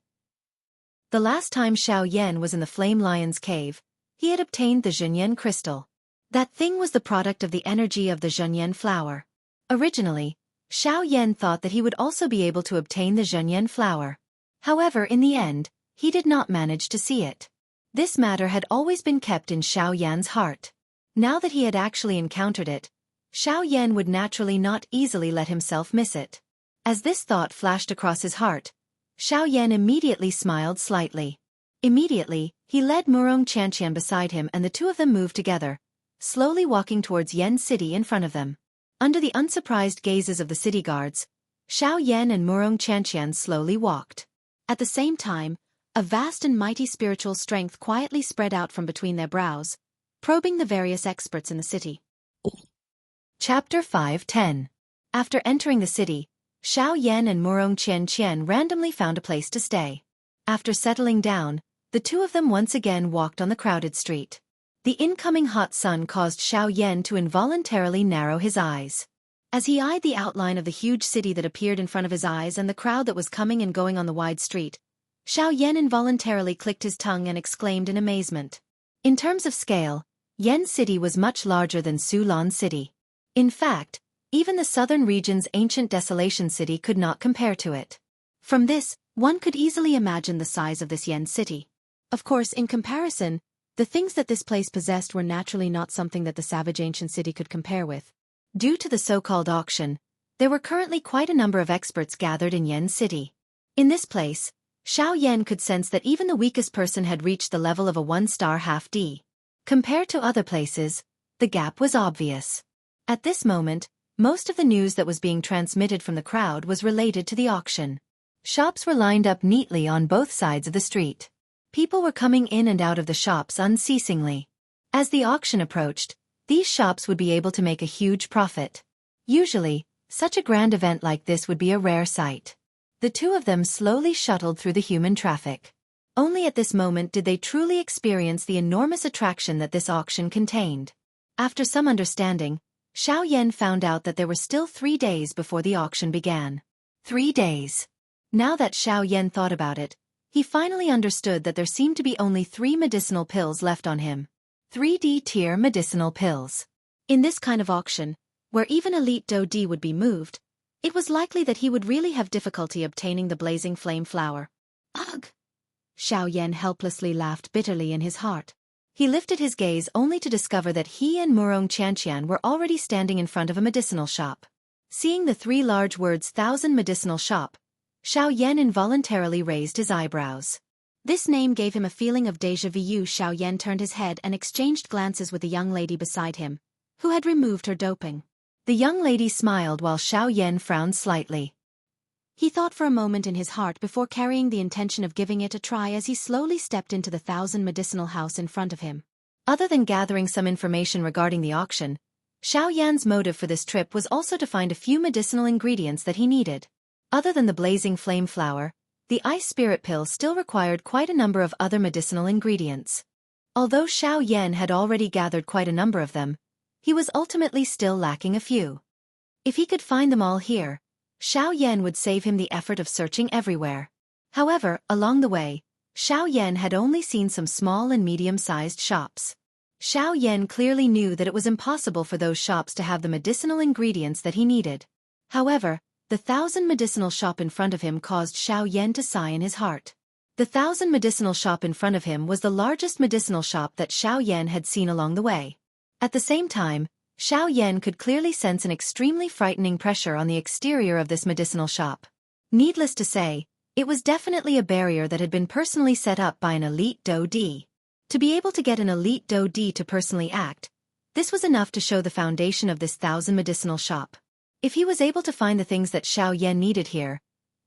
The last time Xiao Yan was in the Flame Lion's cave, he had obtained the zhenyan crystal. That thing was the product of the energy of the zhenyan flower. Originally, Xiao Yan thought that he would also be able to obtain the zhenyan flower. However, in the end, he did not manage to see it. This matter had always been kept in Xiao Yan's heart. Now that he had actually encountered it, Xiao Yan would naturally not easily let himself miss it. As this thought flashed across his heart, Xiao Yan immediately smiled slightly. Immediately, he led Murong Qianqian beside him and the two of them moved together, slowly walking towards Yen City in front of them. Under the unsurprised gazes of the city guards, Xiao Yan and Murong Qianqian slowly walked. At the same time, a vast and mighty spiritual strength quietly spread out from between their brows, probing the various experts in the city. Chapter 5:10. After entering the city, Xiao Yan and Murong Qianqian randomly found a place to stay. After settling down, the two of them once again walked on the crowded street. The incoming hot sun caused Xiao Yan to involuntarily narrow his eyes. As he eyed the outline of the huge city that appeared in front of his eyes and the crowd that was coming and going on the wide street, Xiao Yan involuntarily clicked his tongue and exclaimed in amazement. In terms of scale, Yen City was much larger than Sulan City. In fact, even the southern region's ancient desolation city could not compare to it. From this, one could easily imagine the size of this Yen City. Of course, in comparison, the things that this place possessed were naturally not something that the savage ancient city could compare with. Due to the so-called auction, there were currently quite a number of experts gathered in Yen City. In this place, Xiao Yan could sense that even the weakest person had reached the level of a 1-star half-D. Compared to other places, the gap was obvious. At this moment, most of the news that was being transmitted from the crowd was related to the auction. Shops were lined up neatly on both sides of the street. People were coming in and out of the shops unceasingly. As the auction approached, these shops would be able to make a huge profit. Usually, such a grand event like this would be a rare sight. The two of them slowly shuttled through the human traffic. Only at this moment did they truly experience the enormous attraction that this auction contained. After some understanding, Xiao Yan found out that there were still 3 days before the auction began. 3 days. Now that Xiao Yan thought about it, he finally understood that there seemed to be only 3 medicinal pills left on him. 3D tier medicinal pills. In this kind of auction, where even elite Do-D would be moved, it was likely that he would really have difficulty obtaining the blazing flame flower. Ugh! Xiao Yan helplessly laughed bitterly in his heart. He lifted his gaze only to discover that he and Murong Qianqian were already standing in front of a medicinal shop. Seeing the 3 large words 1,000 medicinal shop, Xiao Yan involuntarily raised his eyebrows. This name gave him a feeling of déjà vu. Xiao Yan turned his head and exchanged glances with the young lady beside him, who had removed her doping. The young lady smiled while Xiao Yan frowned slightly. He thought for a moment in his heart before carrying the intention of giving it a try as he slowly stepped into the 1,000 medicinal house in front of him. Other than gathering some information regarding the auction, Xiao Yan's motive for this trip was also to find a few medicinal ingredients that he needed. Other than the blazing flame flower, the ice spirit pill still required quite a number of other medicinal ingredients. Although Xiao Yan had already gathered quite a number of them, he was ultimately still lacking a few. If he could find them all here, Xiao Yan would save him the effort of searching everywhere. However, along the way, Xiao Yan had only seen some small and medium-sized shops. Xiao Yan clearly knew that it was impossible for those shops to have the medicinal ingredients that he needed. However, the 1,000 medicinal shop in front of him caused Xiao Yan to sigh in his heart. The 1,000 medicinal shop in front of him was the largest medicinal shop that Xiao Yan had seen along the way. At the same time, Xiao Yan could clearly sense an extremely frightening pressure on the exterior of this medicinal shop. Needless to say, it was definitely a barrier that had been personally set up by an elite Do-D. To be able to get an elite Do-D to personally act, This was enough to show the foundation of this 1,000 medicinal shop. If he was able to find the things that Xiao Yan needed here,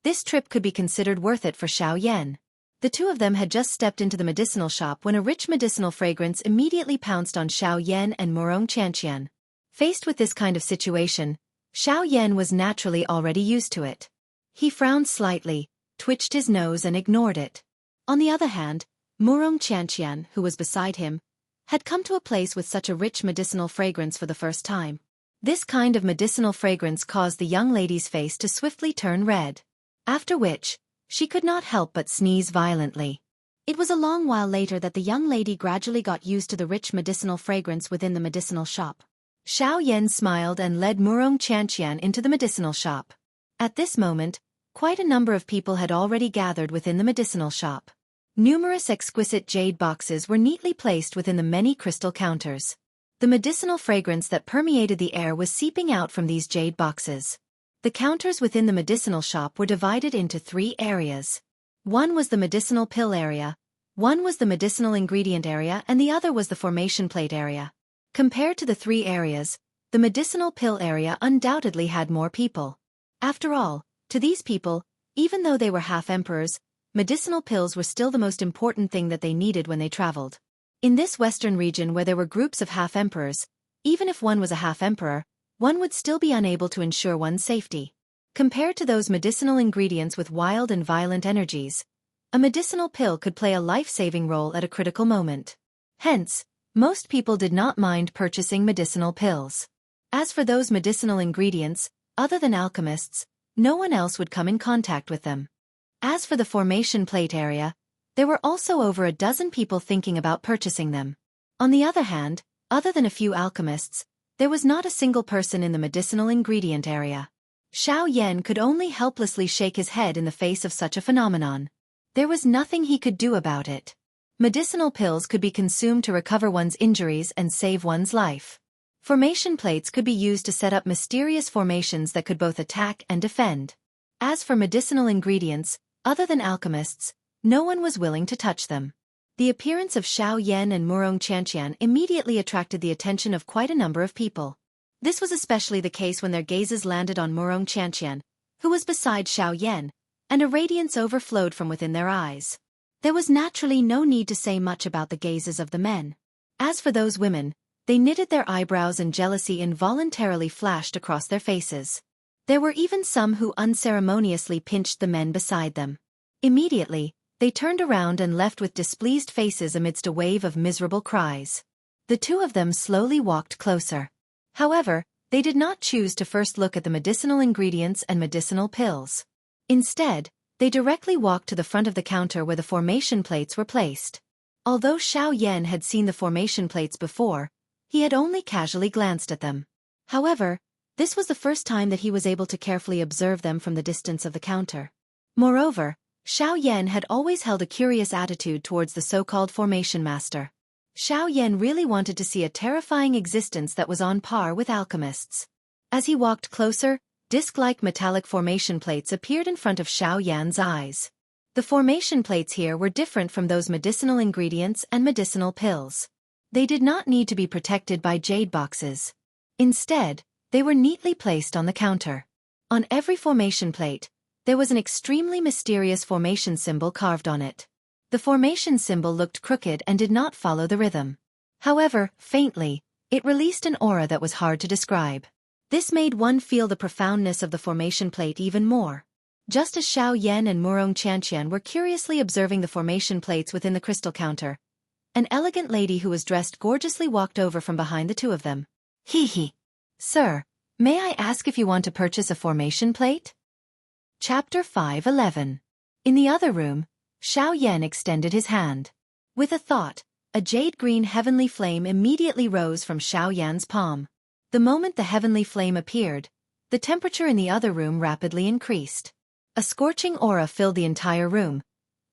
this trip could be considered worth it for Xiao Yan. The two of them had just stepped into the medicinal shop when a rich medicinal fragrance immediately pounced on Xiao Yan and Murong Qianqian. Faced with this kind of situation, Xiao Yan was naturally already used to it. He frowned slightly, twitched his nose and ignored it. On the other hand, Murong Qianqian, who was beside him, had come to a place with such a rich medicinal fragrance for the first time. This kind of medicinal fragrance caused the young lady's face to swiftly turn red. After which, she could not help but sneeze violently. It was a long while later that the young lady gradually got used to the rich medicinal fragrance within the medicinal shop. Xiao Yan smiled and led Murong Qianqian into the medicinal shop. At this moment, quite a number of people had already gathered within the medicinal shop. Numerous exquisite jade boxes were neatly placed within the many crystal counters. The medicinal fragrance that permeated the air was seeping out from these jade boxes. The counters within the medicinal shop were divided into 3 areas. One was the medicinal pill area, one was the medicinal ingredient area, and the other was the formation plate area. Compared to the 3 areas, the medicinal pill area undoubtedly had more people. After all, to these people, even though they were half-emperors, medicinal pills were still the most important thing that they needed when they traveled. In this western region where there were groups of half-emperors, even if one was a half-emperor, one would still be unable to ensure one's safety. Compared to those medicinal ingredients with wild and violent energies, a medicinal pill could play a life-saving role at a critical moment. Hence, most people did not mind purchasing medicinal pills. As for those medicinal ingredients, other than alchemists, no one else would come in contact with them. As for the formation plate area, there were also over a dozen people thinking about purchasing them. On the other hand, other than a few alchemists, there was not a single person in the medicinal ingredient area. Xiao Yan could only helplessly shake his head in the face of such a phenomenon. There was nothing he could do about it. Medicinal pills could be consumed to recover one's injuries and save one's life. Formation plates could be used to set up mysterious formations that could both attack and defend. As for medicinal ingredients, other than alchemists, no one was willing to touch them. The appearance of Xiao Yan and Murong Qianqian immediately attracted the attention of quite a number of people. This was especially the case when their gazes landed on Murong Qianqian, who was beside Xiao Yan, and a radiance overflowed from within their eyes. There was naturally no need to say much about the gazes of the men. As for those women, they knitted their eyebrows and jealousy involuntarily flashed across their faces. There were even some who unceremoniously pinched the men beside them. Immediately, they turned around and left with displeased faces amidst a wave of miserable cries. The two of them slowly walked closer. However, they did not choose to first look at the medicinal ingredients and medicinal pills. Instead, they directly walked to the front of the counter where the formation plates were placed. Although Xiao Yan had seen the formation plates before, he had only casually glanced at them. However, this was the first time that he was able to carefully observe them from the distance of the counter. Moreover, Xiao Yan had always held a curious attitude towards the so-called formation master. Xiao Yan really wanted to see a terrifying existence that was on par with alchemists. As he walked closer, disc-like metallic formation plates appeared in front of Xiao Yan's eyes. The formation plates here were different from those medicinal ingredients and medicinal pills. They did not need to be protected by jade boxes. Instead, they were neatly placed on the counter. On every formation plate, there was an extremely mysterious formation symbol carved on it. The formation symbol looked crooked and did not follow the rhythm. However, faintly, it released an aura that was hard to describe. This made one feel the profoundness of the formation plate even more. Just as Xiao Yan and Murong Qianqian were curiously observing the formation plates within the crystal counter, an elegant lady who was dressed gorgeously walked over from behind the two of them. Hee. Sir, may I ask if you want to purchase a formation plate? Chapter 5:11. In the other room, Xiao Yan extended his hand. With a thought, a jade-green heavenly flame immediately rose from Xiao Yan's palm. The moment the heavenly flame appeared, the temperature in the other room rapidly increased. A scorching aura filled the entire room,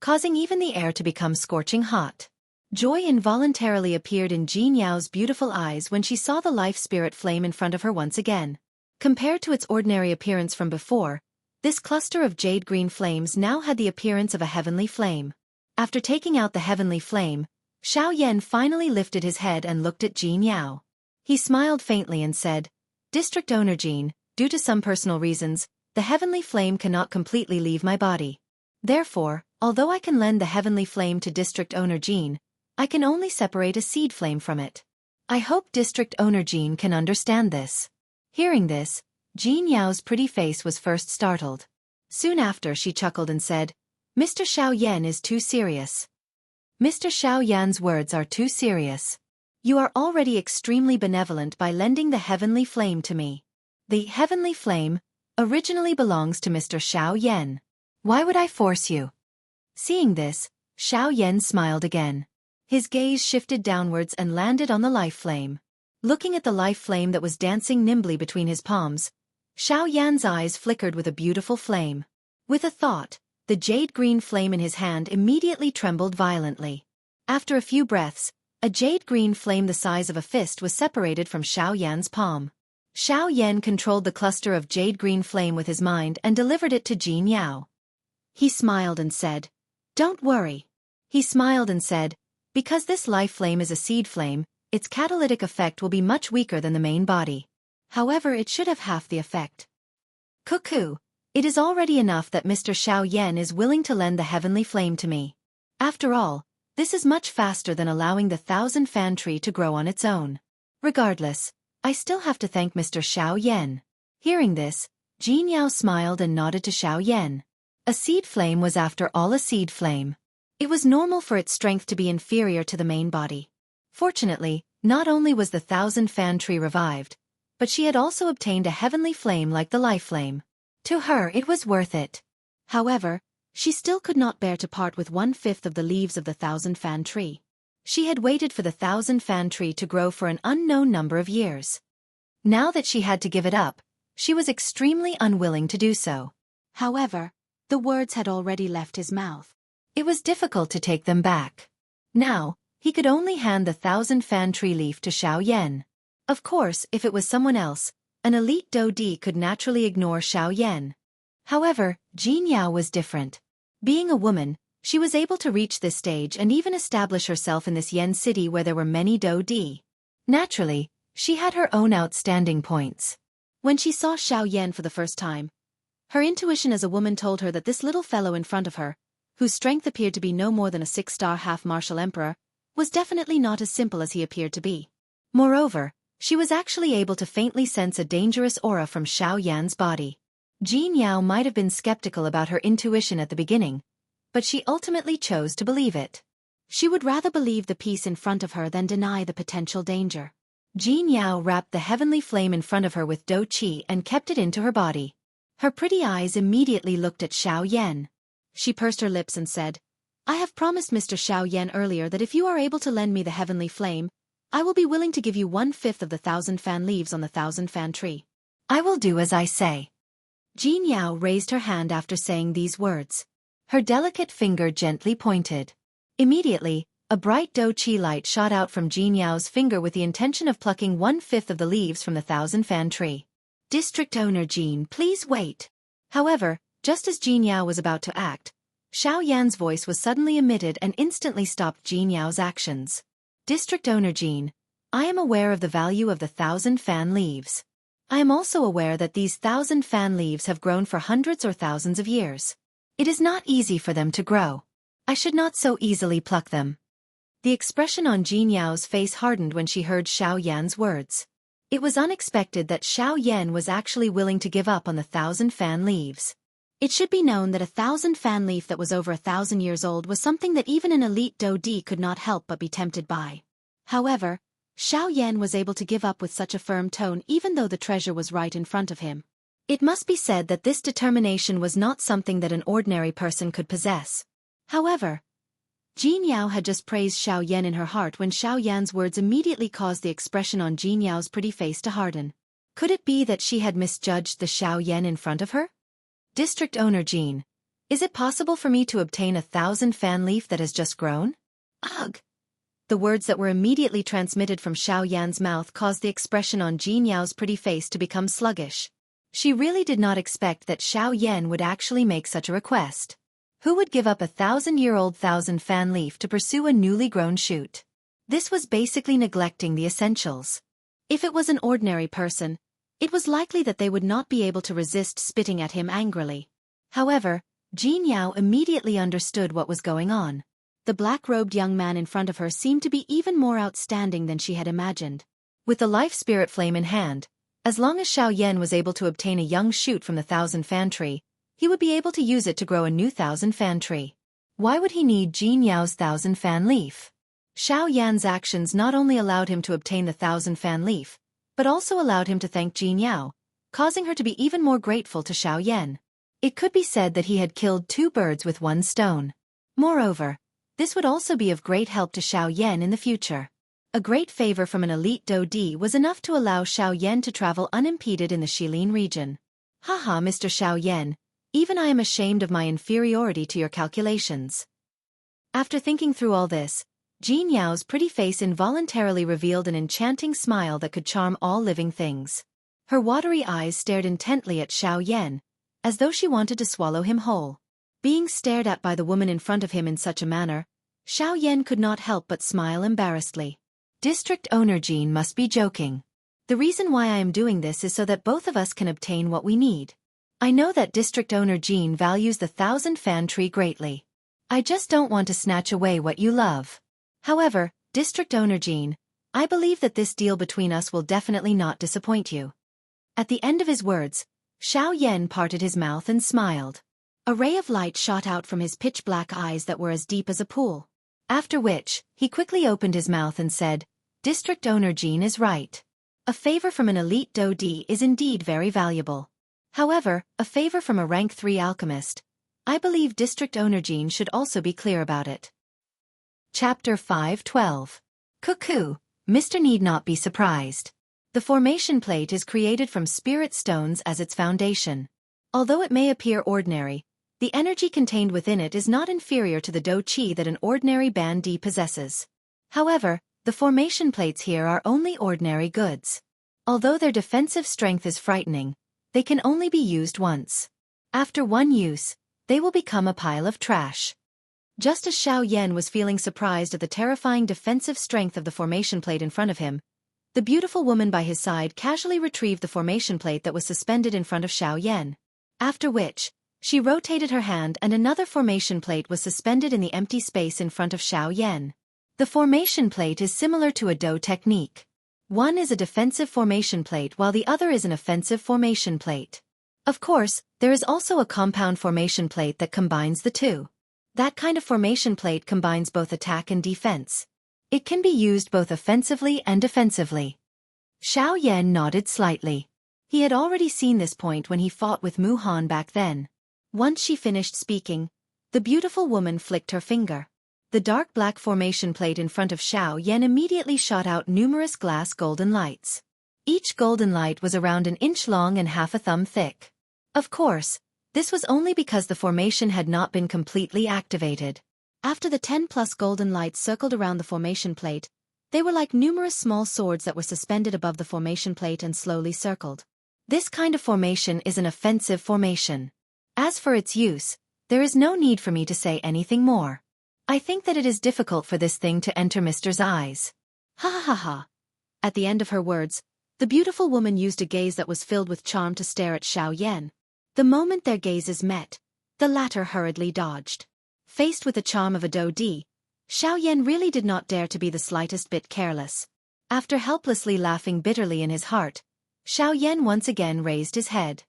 causing even the air to become scorching hot. Joy involuntarily appeared in Jean Yao's beautiful eyes when she saw the life spirit flame in front of her once again. Compared to its ordinary appearance from before, this cluster of jade-green flames now had the appearance of a heavenly flame. After taking out the heavenly flame, Xiao Yan finally lifted his head and looked at Jean Yao. He smiled faintly and said, District Owner Jean, due to some personal reasons, the heavenly flame cannot completely leave my body. Therefore, although I can lend the heavenly flame to District Owner Jean, I can only separate a seed flame from it. I hope District Owner Jean can understand this. Hearing this, Jean Yao's pretty face was first startled. Soon after she chuckled and said, Mr. Xiao Yan is too serious. Mr. Xiao Yan's words are too serious. You are already extremely benevolent by lending the heavenly flame to me. The heavenly flame originally belongs to Mr. Xiao Yan. Why would I force you? Seeing this, Xiao Yan smiled again. His gaze shifted downwards and landed on the life flame. Looking at the life flame that was dancing nimbly between his palms, Xiao Yan's eyes flickered with a beautiful flame. With a thought, the jade-green flame in his hand immediately trembled violently. After a few breaths, a jade-green flame the size of a fist was separated from Xiao Yan's palm. Xiao Yan controlled the cluster of jade-green flame with his mind and delivered it to Jean Yao. He smiled and said, Don't worry. He smiled and said, Because this life flame is a seed flame, its catalytic effect will be much weaker than the main body. However, it should have half the effect. Cuckoo, it is already enough that Mr. Xiao Yan is willing to lend the heavenly flame to me. After all, this is much faster than allowing the 1,000-fan tree to grow on its own. Regardless, I still have to thank Mr. Xiao Yan. Hearing this, Jean Yao smiled and nodded to Xiao Yan. A seed flame was after all a seed flame. It was normal for its strength to be inferior to the main body. Fortunately, not only was the 1,000-fan tree revived, but she had also obtained a heavenly flame like the life flame. To her it was worth it. However, she still could not bear to part with 1/5 of the leaves of the 1,000-fan tree. She had waited for the 1,000-fan tree to grow for an unknown number of years. Now that she had to give it up, she was extremely unwilling to do so. However, the words had already left his mouth. It was difficult to take them back. Now, he could only hand the 1,000-fan tree leaf to Xiao Yan. Of course, if it was someone else, an elite Dodi could naturally ignore Xiao Yan. However, Jean Yao was different. Being a woman, she was able to reach this stage and even establish herself in this Yen city where there were many Dodi. Naturally, she had her own outstanding points. When she saw Xiao Yan for the first time, her intuition as a woman told her that this little fellow in front of her, whose strength appeared to be no more than a 6-star half-martial emperor, was definitely not as simple as he appeared to be. Moreover, she was actually able to faintly sense a dangerous aura from Xiao Yan's body. Jean Yao might have been skeptical about her intuition at the beginning, but she ultimately chose to believe it. She would rather believe the peace in front of her than deny the potential danger. Jean Yao wrapped the heavenly flame in front of her with Do Qi and kept it into her body. Her pretty eyes immediately looked at Xiao Yan. She pursed her lips and said, I have promised Mr. Xiao Yan earlier that if you are able to lend me the heavenly flame, I will be willing to give you 1/5 of the 1,000-fan leaves on the 1,000-fan tree. I will do as I say. Jean Yao raised her hand after saying these words. Her delicate finger gently pointed. Immediately, a bright Do Qi light shot out from Jean Yao's finger with the intention of plucking 1/5 of the leaves from the 1,000-fan tree. District Owner Jean, please wait. However, just as Jean Yao was about to act, Xiao Yan's voice was suddenly emitted and instantly stopped Jean Yao's actions. District Owner Jean, I am aware of the value of the 1,000-fan leaves. I am also aware that these 1,000-fan leaves have grown for hundreds or thousands of years. It is not easy for them to grow. I should not so easily pluck them. The expression on Jean Yao's face hardened when she heard Xiao Yan's words. It was unexpected that Xiao Yan was actually willing to give up on the 1,000-fan leaves. It should be known that a 1,000-fan leaf that was over 1,000 years old was something that even an elite Dodi could not help but be tempted by. However, Xiao Yan was able to give up with such a firm tone even though the treasure was right in front of him. It must be said that this determination was not something that an ordinary person could possess. However, Jean Yao had just praised Xiao Yan in her heart when Xiao Yan's words immediately caused the expression on Jean Yao's pretty face to harden. Could it be that she had misjudged the Xiao Yan in front of her? District Owner Jean, is it possible for me to obtain a 1,000-fan leaf that has just grown? Ugh! The words that were immediately transmitted from Xiao Yan's mouth caused the expression on Jean Yao's pretty face to become sluggish. She really did not expect that Xiao Yan would actually make such a request. Who would give up a 1,000-year-old 1,000-fan leaf to pursue a newly grown shoot? This was basically neglecting the essentials. If it was an ordinary person, it was likely that they would not be able to resist spitting at him angrily. However, Jean Yao immediately understood what was going on. The black-robed young man in front of her seemed to be even more outstanding than she had imagined. With the life spirit flame in hand, as long as Xiao Yan was able to obtain a young shoot from the 1,000-fan tree, he would be able to use it to grow a new 1,000-fan tree. Why would he need Jean Yao's 1,000-fan leaf? Xiao Yan's actions not only allowed him to obtain the 1,000-fan leaf, but also allowed him to thank Jean Yao, causing her to be even more grateful to Xiao Yan. It could be said that he had killed 2 birds with 1 stone. Moreover, this would also be of great help to Xiao Yan in the future. A great favor from an elite Dodi was enough to allow Xiao Yan to travel unimpeded in the Shilin region. Haha, Mr. Xiao Yan, even I am ashamed of my inferiority to your calculations. After thinking through all this, Jean Yao's pretty face involuntarily revealed an enchanting smile that could charm all living things. Her watery eyes stared intently at Xiao Yan, as though she wanted to swallow him whole. Being stared at by the woman in front of him in such a manner, Xiao Yan could not help but smile embarrassedly. District Owner Jean must be joking. The reason why I am doing this is so that both of us can obtain what we need. I know that District Owner Jean values the 1,000-fan tree greatly. I just don't want to snatch away what you love. However, District Owner Jean, I believe that this deal between us will definitely not disappoint you. At the end of his words, Xiao Yan parted his mouth and smiled. A ray of light shot out from his pitch-black eyes that were as deep as a pool. After which, he quickly opened his mouth and said, District Owner Jean is right. A favor from an elite Dodi is indeed very valuable. However, a favor from a rank 3 alchemist, I believe District Owner Jean should also be clear about it. Chapter 5:12. Cuckoo, Mr. need not be surprised. The formation plate is created from spirit stones as its foundation. Although it may appear ordinary, the energy contained within it is not inferior to the Do Chi that an ordinary Ban-Di possesses. However, the formation plates here are only ordinary goods. Although their defensive strength is frightening, they can only be used once. After one use, they will become a pile of trash. Just as Xiao Yan was feeling surprised at the terrifying defensive strength of the formation plate in front of him, the beautiful woman by his side casually retrieved the formation plate that was suspended in front of Xiao Yan. After which, she rotated her hand and another formation plate was suspended in the empty space in front of Xiao Yan. The formation plate is similar to a Do technique. One is a defensive formation plate while the other is an offensive formation plate. Of course, there is also a compound formation plate that combines the two. That kind of formation plate combines both attack and defense. It can be used both offensively and defensively. Xiao Yan nodded slightly. He had already seen this point when he fought with Mu Han back then. Once she finished speaking, the beautiful woman flicked her finger. The dark black formation plate in front of Xiao Yan immediately shot out numerous glass golden lights. Each golden light was around an inch long and half a thumb thick. Of course, this was only because the formation had not been completely activated. After the 10+ golden lights circled around the formation plate, they were like numerous small swords that were suspended above the formation plate and slowly circled. This kind of formation is an offensive formation. As for its use, there is no need for me to say anything more. I think that it is difficult for this thing to enter Mr.'s eyes. Ha ha ha ha. At the end of her words, the beautiful woman used a gaze that was filled with charm to stare at Xiao Yan. The moment their gazes met, the latter hurriedly dodged. Faced with the charm of a Dodi, Xiao Yan really did not dare to be the slightest bit careless. After helplessly laughing bitterly in his heart, Xiao Yan once again raised his head.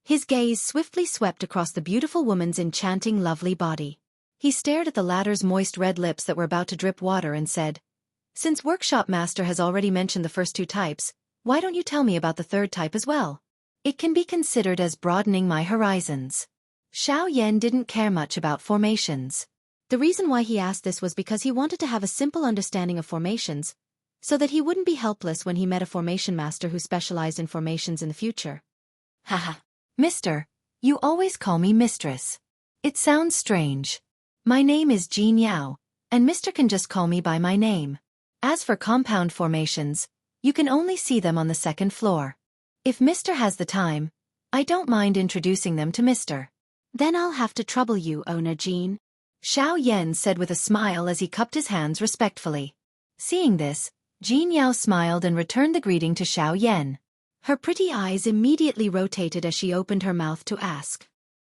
His gaze swiftly swept across the beautiful woman's enchanting lovely body. He stared at the latter's moist red lips that were about to drip water and said, Since Workshop Master has already mentioned the first 2 types, why don't you tell me about the 3rd type as well? It can be considered as broadening my horizons. Xiao Yan didn't care much about formations. The reason why he asked this was because he wanted to have a simple understanding of formations, so that he wouldn't be helpless when he met a formation master who specialized in formations in the future. Haha. Mister, you always call me mistress. It sounds strange. My name is Jean Yao, and Mister can just call me by my name. As for compound formations, you can only see them on the 2nd floor. If Mister has the time, I don't mind introducing them to Mister. Then I'll have to trouble you, Owner Jean. Xiao Yan said with a smile as he cupped his hands respectfully. Seeing this, Jin Yao smiled and returned the greeting to Xiao Yan. Her pretty eyes immediately rotated as she opened her mouth to ask.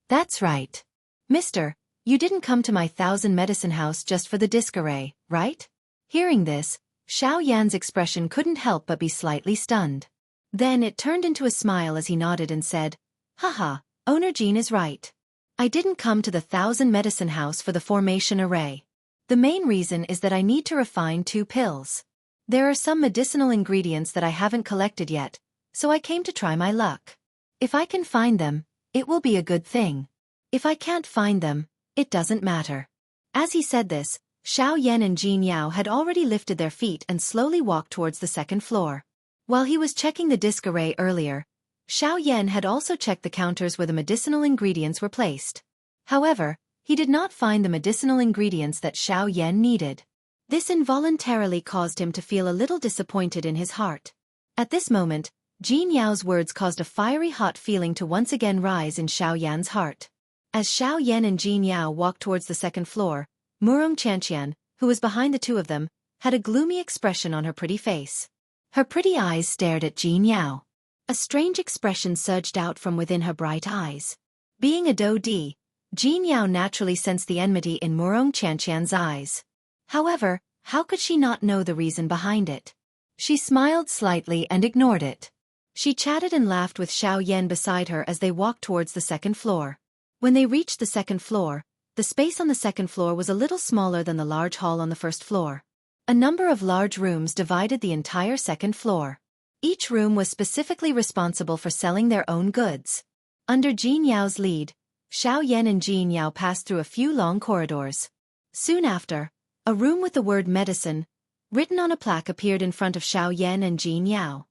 That's right. Mister, you didn't come to my 1,000 medicine house just for the disc array, right? Hearing this, Xiao Yan's expression couldn't help but be slightly stunned. Then it turned into a smile as he nodded and said, Haha, owner Jean is right. I didn't come to the 1,000 medicine house for the formation array. The main reason is that I need to refine 2 pills. There are some medicinal ingredients that I haven't collected yet, so I came to try my luck. If I can find them, it will be a good thing. If I can't find them, it doesn't matter. As he said this, Xiao Yan and Jin Yao had already lifted their feet and slowly walked towards the 2nd floor. While he was checking the disc array earlier, Xiao Yan had also checked the counters where the medicinal ingredients were placed. However, he did not find the medicinal ingredients that Xiao Yan needed. This involuntarily caused him to feel a little disappointed in his heart. At this moment, Jin Yao's words caused a fiery hot feeling to once again rise in Xiao Yan's heart. As Xiao Yan and Jin Yao walked towards the 2nd floor, Murong Qianqian, who was behind the 2 of them, had a gloomy expression on her pretty face. Her pretty eyes stared at Jin Yao. A strange expression surged out from within her bright eyes. Being a Do Di, Jin Yao naturally sensed the enmity in Murong Qianqian's eyes. However, how could she not know the reason behind it? She smiled slightly and ignored it. She chatted and laughed with Xiao Yan beside her as they walked towards the 2nd floor. When they reached the 2nd floor, the space on the 2nd floor was a little smaller than the large hall on the 1st floor. A number of large rooms divided the entire 2nd floor. Each room was specifically responsible for selling their own goods. Under Jin Yao's lead, Xiao Yan and Jin Yao passed through a few long corridors. Soon after, a room with the word medicine written on a plaque appeared in front of Xiao Yan and Jin Yao.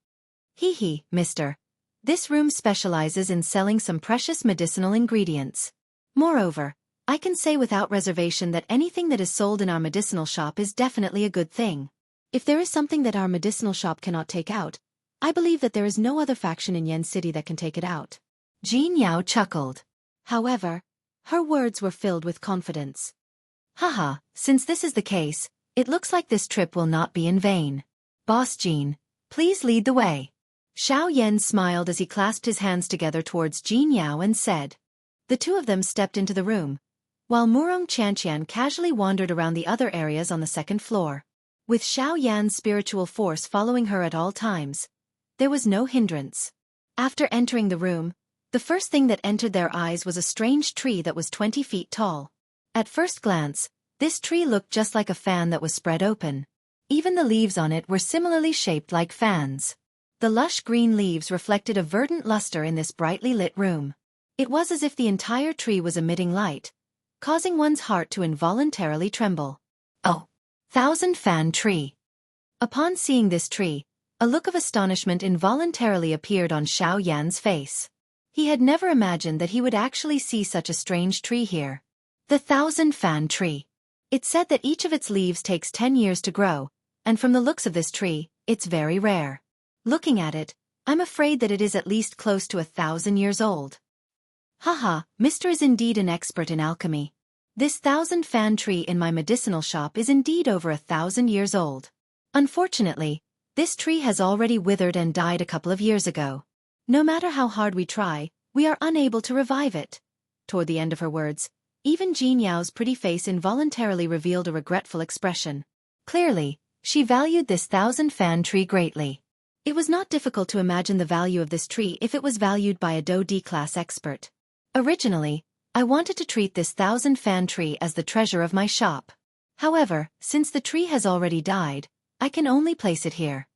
Hee, mister. This room specializes in selling some precious medicinal ingredients. Moreover, I can say without reservation that anything that is sold in our medicinal shop is definitely a good thing. If there is something that our medicinal shop cannot take out, I believe that there is no other faction in Yen City that can take it out. Jin Yao chuckled. However, her words were filled with confidence. Haha, since this is the case, it looks like this trip will not be in vain. Boss Jin, please lead the way. Xiao Yan smiled as he clasped his hands together towards Jin Yao and said. The 2 of them stepped into the room, while Murong Qianqian casually wandered around the other areas on the 2nd floor. With Xiao Yan's spiritual force following her at all times, there was no hindrance. After entering the room, the first thing that entered their eyes was a strange tree that was 20 feet tall. At first glance, this tree looked just like a fan that was spread open. Even the leaves on it were similarly shaped like fans. The lush green leaves reflected a verdant luster in this brightly lit room. It was as if the entire tree was emitting light, causing one's heart to involuntarily tremble. Oh! 1,000-fan tree. Upon seeing this tree, a look of astonishment involuntarily appeared on Xiao Yan's face. He had never imagined that he would actually see such a strange tree here. The 1,000-fan tree. It said that each of its leaves takes 10 years to grow, and from the looks of this tree, it's very rare. Looking at it, I'm afraid that it is at least close to 1,000 years old. Haha, Mr. is indeed an expert in alchemy. This 1,000-fan tree in my medicinal shop is indeed over 1,000 years old. Unfortunately, this tree has already withered and died a couple of years ago. No matter how hard we try, we are unable to revive it. Toward the end of her words, even Jin Yao's pretty face involuntarily revealed a regretful expression. Clearly, she valued this 1,000-fan tree greatly. It was not difficult to imagine the value of this tree if it was valued by a Do Di class expert. Originally, I wanted to treat this 1,000-fan tree as the treasure of my shop. However, since the tree has already died, I can only place it here.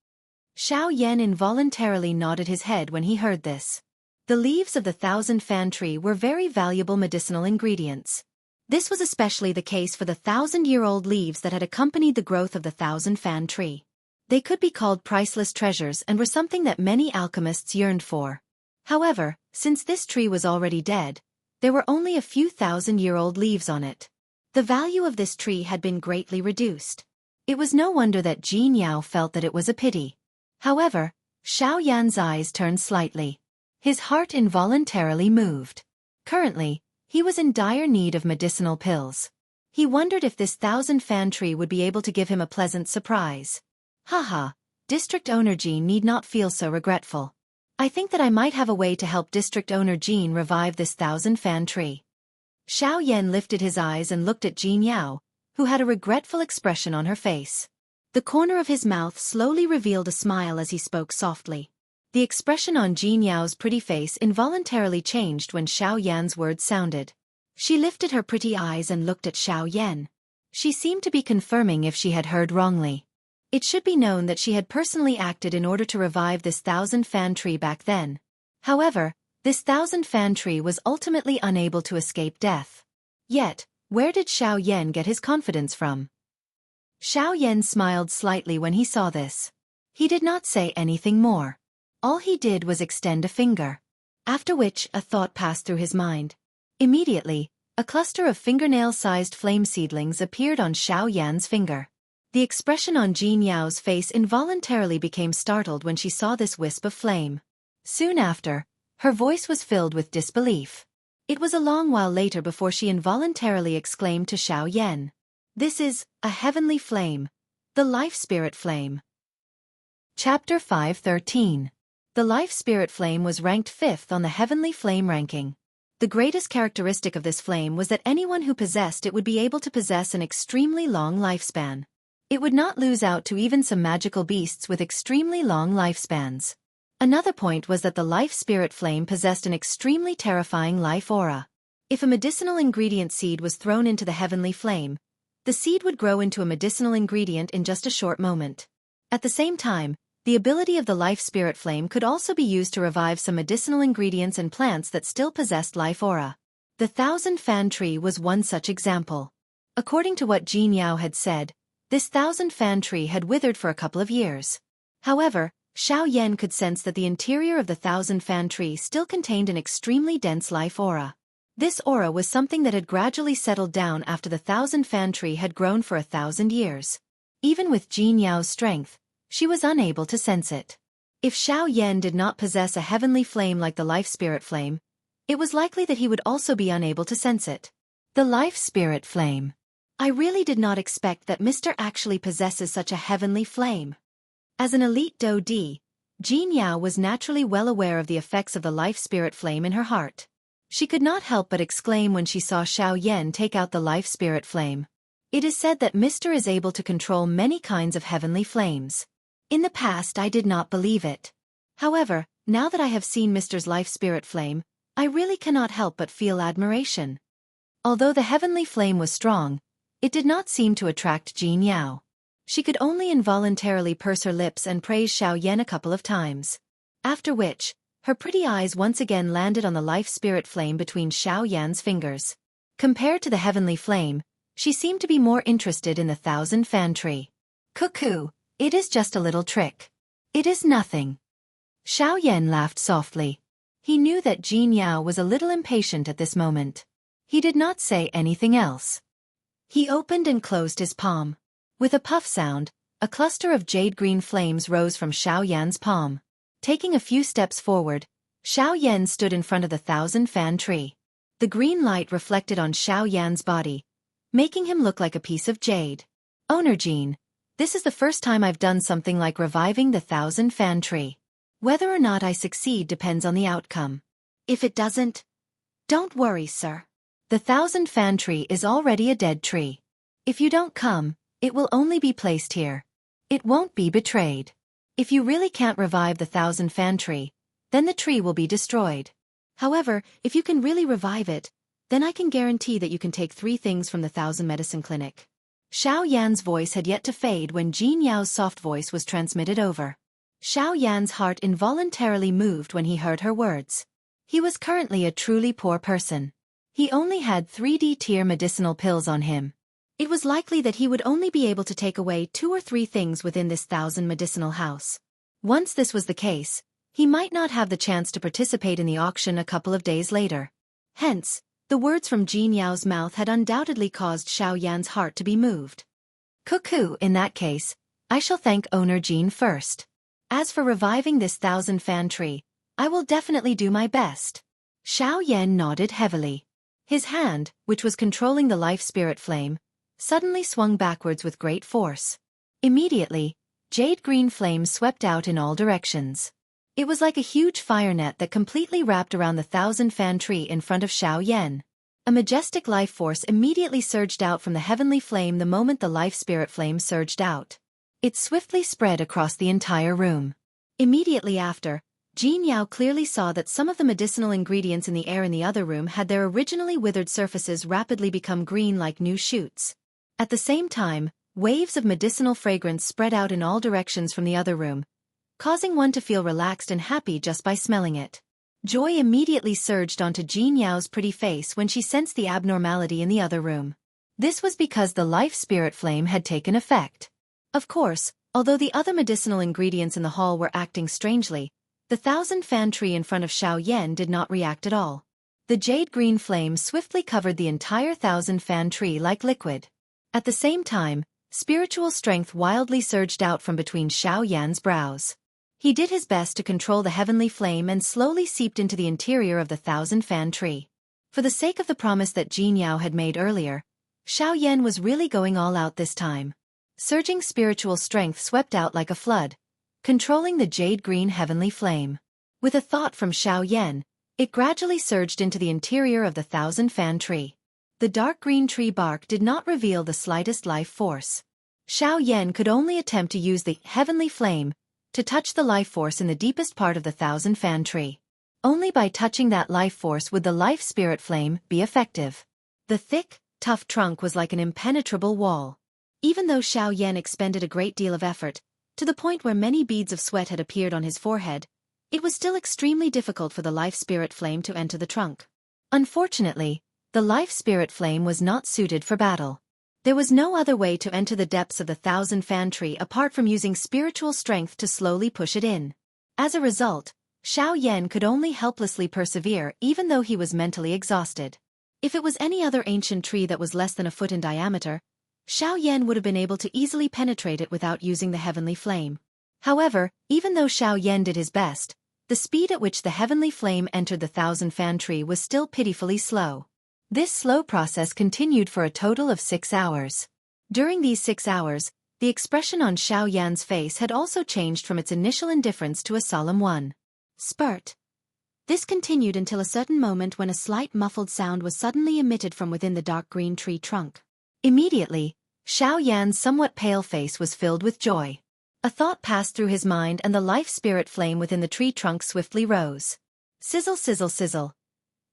Xiao Yan involuntarily nodded his head when he heard this. The leaves of the 1,000-fan tree were very valuable medicinal ingredients. This was especially the case for the 1,000-year-old leaves that had accompanied the growth of the 1,000-fan tree. They could be called priceless treasures and were something that many alchemists yearned for. However, since this tree was already dead, there were only a few 1,000-year-old leaves on it. The value of this tree had been greatly reduced. It was no wonder that Jin Yao felt that it was a pity. However, Xiao Yan's eyes turned slightly. His heart involuntarily moved. Currently, he was in dire need of medicinal pills. He wondered if this 1,000-fan tree would be able to give him a pleasant surprise. Haha, District Owner Jean need not feel so regretful. I think that I might have a way to help District Owner Jean revive this 1,000-fan tree. Xiao Yan lifted his eyes and looked at Jean Yao, who had a regretful expression on her face. The corner of his mouth slowly revealed a smile as he spoke softly. The expression on Jean Yao's pretty face involuntarily changed when Xiao Yan's words sounded. She lifted her pretty eyes and looked at Xiao Yan. She seemed to be confirming if she had heard wrongly. It should be known that she had personally acted in order to revive this 1,000-fan tree back then. However, this 1,000-fan tree was ultimately unable to escape death. Yet, where did Xiao Yan get his confidence from? Xiao Yan smiled slightly when he saw this. He did not say anything more. All he did was extend a finger. After which, a thought passed through his mind. Immediately, a cluster of fingernail-sized flame seedlings appeared on Xiao Yan's finger. The expression on Jean Yao's face involuntarily became startled when she saw this wisp of flame. Soon after, her voice was filled with disbelief. It was a long while later before she involuntarily exclaimed to Xiao Yan. This is a heavenly flame, the life spirit flame. Chapter 5:13. The life spirit flame was ranked 5th on the heavenly flame ranking. The greatest characteristic of this flame was that anyone who possessed it would be able to possess an extremely long lifespan. It would not lose out to even some magical beasts with extremely long lifespans. Another point was that the life spirit flame possessed an extremely terrifying life aura. If a medicinal ingredient seed was thrown into the heavenly flame, the seed would grow into a medicinal ingredient in just a short moment. At the same time, the ability of the life spirit flame could also be used to revive some medicinal ingredients and plants that still possessed life aura. The 1,000-fan tree was one such example. According to what Jean Yao had said, this 1,000-fan tree had withered for a couple of years. However, Xiao Yan could sense that the interior of the 1,000-fan tree still contained an extremely dense life aura. This aura was something that had gradually settled down after the 1,000-fan tree had grown for 1,000 years. Even with Jean Yao's strength, she was unable to sense it. If Xiao Yan did not possess a heavenly flame like the life spirit flame, it was likely that he would also be unable to sense it. The life spirit flame. I really did not expect that Mr. actually possesses such a heavenly flame. As an elite Dou-Di, Jean Yao was naturally well aware of the effects of the life spirit flame in her heart. She could not help but exclaim when she saw Xiao Yan take out the life spirit flame. It is said that Mr. is able to control many kinds of heavenly flames. In the past I did not believe it. However, now that I have seen Mr.'s life spirit flame, I really cannot help but feel admiration. Although the heavenly flame was strong, it did not seem to attract Jean Yao. She could only involuntarily purse her lips and praise Xiao Yan a couple of times. After which, her pretty eyes once again landed on the life spirit flame between Xiao Yan's fingers. Compared to the heavenly flame, she seemed to be more interested in the 1,000-fan tree. Cuckoo, it is just a little trick. It is nothing. Xiao Yan laughed softly. He knew that Jean Yao was a little impatient at this moment. He did not say anything else. He opened and closed his palm. With a puff sound, a cluster of jade-green flames rose from Xiao Yan's palm. Taking a few steps forward, Xiao Yan stood in front of the 1,000-fan tree. The green light reflected on Xiao Yan's body, making him look like a piece of jade. Owner Jean, this is the first time I've done something like reviving the 1,000-fan tree. Whether or not I succeed depends on the outcome. If it doesn't, don't worry, sir. The 1,000-fan tree is already a dead tree. If you don't come, it will only be placed here. It won't be betrayed. If you really can't revive the 1,000-fan tree, then the tree will be destroyed. However, if you can really revive it, then I can guarantee that you can take 3 things from the 1,000 Medicine Clinic. Xiao Yan's voice had yet to fade when Jean Yao's soft voice was transmitted over. Xiao Yan's heart involuntarily moved when he heard her words. He was currently a truly poor person. He only had 3D-tier medicinal pills on him. It was likely that he would only be able to take away 2 or 3 things within this 1,000 medicinal house. Once this was the case, he might not have the chance to participate in the auction a couple of days later. Hence, the words from Jean Yao's mouth had undoubtedly caused Xiao Yan's heart to be moved. Cuckoo, in that case, I shall thank owner Jean first. As for reviving this 1,000-fan tree, I will definitely do my best. Xiao Yan nodded heavily. His hand, which was controlling the life spirit flame, suddenly swung backwards with great force. Immediately, jade green flames swept out in all directions. It was like a huge fire net that completely wrapped around the 1,000-fan tree in front of Xiao Yan. A majestic life force immediately surged out from the heavenly flame the moment the life spirit flame surged out. It swiftly spread across the entire room. Immediately after, Jin Yao clearly saw that some of the medicinal ingredients in the air in the other room had their originally withered surfaces rapidly become green like new shoots. At the same time, waves of medicinal fragrance spread out in all directions from the other room, causing one to feel relaxed and happy just by smelling it. Joy immediately surged onto Jin Yao's pretty face when she sensed the abnormality in the other room. This was because the life spirit flame had taken effect. Of course, although the other medicinal ingredients in the hall were acting strangely, the 1,000-fan tree in front of Xiao Yan did not react at all. The jade green flame swiftly covered the entire 1,000-fan tree like liquid. At the same time, spiritual strength wildly surged out from between Xiao Yan's brows. He did his best to control the heavenly flame and slowly seeped into the interior of the 1,000-fan tree. For the sake of the promise that Jin Yao had made earlier, Xiao Yan was really going all out this time. Surging spiritual strength swept out like a flood, controlling the jade-green heavenly flame. With a thought from Xiao Yan, it gradually surged into the interior of the 1,000-fan tree. The dark green tree bark did not reveal the slightest life force. Xiao Yan could only attempt to use the heavenly flame to touch the life force in the deepest part of the 1,000-fan tree. Only by touching that life force would the life spirit flame be effective. The thick, tough trunk was like an impenetrable wall. Even though Xiao Yan expended a great deal of effort, to the point where many beads of sweat had appeared on his forehead, it was still extremely difficult for the life spirit flame to enter the trunk. Unfortunately, the life spirit flame was not suited for battle. There was no other way to enter the depths of the 1,000-fan tree apart from using spiritual strength to slowly push it in. As a result, Xiao Yan could only helplessly persevere even though he was mentally exhausted. If it was any other ancient tree that was less than a foot in diameter, Xiao Yan would have been able to easily penetrate it without using the heavenly flame. However, even though Xiao Yan did his best, the speed at which the heavenly flame entered the 1,000-fan tree was still pitifully slow. This slow process continued for a total of 6 hours. During these 6 hours, the expression on Xiao Yan's face had also changed from its initial indifference to a solemn one. Spurt. This continued until a certain moment when a slight muffled sound was suddenly emitted from within the dark green tree trunk. Immediately, Xiao Yan's somewhat pale face was filled with joy. A thought passed through his mind and the life spirit flame within the tree trunk swiftly rose. Sizzle sizzle sizzle.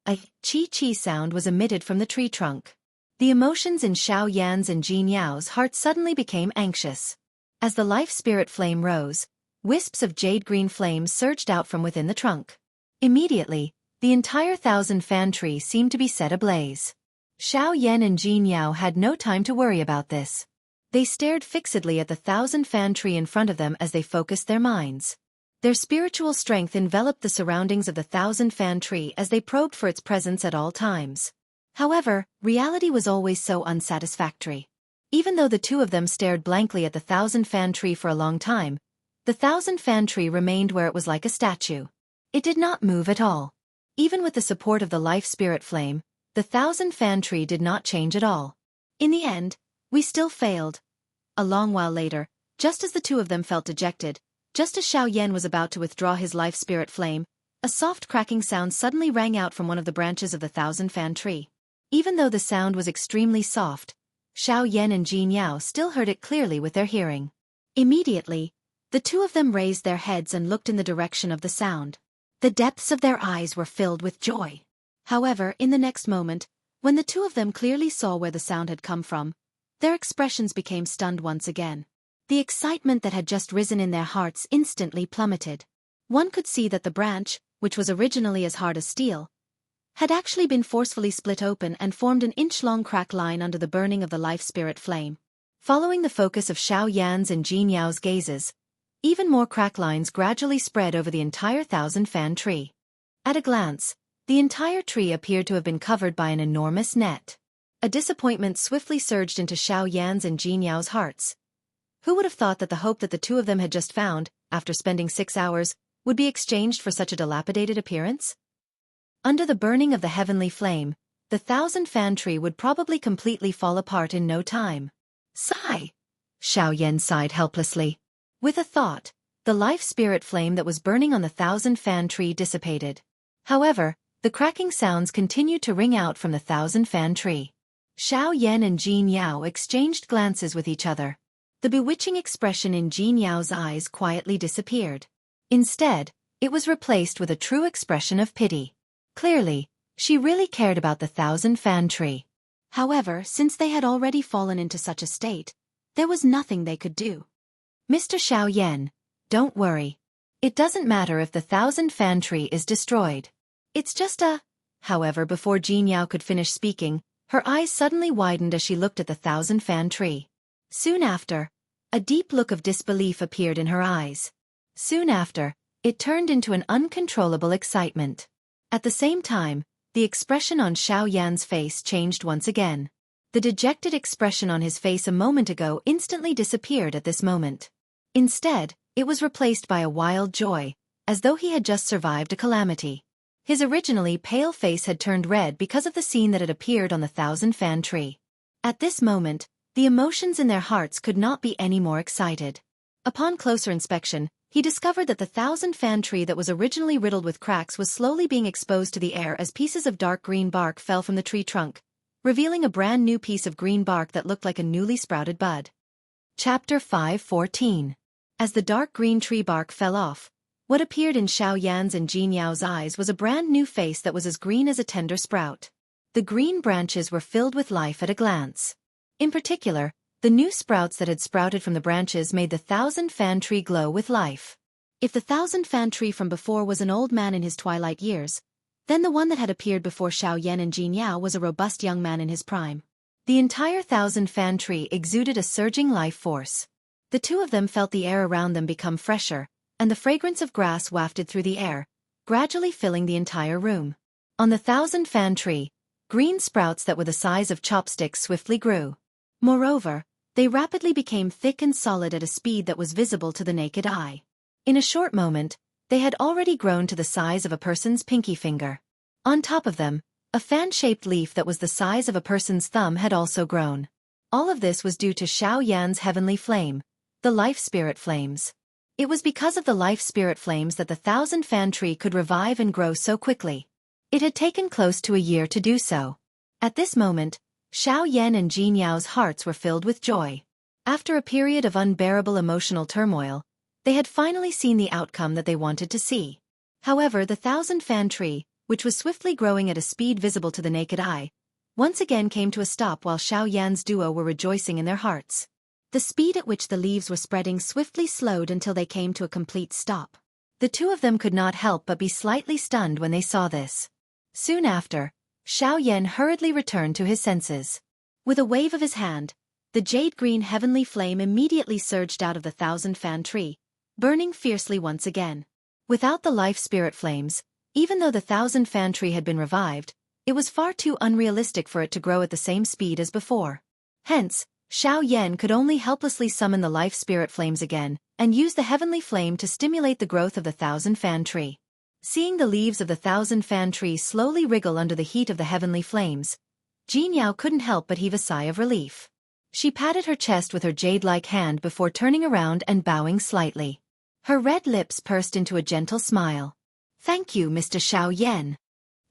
A chi-chi sound was emitted from the tree trunk. The emotions in Xiao Yan's and Jin Yao's heart suddenly became anxious. As the life spirit flame rose, wisps of jade-green flames surged out from within the trunk. Immediately, the entire 1,000-fan tree seemed to be set ablaze. Xiao Yan and Jin Yao had no time to worry about this. They stared fixedly at the 1,000-fan tree in front of them as they focused their minds. Their spiritual strength enveloped the surroundings of the 1,000-fan tree as they probed for its presence at all times. However, reality was always so unsatisfactory. Even though the two of them stared blankly at the 1,000-fan tree for a long time, the 1,000-fan tree remained where it was like a statue. It did not move at all. Even with the support of the life spirit flame, the 1,000-fan tree did not change at all. In the end, we still failed. A long while later, just as the two of them felt dejected, just as Xiao Yan was about to withdraw his life spirit flame, a soft cracking sound suddenly rang out from one of the branches of the 1,000-fan tree. Even though the sound was extremely soft, Xiao Yan and Jin Yao still heard it clearly with their hearing. Immediately, the two of them raised their heads and looked in the direction of the sound. The depths of their eyes were filled with joy. However, in the next moment, when the two of them clearly saw where the sound had come from, their expressions became stunned once again. The excitement that had just risen in their hearts instantly plummeted. One could see that the branch, which was originally as hard as steel, had actually been forcefully split open and formed an inch-long crack line under the burning of the life spirit flame. Following the focus of Xiao Yan's and Jin Yao's gazes, even more crack lines gradually spread over the entire 1,000-fan tree. At a glance, the entire tree appeared to have been covered by an enormous net. A disappointment swiftly surged into Xiao Yan's and Jin Yao's hearts. Who would have thought that the hope that the two of them had just found, after spending 6 hours, would be exchanged for such a dilapidated appearance? Under the burning of the heavenly flame, the 1,000-fan tree would probably completely fall apart in no time. Sigh! Xiao Yan sighed helplessly. With a thought, the life spirit flame that was burning on the 1,000-fan tree dissipated. However, the cracking sounds continued to ring out from the 1,000-fan tree. Xiao Yan and Jin Yao exchanged glances with each other. The bewitching expression in Jin Yao's eyes quietly disappeared. Instead, it was replaced with a true expression of pity. Clearly, she really cared about the 1,000-fan tree. However, since they had already fallen into such a state, there was nothing they could do. Mr. Xiao Yan, don't worry. It doesn't matter if the 1,000-fan tree is destroyed. It's just a... However, before Jin Yao could finish speaking, her eyes suddenly widened as she looked at the 1,000-fan tree. Soon after, a deep look of disbelief appeared in her eyes. Soon after, it turned into an uncontrollable excitement. At the same time, the expression on Xiao Yan's face changed once again. The dejected expression on his face a moment ago instantly disappeared at this moment. Instead, it was replaced by a wild joy, as though he had just survived a calamity. His originally pale face had turned red because of the scene that had appeared on the 1,000-fan tree. At this moment, the emotions in their hearts could not be any more excited. Upon closer inspection, he discovered that the 1,000-fan tree that was originally riddled with cracks was slowly being exposed to the air as pieces of dark green bark fell from the tree trunk, revealing a brand new piece of green bark that looked like a newly sprouted bud. Chapter 5:14. As the dark green tree bark fell off, what appeared in Xiao Yan's and Jin Yao's eyes was a brand new face that was as green as a tender sprout. The green branches were filled with life at a glance. In particular, the new sprouts that had sprouted from the branches made the 1,000-fan tree glow with life. If the 1,000-fan tree from before was an old man in his twilight years, then the one that had appeared before Xiao Yan and Jin Yao was a robust young man in his prime. The entire 1,000-fan tree exuded a surging life force. The two of them felt the air around them become fresher, and the fragrance of grass wafted through the air, gradually filling the entire room. On the 1,000-fan tree, green sprouts that were the size of chopsticks swiftly grew. Moreover, they rapidly became thick and solid at a speed that was visible to the naked eye. In a short moment, they had already grown to the size of a person's pinky finger. On top of them, a fan-shaped leaf that was the size of a person's thumb had also grown. All of this was due to Xiao Yan's heavenly flame, the life spirit flames. It was because of the life spirit flames that the 1,000-fan tree could revive and grow so quickly. It had taken close to a year to do so. At this moment, Xiao Yan and Jin Yao's hearts were filled with joy. After a period of unbearable emotional turmoil, they had finally seen the outcome that they wanted to see. However, the 1,000-fan tree, which was swiftly growing at a speed visible to the naked eye, once again came to a stop while Xiao Yan's duo were rejoicing in their hearts. The speed at which the leaves were spreading swiftly slowed until they came to a complete stop. The two of them could not help but be slightly stunned when they saw this. Soon after, Xiao Yan hurriedly returned to his senses. With a wave of his hand, the jade-green heavenly flame immediately surged out of the 1,000-fan tree, burning fiercely once again. Without the life spirit flames, even though the 1,000-fan tree had been revived, it was far too unrealistic for it to grow at the same speed as before. Hence, Xiao Yan could only helplessly summon the life spirit flames again, and use the heavenly flame to stimulate the growth of the 1,000-fan tree. Seeing the leaves of the 1,000-fan tree slowly wriggle under the heat of the heavenly flames, Jin Yao couldn't help but heave a sigh of relief. She patted her chest with her jade-like hand before turning around and bowing slightly. Her red lips pursed into a gentle smile. "Thank you, Mr. Xiao Yan.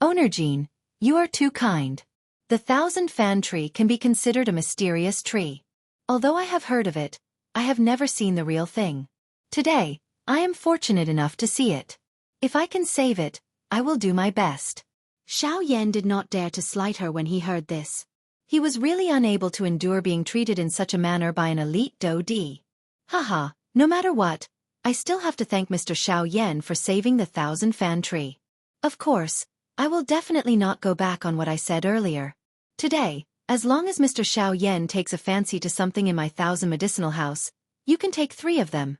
Owner Jin, you are too kind. The 1,000-fan tree can be considered a mysterious tree. Although I have heard of it, I have never seen the real thing. Today, I am fortunate enough to see it. If I can save it, I will do my best." Xiao Yan did not dare to slight her when he heard this. He was really unable to endure being treated in such a manner by an elite Do-D. Haha, no matter what, I still have to thank Mr. Xiao Yan for saving the 1,000-fan tree. Of course, I will definitely not go back on what I said earlier. Today, as long as Mr. Xiao Yan takes a fancy to something in my 1,000 medicinal house, you can take 3 of them.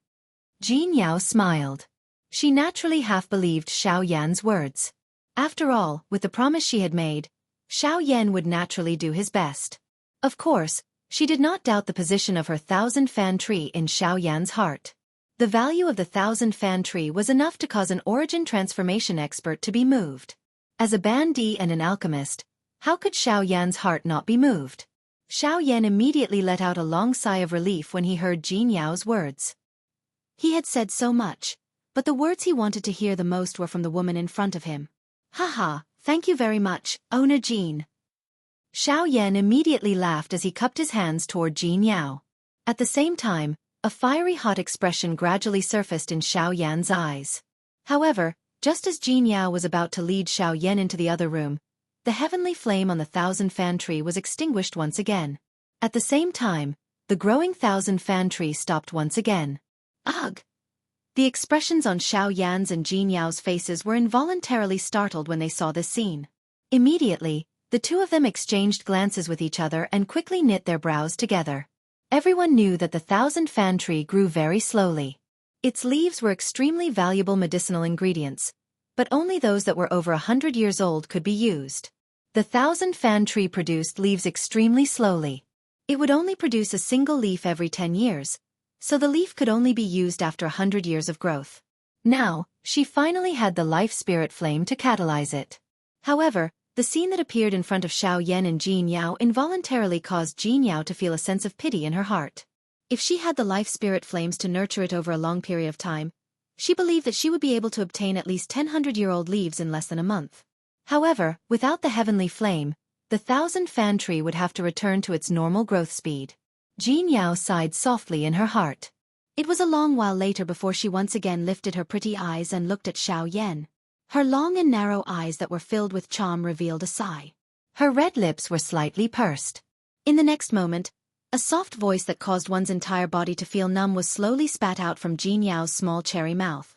Jin Yao smiled. She naturally half-believed Xiao Yan's words. After all, with the promise she had made, Xiao Yan would naturally do his best. Of course, she did not doubt the position of her 1,000-fan tree in Xiao Yan's heart. The value of the 1,000-fan tree was enough to cause an origin transformation expert to be moved. As a bandit and an alchemist, how could Xiao Yan's heart not be moved? Xiao Yan immediately let out a long sigh of relief when he heard Jin Yao's words. He had said so much, but the words he wanted to hear the most were from the woman in front of him. Haha, thank you very much, Owner Jean. Xiao Yan immediately laughed as he cupped his hands toward Jean Yao. At the same time, a fiery hot expression gradually surfaced in Xiao Yan's eyes. However, just as Jean Yao was about to lead Xiao Yan into the other room, the heavenly flame on the 1,000-fan tree was extinguished once again. At the same time, the growing 1,000-fan tree stopped once again. Ugh! The expressions on Xiao Yan's and Jean Yao's faces were involuntarily startled when they saw this scene. Immediately, the two of them exchanged glances with each other and quickly knit their brows together. Everyone knew that the 1,000-fan tree grew very slowly. Its leaves were extremely valuable medicinal ingredients, but only those that were over 100 years old could be used. The 1,000-fan tree produced leaves extremely slowly. It would only produce a single leaf every 10 years, so the leaf could only be used after 100 years of growth. Now, she finally had the life spirit flame to catalyze it. However, the scene that appeared in front of Xiao Yan and Jean Yao involuntarily caused Jean Yao to feel a sense of pity in her heart. If she had the life spirit flames to nurture it over a long period of time, she believed that she would be able to obtain at least 100-year-old leaves in less than a month. However, without the heavenly flame, the 1,000-fan tree would have to return to its normal growth speed. Jean Yao sighed softly in her heart. It was a long while later before she once again lifted her pretty eyes and looked at Xiao Yan. Her long and narrow eyes that were filled with charm revealed a sigh. Her red lips were slightly pursed. In the next moment, a soft voice that caused one's entire body to feel numb was slowly spat out from Jean Yao's small cherry mouth.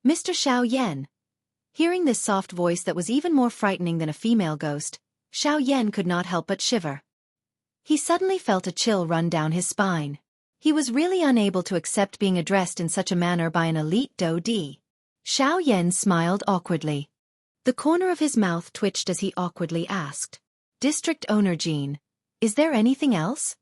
Mr. Xiao Yan. Hearing this soft voice that was even more frightening than a female ghost, Xiao Yan could not help but shiver. He suddenly felt a chill run down his spine. He was really unable to accept being addressed in such a manner by an elite Do-Di. Xiao Yan smiled awkwardly. The corner of his mouth twitched as he awkwardly asked, "District Owner Jean, is there anything else?"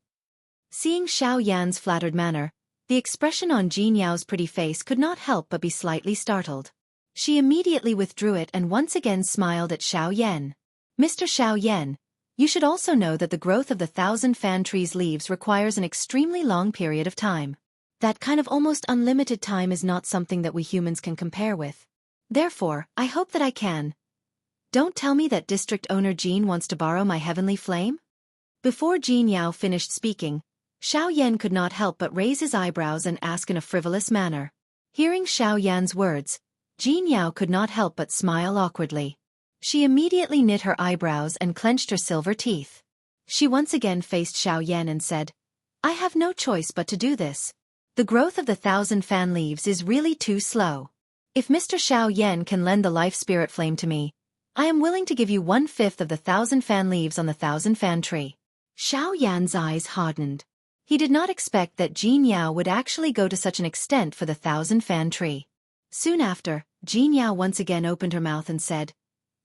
Seeing Xiao Yan's flattered manner, the expression on Jean Yao's pretty face could not help but be slightly startled. She immediately withdrew it and once again smiled at Xiao Yan. "Mr. Xiao Yan, you should also know that the growth of the 1,000-fan tree's leaves requires an extremely long period of time. That kind of almost unlimited time is not something that we humans can compare with. Therefore, I hope that I can. Don't tell me that District Owner Jean wants to borrow my heavenly flame?" Before Jean Yao finished speaking, Xiao Yan could not help but raise his eyebrows and ask in a frivolous manner. Hearing Xiao Yan's words, Jean Yao could not help but smile awkwardly. She immediately knit her eyebrows and clenched her silver teeth. She once again faced Xiao Yan and said, "I have no choice but to do this. The growth of the 1,000-fan leaves is really too slow. If Mr. Xiao Yan can lend the life spirit flame to me, I am willing to give you 1/5 of the 1,000-fan leaves on the 1,000-fan tree." Xiao Yan's eyes hardened. He did not expect that Jean Yao would actually go to such an extent for the 1,000-fan tree. Soon after, Jean Yao once again opened her mouth and said,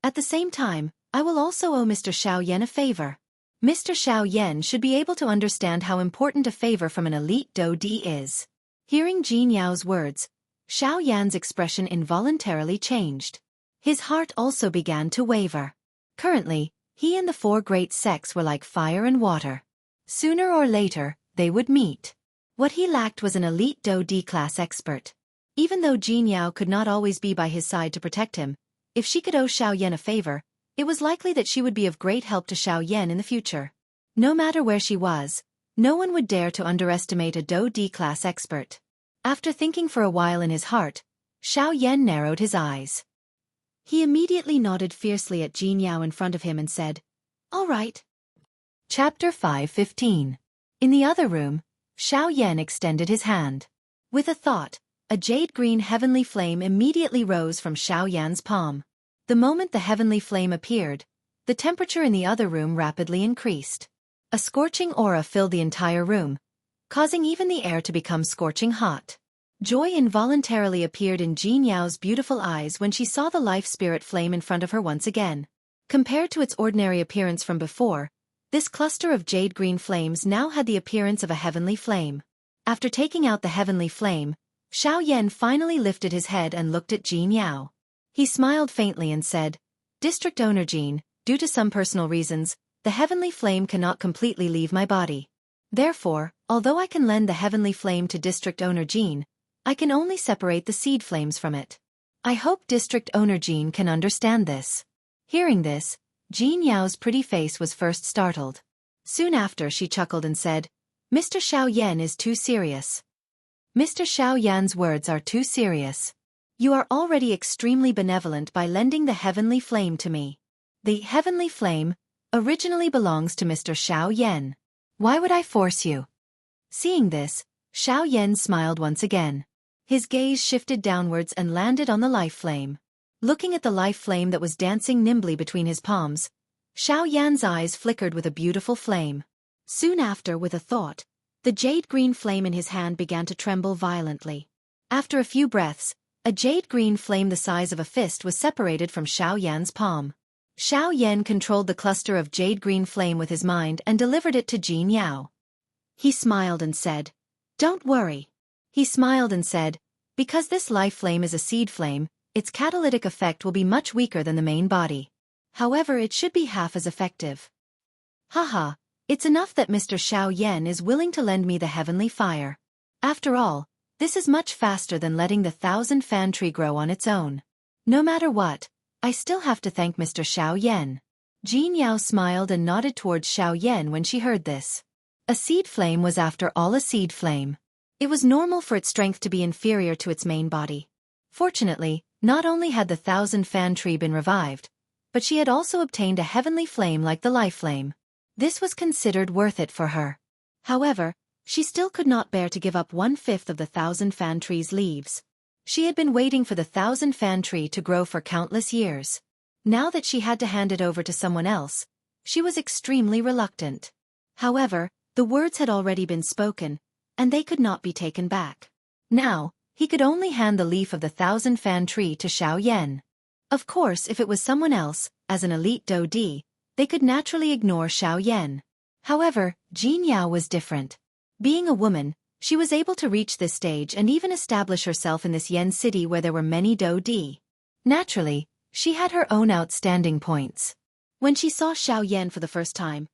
"At the same time, I will also owe Mr. Xiao Yan a favor. Mr. Xiao Yan should be able to understand how important a favor from an elite Do-Di is." Hearing Jean Yao's words, Xiao Yan's expression involuntarily changed. His heart also began to waver. Currently, he and the 4 great sects were like fire and water. Sooner or later, they would meet. What he lacked was an elite Do-Di class expert. Even though Jean Yao could not always be by his side to protect him, if she could owe Xiao Yan a favor, it was likely that she would be of great help to Xiao Yan in the future. No matter where she was, no one would dare to underestimate a Do-Di class expert. After thinking for a while in his heart, Xiao Yan narrowed his eyes. He immediately nodded fiercely at Jean Yao in front of him and said, "All right." Chapter 5:15. In the other room, Xiao Yan extended his hand. With a thought, a jade-green heavenly flame immediately rose from Xiao Yan's palm. The moment the heavenly flame appeared, the temperature in the other room rapidly increased. A scorching aura filled the entire room, causing even the air to become scorching hot. Joy involuntarily appeared in Jean Yao's beautiful eyes when she saw the life spirit flame in front of her once again. Compared to its ordinary appearance from before, this cluster of jade-green flames now had the appearance of a heavenly flame. After taking out the heavenly flame, Xiao Yan finally lifted his head and looked at Jean Yao. He smiled faintly and said, "District Owner Jean, due to some personal reasons, the heavenly flame cannot completely leave my body. Therefore, although I can lend the heavenly flame to District Owner Jean, I can only separate the seed flames from it. I hope District Owner Jean can understand this. Hearing this, Jean Yao's pretty face was first startled. Soon after she chuckled and said, Mr. Xiao Yan is too serious. Mr. Xiao Yan's words are too serious. You are already extremely benevolent by lending the heavenly flame to me. The heavenly flame originally belongs to Mr. Xiao Yan. Why would I force you? Seeing this, Xiao Yan smiled once again. His gaze shifted downwards and landed on the life flame. Looking at the life flame that was dancing nimbly between his palms, Xiao Yan's eyes flickered with a beautiful flame. Soon after, with a thought, the jade-green flame in his hand began to tremble violently. After a few breaths, a jade-green flame the size of a fist was separated from Xiao Yan's palm. Xiao Yan controlled the cluster of jade-green flame with his mind and delivered it to Jean Yao. He smiled and said, Don't worry. He smiled and said, Because this life flame is a seed flame, its catalytic effect will be much weaker than the main body. However, it should be half as effective. Haha, it's enough that Mr. Xiao Yan is willing to lend me the heavenly fire. After all, this is much faster than letting the 1,000-fan tree grow on its own. No matter what, I still have to thank Mr. Xiao Yan. Jean Yao smiled and nodded towards Xiao Yan when she heard this. A seed flame was after all a seed flame. It was normal for its strength to be inferior to its main body. Fortunately, not only had the 1,000-fan tree been revived, but she had also obtained a heavenly flame like the life flame. This was considered worth it for her. However, she still could not bear to give up 1/5 of the 1,000-fan tree's leaves. She had been waiting for the 1,000-fan tree to grow for countless years. Now that she had to hand it over to someone else, she was extremely reluctant. However, the words had already been spoken, and they could not be taken back. Now, he could only hand the leaf of the 1,000-fan tree to Xiao Yan. Of course, if it was someone else, as an elite Dodi, they could naturally ignore Xiao Yan. However, Jean Yao was different. Being a woman, she was able to reach this stage and even establish herself in this Yen city where there were many Dodi. Naturally, she had her own outstanding points. When she saw Xiao Yan for the first time,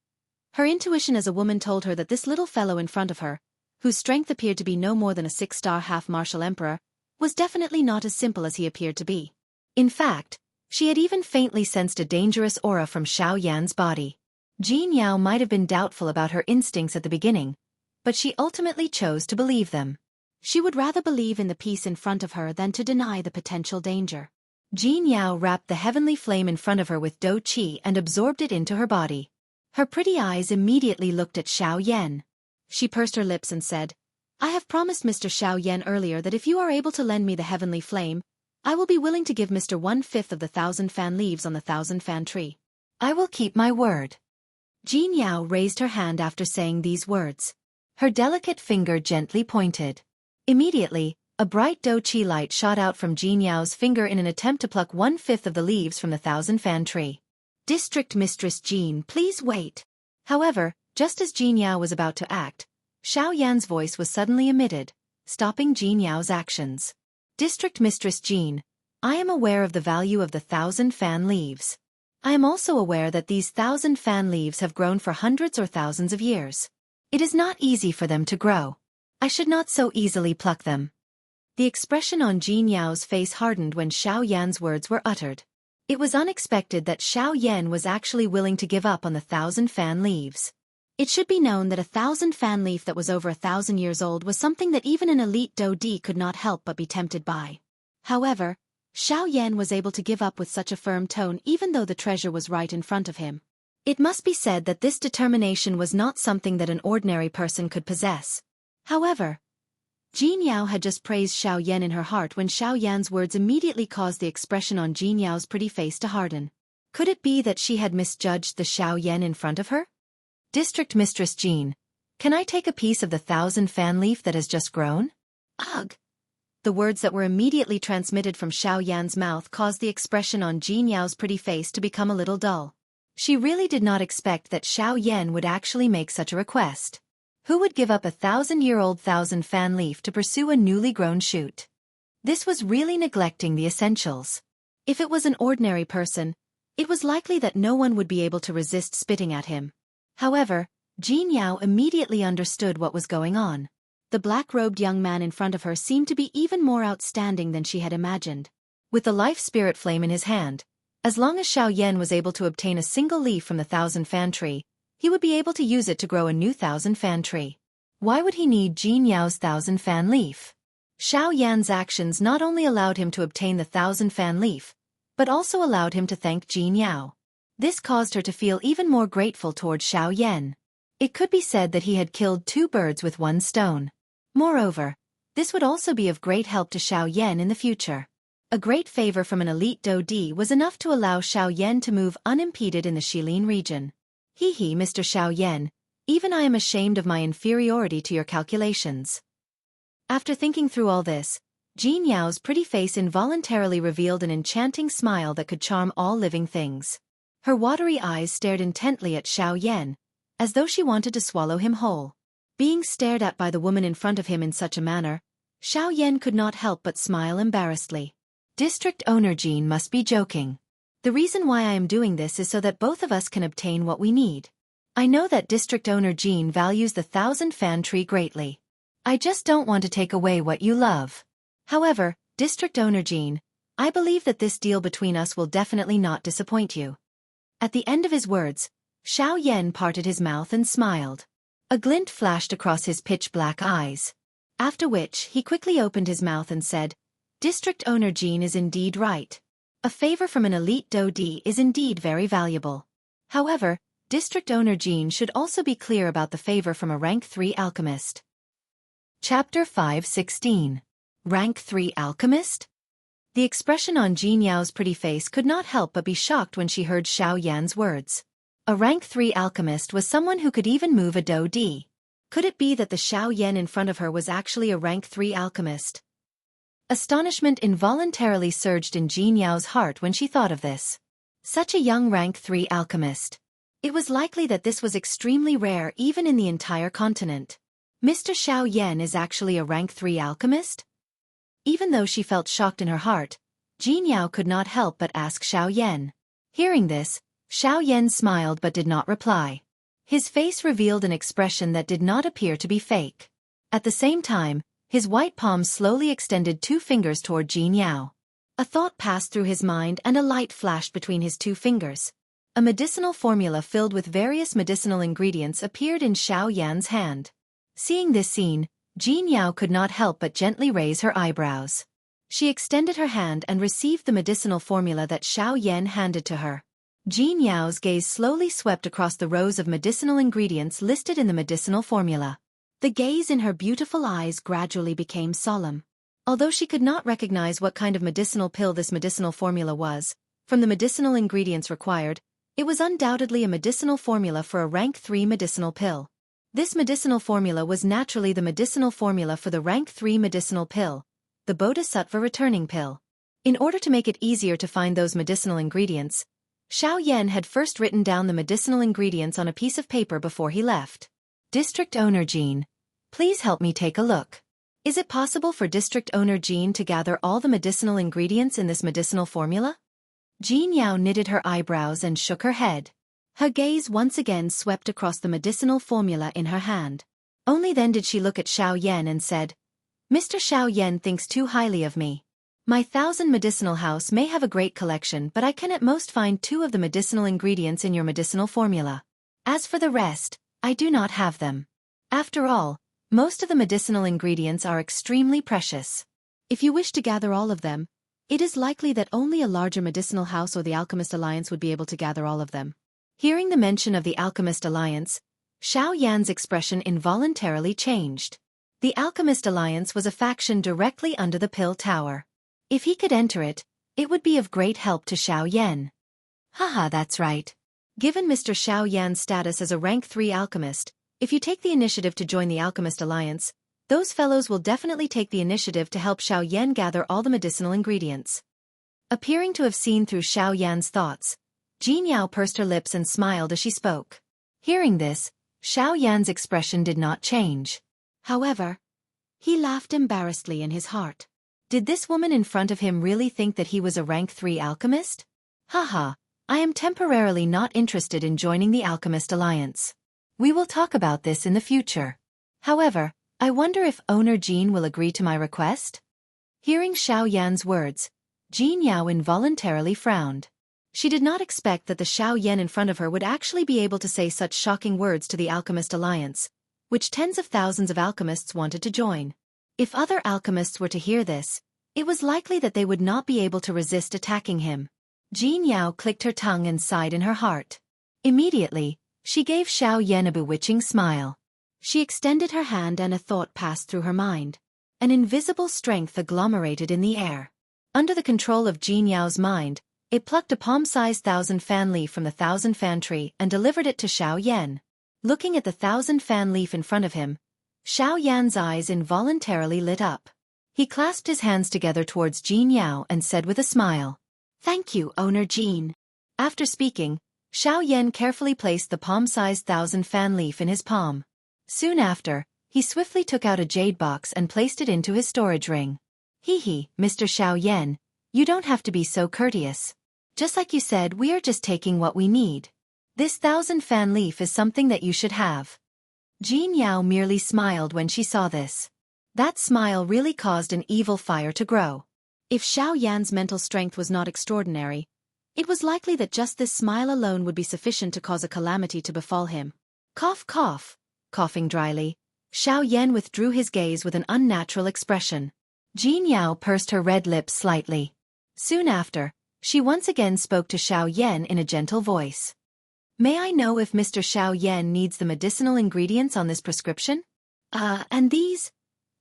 her intuition as a woman told her that this little fellow in front of her, whose strength appeared to be no more than a 6-star half-martial emperor, was definitely not as simple as he appeared to be. In fact, she had even faintly sensed a dangerous aura from Xiao Yan's body. Jean Yao might have been doubtful about her instincts at the beginning, but she ultimately chose to believe them. She would rather believe in the peace in front of her than to deny the potential danger. Jean Yao wrapped the heavenly flame in front of her with Do Qi and absorbed it into her body. Her pretty eyes immediately looked at Xiao Yan. She pursed her lips and said, I have promised Mr. Xiao Yan earlier that if you are able to lend me the heavenly flame, I will be willing to give Mr. 1/5 of the 1,000-fan leaves on the 1,000-fan tree. I will keep my word. Jean Yao raised her hand after saying these words. Her delicate finger gently pointed. Immediately, a bright Do Qi light shot out from Jean Yao's finger in an attempt to pluck 1/5 of the leaves from the 1,000-fan tree. District Mistress Jean, please wait. However, just as Jean Yao was about to act, Xiao Yan's voice was suddenly emitted, stopping Jean Yao's actions. District Mistress Jean, I am aware of the value of the 1,000-fan leaves. I am also aware that these 1,000-fan leaves have grown for hundreds or thousands of years. It is not easy for them to grow. I should not so easily pluck them. The expression on Jean Yao's face hardened when Xiao Yan's words were uttered. It was unexpected that Xiao Yan was actually willing to give up on the 1,000-fan leaves. It should be known that a 1,000-fan leaf that was over 1,000 years old was something that even an elite Dodi could not help but be tempted by. However, Xiao Yan was able to give up with such a firm tone even though the treasure was right in front of him. It must be said that this determination was not something that an ordinary person could possess. However, Jean Yao had just praised Xiao Yan in her heart when Xiao Yan's words immediately caused the expression on Jean Yao's pretty face to harden. Could it be that she had misjudged the Xiao Yan in front of her? District Mistress Jean, can I take a piece of the 1,000-fan leaf that has just grown? Ugh! The words that were immediately transmitted from Xiao Yan's mouth caused the expression on Jean Yao's pretty face to become a little dull. She really did not expect that Xiao Yan would actually make such a request. Who would give up a 1,000-year-old 1,000-fan leaf to pursue a newly grown shoot? This was really neglecting the essentials. If it was an ordinary person, it was likely that no one would be able to resist spitting at him. However, Jean Yao immediately understood what was going on. The black-robed young man in front of her seemed to be even more outstanding than she had imagined. With the life spirit flame in his hand, as long as Xiao Yan was able to obtain a single leaf from the 1,000-fan tree, he would be able to use it to grow a new 1,000-fan tree. Why would he need Jin Yao's 1,000-fan leaf? Xiao Yan's actions not only allowed him to obtain the 1,000-fan leaf, but also allowed him to thank Jin Yao. This caused her to feel even more grateful towards Xiao Yan. It could be said that he had killed 2 birds with 1 stone. Moreover, this would also be of great help to Xiao Yan in the future. A great favor from an elite Dodi was enough to allow Xiao Yan to move unimpeded in the Shilin region. Hee, Mr. Xiao Yan, even I am ashamed of my inferiority to your calculations. After thinking through all this, Jin Yao's pretty face involuntarily revealed an enchanting smile that could charm all living things. Her watery eyes stared intently at Xiao Yan, as though she wanted to swallow him whole. Being stared at by the woman in front of him in such a manner, Xiao Yan could not help but smile embarrassedly. District Owner Jin must be joking. The reason why I am doing this is so that both of us can obtain what we need. I know that District Owner Jin values the 1,000-fan tree greatly. I just don't want to take away what you love. However, District Owner Jin, I believe that this deal between us will definitely not disappoint you. At the end of his words, Xiao Yan parted his mouth and smiled. A glint flashed across his pitch-black eyes. After which, he quickly opened his mouth and said, District Owner Jin is indeed right. A favor from an elite Dodi is indeed very valuable. However, District Owner Jin should also be clear about the favor from a Rank 3 alchemist. Chapter 5:16. Rank 3 alchemist? The expression on Jin Yao's pretty face could not help but be shocked when she heard Xiao Yan's words. A Rank 3 alchemist was someone who could even move a Dodi. Could it be that the Xiao Yan in front of her was actually a Rank 3 alchemist? Astonishment involuntarily surged in Jin Yao's heart when she thought of this. Such a young Rank 3 alchemist. It was likely that this was extremely rare even in the entire continent. Mr. Xiao Yan is actually a Rank 3 alchemist? Even though she felt shocked in her heart, Jin Yao could not help but ask Xiao Yan. Hearing this, Xiao Yan smiled but did not reply. His face revealed an expression that did not appear to be fake. At the same time, his white palm slowly extended 2 fingers toward Jin Yao. A thought passed through his mind and a light flashed between his 2 fingers. A medicinal formula filled with various medicinal ingredients appeared in Xiao Yan's hand. Seeing this scene, Jin Yao could not help but gently raise her eyebrows. She extended her hand and received the medicinal formula that Xiao Yan handed to her. Jin Yao's gaze slowly swept across the rows of medicinal ingredients listed in the medicinal formula. The gaze in her beautiful eyes gradually became solemn. Although she could not recognize what kind of medicinal pill this medicinal formula was, from the medicinal ingredients required, it was undoubtedly a medicinal formula for a Rank 3 medicinal pill. This medicinal formula was naturally the medicinal formula for the Rank 3 medicinal pill, the Bodhisattva returning pill. In order to make it easier to find those medicinal ingredients, Xiao Yan had first written down the medicinal ingredients on a piece of paper before he left. District Owner Jin, please help me take a look. Is it possible for District Owner Jin to gather all the medicinal ingredients in this medicinal formula? Jin Yao knitted her eyebrows and shook her head. Her gaze once again swept across the medicinal formula in her hand. Only then did she look at Xiao Yan and said, Mr. Xiao Yan thinks too highly of me. My 1,000 medicinal house may have a great collection, but I can at most find 2 of the medicinal ingredients in your medicinal formula. As for the rest, I do not have them. After all, most of the medicinal ingredients are extremely precious. If you wish to gather all of them, it is likely that only a larger medicinal house or the Alchemist Alliance would be able to gather all of them. Hearing the mention of the Alchemist Alliance, Xiao Yan's expression involuntarily changed. The Alchemist Alliance was a faction directly under the Pill Tower. If he could enter it, it would be of great help to Xiao Yan. Haha, that's right. Given Mr. Xiao Yan's status as a Rank 3 alchemist, if you take the initiative to join the Alchemist Alliance, those fellows will definitely take the initiative to help Xiao Yan gather all the medicinal ingredients. Appearing to have seen through Xiao Yan's thoughts, Jin Yao pursed her lips and smiled as she spoke. Hearing this, Xiao Yan's expression did not change. However, he laughed embarrassedly in his heart. Did this woman in front of him really think that he was a Rank 3 alchemist? Haha, I am temporarily not interested in joining the Alchemist Alliance. We will talk about this in the future. However, I wonder if owner Jean will agree to my request? Hearing Xiao Yan's words, Jean Yao involuntarily frowned. She did not expect that the Xiao Yan in front of her would actually be able to say such shocking words to the Alchemist Alliance, which tens of thousands of alchemists wanted to join. If other alchemists were to hear this, it was likely that they would not be able to resist attacking him. Jean Yao clicked her tongue and sighed in her heart. Immediately, she gave Xiao Yan a bewitching smile. She extended her hand and a thought passed through her mind. An invisible strength agglomerated in the air. Under the control of Jean Yao's mind, it plucked a palm-sized 1,000-fan leaf from the 1,000-fan tree and delivered it to Xiao Yan. Looking at the 1,000-fan leaf in front of him, Xiao Yan's eyes involuntarily lit up. He clasped his hands together towards Jean Yao and said with a smile, "Thank you, owner Jean." After speaking, Xiao Yan carefully placed the palm-sized 1,000-fan leaf in his palm. Soon after, he swiftly took out a jade box and placed it into his storage ring. Hee, Mr. Xiao Yan, you don't have to be so courteous. Just like you said, we are just taking what we need. This 1,000-fan leaf is something that you should have. Jean Yao merely smiled when she saw this. That smile really caused an evil fire to grow. If Xiao Yan's mental strength was not extraordinary, it was likely that just this smile alone would be sufficient to cause a calamity to befall him. Cough, cough. Coughing dryly, Xiao Yan withdrew his gaze with an unnatural expression. Jean Yao pursed her red lips slightly. Soon after, she once again spoke to Xiao Yan in a gentle voice. May I know if Mr. Xiao Yan needs the medicinal ingredients on this prescription? And these?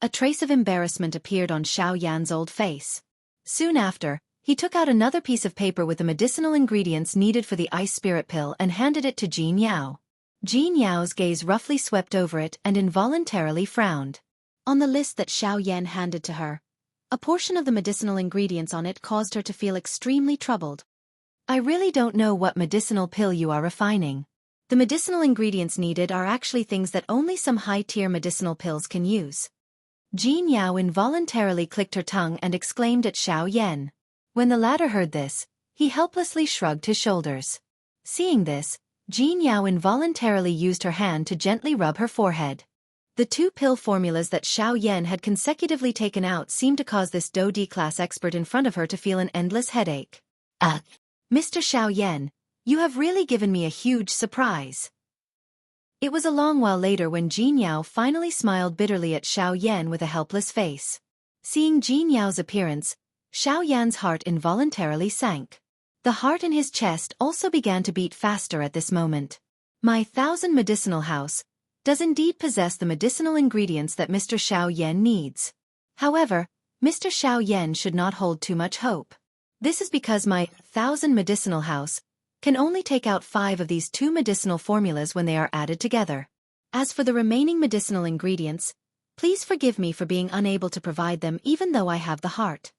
A trace of embarrassment appeared on Xiao Yan's old face. Soon after, he took out another piece of paper with the medicinal ingredients needed for the ice spirit pill and handed it to Jean Yao. Jean Yao's gaze roughly swept over it and involuntarily frowned. On the list that Xiao Yan handed to her, a portion of the medicinal ingredients on it caused her to feel extremely troubled. I really don't know what medicinal pill you are refining. The medicinal ingredients needed are actually things that only some high-tier medicinal pills can use. Jean Yao involuntarily clicked her tongue and exclaimed at Xiao Yan. When the latter heard this, he helplessly shrugged his shoulders. Seeing this, Jean Yao involuntarily used her hand to gently rub her forehead. The two pill formulas that Xiao Yan had consecutively taken out seemed to cause this Do D-class expert in front of her to feel an endless headache. Mr. Xiao Yan, you have really given me a huge surprise. It was a long while later when Jean Yao finally smiled bitterly at Xiao Yan with a helpless face. Seeing Jean Yao's appearance, Xiao Yan's heart involuntarily sank. The heart in his chest also began to beat faster at this moment. My 1,000 medicinal house does indeed possess the medicinal ingredients that Mr. Xiao Yan needs. However, Mr. Xiao Yan should not hold too much hope. This is because my 1,000 medicinal house can only take out 5 of these 2 medicinal formulas when they are added together. As for the remaining medicinal ingredients, please forgive me for being unable to provide them even though I have the heart.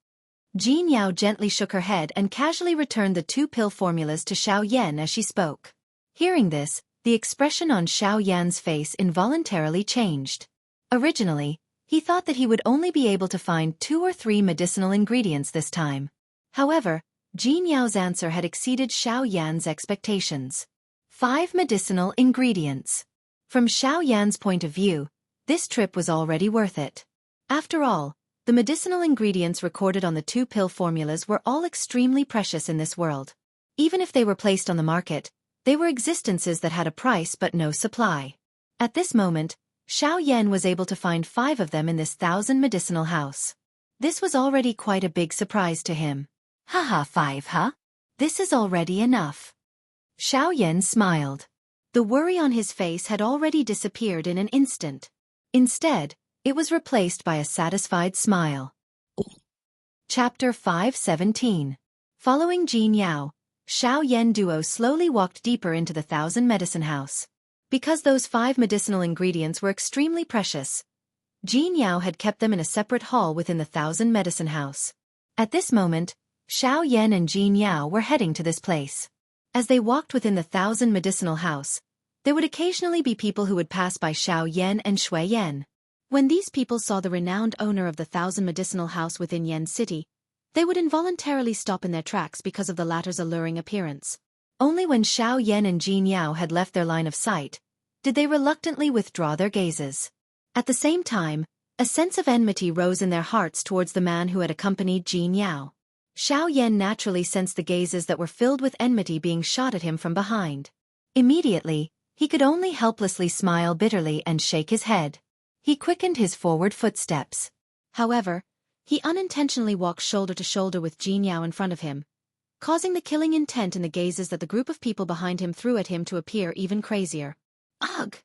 Jean Yao gently shook her head and casually returned the 2 pill formulas to Xiao Yan as she spoke. Hearing this, the expression on Xiao Yan's face involuntarily changed. Originally, he thought that he would only be able to find 2 or 3 medicinal ingredients this time. However, Jean Yao's answer had exceeded Xiao Yan's expectations. 5 medicinal ingredients. From Xiao Yan's point of view, this trip was already worth it. After all, the medicinal ingredients recorded on the 2 pill formulas were all extremely precious in this world. Even if they were placed on the market, they were existences that had a price but no supply. At this moment, Xiao Yan was able to find 5 of them in this 1,000 medicinal house. This was already quite a big surprise to him. Haha, 5, huh? This is already enough. Xiao Yan smiled. The worry on his face had already disappeared in an instant. Instead, it was replaced by a satisfied smile. Chapter 517. Following Jean Yao, Xiao Yan duo slowly walked deeper into the 1,000 medicine house. Because those 5 medicinal ingredients were extremely precious, Jean Yao had kept them in a separate hall within the 1,000 medicine house. At this moment, Xiao Yan and Jean Yao were heading to this place. As they walked within the 1,000 medicinal house, there would occasionally be people who would pass by Xiao Yan and Shui Yan. When these people saw the renowned owner of the 1,000 medicinal house within Yen City, they would involuntarily stop in their tracks because of the latter's alluring appearance. Only when Xiao Yan and Jean Yao had left their line of sight, did they reluctantly withdraw their gazes. At the same time, a sense of enmity rose in their hearts towards the man who had accompanied Jin Yao. Xiao Yan naturally sensed the gazes that were filled with enmity being shot at him from behind. Immediately, he could only helplessly smile bitterly and shake his head. He quickened his forward footsteps. However, he unintentionally walked shoulder to shoulder with Jin Yao in front of him, causing the killing intent in the gazes that the group of people behind him threw at him to appear even crazier. Ugh!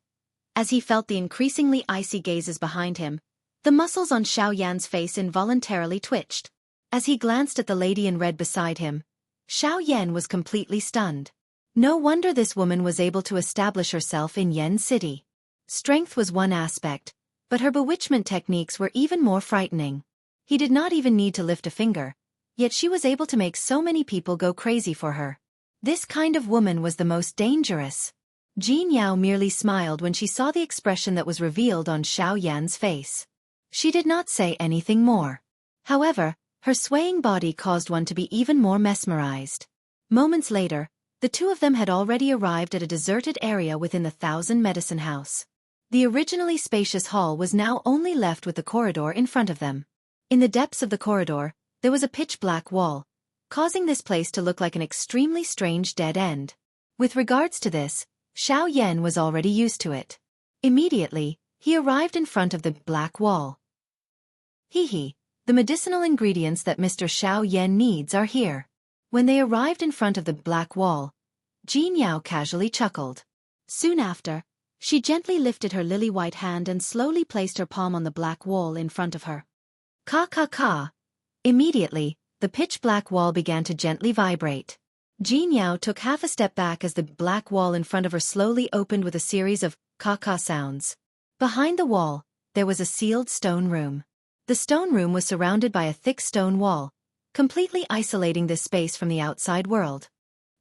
As he felt the increasingly icy gazes behind him, the muscles on Xiao Yan's face involuntarily twitched. As he glanced at the lady in red beside him, Xiao Yan was completely stunned. No wonder this woman was able to establish herself in Yen City. Strength was one aspect, but her bewitchment techniques were even more frightening. He did not even need to lift a finger, yet she was able to make so many people go crazy for her. This kind of woman was the most dangerous. Jin Yao merely smiled when she saw the expression that was revealed on Xiao Yan's face. She did not say anything more. However, her swaying body caused one to be even more mesmerized. Moments later, the two of them had already arrived at a deserted area within the 1,000 Medicine House. The originally spacious hall was now only left with the corridor in front of them. In the depths of the corridor, there was a pitch-black wall, causing this place to look like an extremely strange dead end. With regards to this, Xiao Yan was already used to it. Immediately, he arrived in front of the black wall. Hee. The medicinal ingredients that Mr. Xiao Yan needs are here. When they arrived in front of the black wall, Jin Yao casually chuckled. Soon after, she gently lifted her lily-white hand and slowly placed her palm on the black wall in front of her. Ka. Immediately, the pitch-black wall began to gently vibrate. Jin Yao took half a step back as the black wall in front of her slowly opened with a series of ka sounds. Behind the wall, there was a sealed stone room. The stone room was surrounded by a thick stone wall, completely isolating this space from the outside world.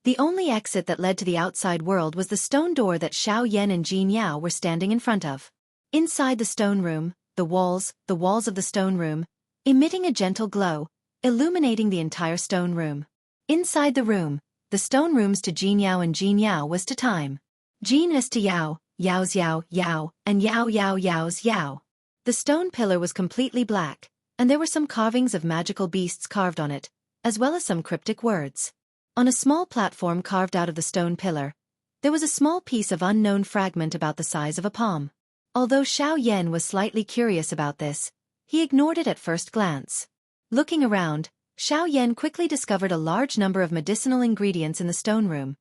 The only exit that led to the outside world was the stone door that Xiao Yan and Jin Yao were standing in front of. Inside the stone room, the walls of the stone room, emitting a gentle glow, illuminating the entire stone room. Inside the room, the stone rooms to Jin Yao and Jin Yao was to time. Jin is to Yao, Yao's Yao, Yao, and Yao Yao's Yao. The stone pillar was completely black, and there were some carvings of magical beasts carved on it, as well as some cryptic words. On a small platform carved out of the stone pillar, there was a small piece of unknown fragment about the size of a palm. Although Xiao Yan was slightly curious about this, he ignored it at first glance. Looking around, Xiao Yan quickly discovered a large number of medicinal ingredients in the stone room,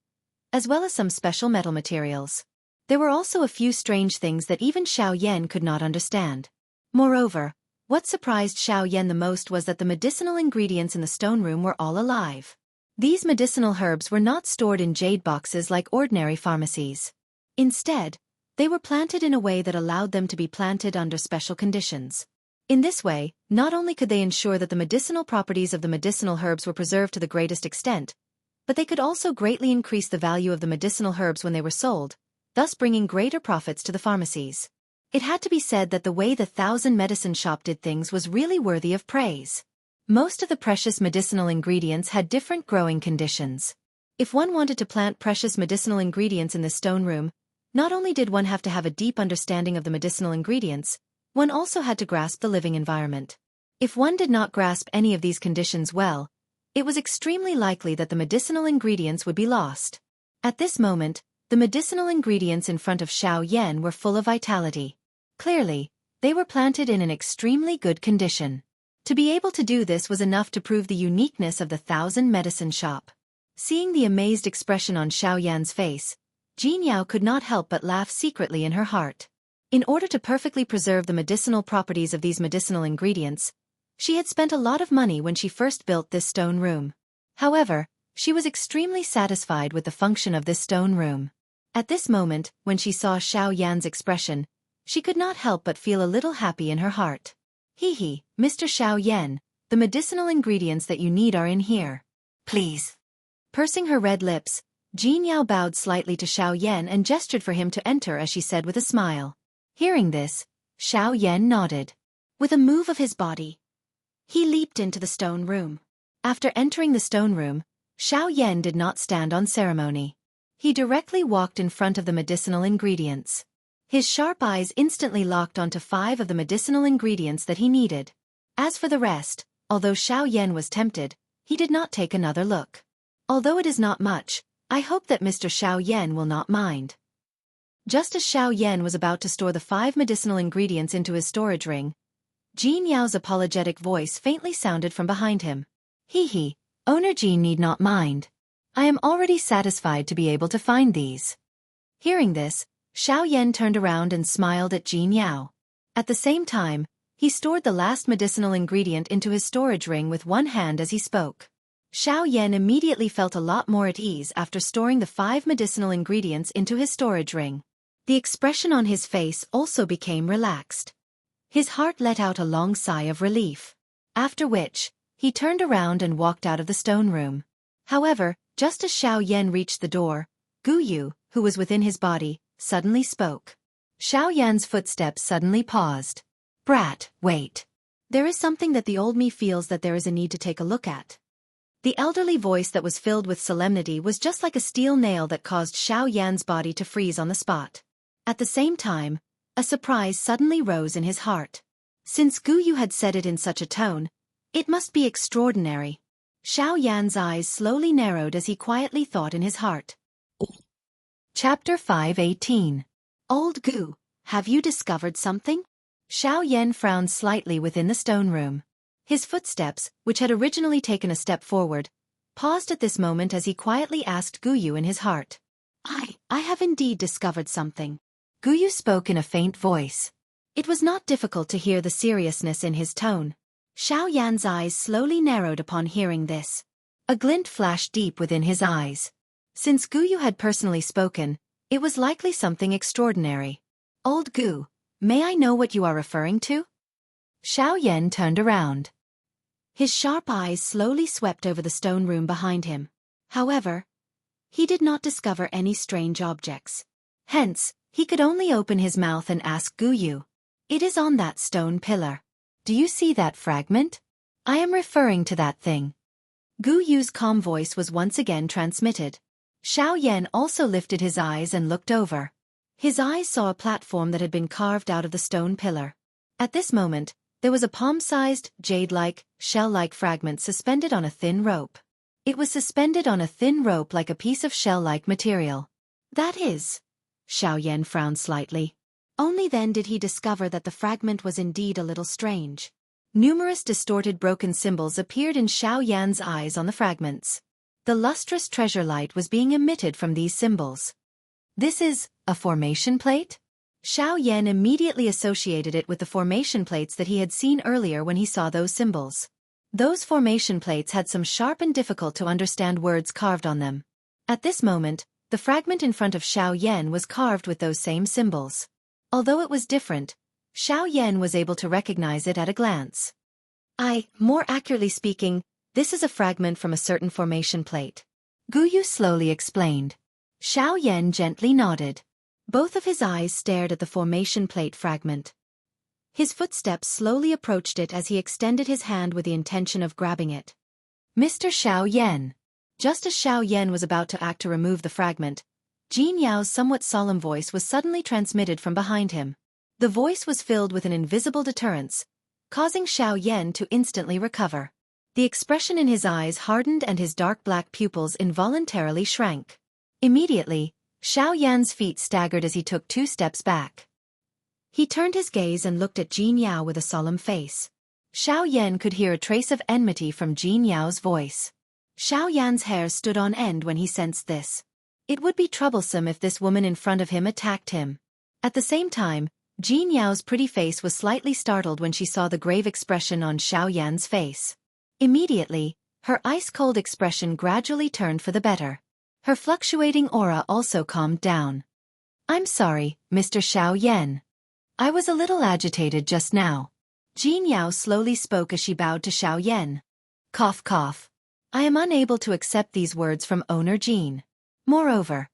as well as some special metal materials. There were also a few strange things that even Xiao Yan could not understand. Moreover, what surprised Xiao Yan the most was that the medicinal ingredients in the stone room were all alive. These medicinal herbs were not stored in jade boxes like ordinary pharmacies. Instead, they were planted in a way that allowed them to be planted under special conditions. In this way, not only could they ensure that the medicinal properties of the medicinal herbs were preserved to the greatest extent, but they could also greatly increase the value of the medicinal herbs when they were sold, thus bringing greater profits to the pharmacies. It had to be said that the way the 1,000 Medicine Shop did things was really worthy of praise. Most of the precious medicinal ingredients had different growing conditions. If one wanted to plant precious medicinal ingredients in the stone room, not only did one have to have a deep understanding of the medicinal ingredients, one also had to grasp the living environment. If one did not grasp any of these conditions well, it was extremely likely that the medicinal ingredients would be lost. At this moment, the medicinal ingredients in front of Xiao Yan were full of vitality. Clearly, they were planted in an extremely good condition. To be able to do this was enough to prove the uniqueness of the 1,000 Medicine Shop. Seeing the amazed expression on Xiao Yan's face, Jin Yao could not help but laugh secretly in her heart. In order to perfectly preserve the medicinal properties of these medicinal ingredients, she had spent a lot of money when she first built this stone room. However, she was extremely satisfied with the function of this stone room. At this moment, when she saw Xiao Yan's expression, she could not help but feel a little happy in her heart. Hee, Mr. Xiao Yan, the medicinal ingredients that you need are in here. Please. Pursing her red lips, Jin Yao bowed slightly to Xiao Yan and gestured for him to enter as she said with a smile. Hearing this, Xiao Yan nodded. With a move of his body, he leaped into the stone room. After entering the stone room, Xiao Yan did not stand on ceremony. He directly walked in front of the medicinal ingredients. His sharp eyes instantly locked onto 5 of the medicinal ingredients that he needed. As for the rest, although Xiao Yan was tempted, he did not take another look. Although it is not much, I hope that Mr. Xiao Yan will not mind. Just as Xiao Yan was about to store the 5 medicinal ingredients into his storage ring, Jean Yao's apologetic voice faintly sounded from behind him. Hee, owner Jean need not mind. I am already satisfied to be able to find these. Hearing this, Xiao Yan turned around and smiled at Jean Yao. At the same time, he stored the last medicinal ingredient into his storage ring with one hand as he spoke. Xiao Yan immediately felt a lot more at ease after storing the 5 medicinal ingredients into his storage ring. The expression on his face also became relaxed. His heart let out a long sigh of relief. After which, he turned around and walked out of the stone room. However, just as Xiao Yan reached the door, Gu Yu, who was within his body, suddenly spoke. Xiao Yan's footsteps suddenly paused. Brat, wait. There is something that the old me feels that there is a need to take a look at. The elderly voice that was filled with solemnity was just like a steel nail that caused Xiao Yan's body to freeze on the spot. At the same time, a surprise suddenly rose in his heart. Since Gu Yu had said it in such a tone, it must be extraordinary. Xiao Yan's eyes slowly narrowed as he quietly thought in his heart. Chapter 5:18. Old Gu, have you discovered something? Xiao Yan frowned slightly within the stone room. His footsteps, which had originally taken a step forward, paused at this moment as he quietly asked Gu Yu in his heart. I have indeed discovered something. Gu Yu spoke in a faint voice. It was not difficult to hear the seriousness in his tone. Xiao Yan's eyes slowly narrowed upon hearing this. A glint flashed deep within his eyes. Since Gu Yu had personally spoken, it was likely something extraordinary. Old Gu, may I know what you are referring to? Xiao Yan turned around. His sharp eyes slowly swept over the stone room behind him. However, he did not discover any strange objects. Hence, he could only open his mouth and ask Gu Yu. It is on that stone pillar. Do you see that fragment? I am referring to that thing. Gu Yu's calm voice was once again transmitted. Xiao Yan also lifted his eyes and looked over. His eyes saw a platform that had been carved out of the stone pillar. At this moment, there was a palm-sized, jade-like, shell-like fragment suspended on a thin rope. It was suspended on a thin rope like a piece of shell-like material. That is. Xiao Yan frowned slightly. Only then did he discover that the fragment was indeed a little strange. Numerous distorted broken symbols appeared in Xiao Yan's eyes on the fragments. The lustrous treasure light was being emitted from these symbols. This is a formation plate? Xiao Yan immediately associated it with the formation plates that he had seen earlier when he saw those symbols. Those formation plates had some sharp and difficult to understand words carved on them. At this moment, the fragment in front of Xiao Yan was carved with those same symbols. Although it was different, Xiao Yan was able to recognize it at a glance. More accurately speaking, this is a fragment from a certain formation plate. Gu Yu slowly explained. Xiao Yan gently nodded. Both of his eyes stared at the formation plate fragment. His footsteps slowly approached it as he extended his hand with the intention of grabbing it. Mr. Xiao Yan. Just as Xiao Yan was about to act to remove the fragment, Jean Yao's somewhat solemn voice was suddenly transmitted from behind him. The voice was filled with an invisible deterrence, causing Xiao Yan to instantly recover. The expression in his eyes hardened and his dark black pupils involuntarily shrank. Immediately, Xiao Yan's feet staggered as he took 2 steps back. He turned his gaze and looked at Jean Yao with a solemn face. Xiao Yan could hear a trace of enmity from Jean Yao's voice. Xiao Yan's hair stood on end when he sensed this. It would be troublesome if this woman in front of him attacked him. At the same time, Jean Yao's pretty face was slightly startled when she saw the grave expression on Xiao Yan's face. Immediately, her ice-cold expression gradually turned for the better. Her fluctuating aura also calmed down. I'm sorry, Mr. Xiao Yan. I was a little agitated just now. Jean Yao slowly spoke as she bowed to Xiao Yan. Cough cough. I am unable to accept these words from owner Jean. Moreover,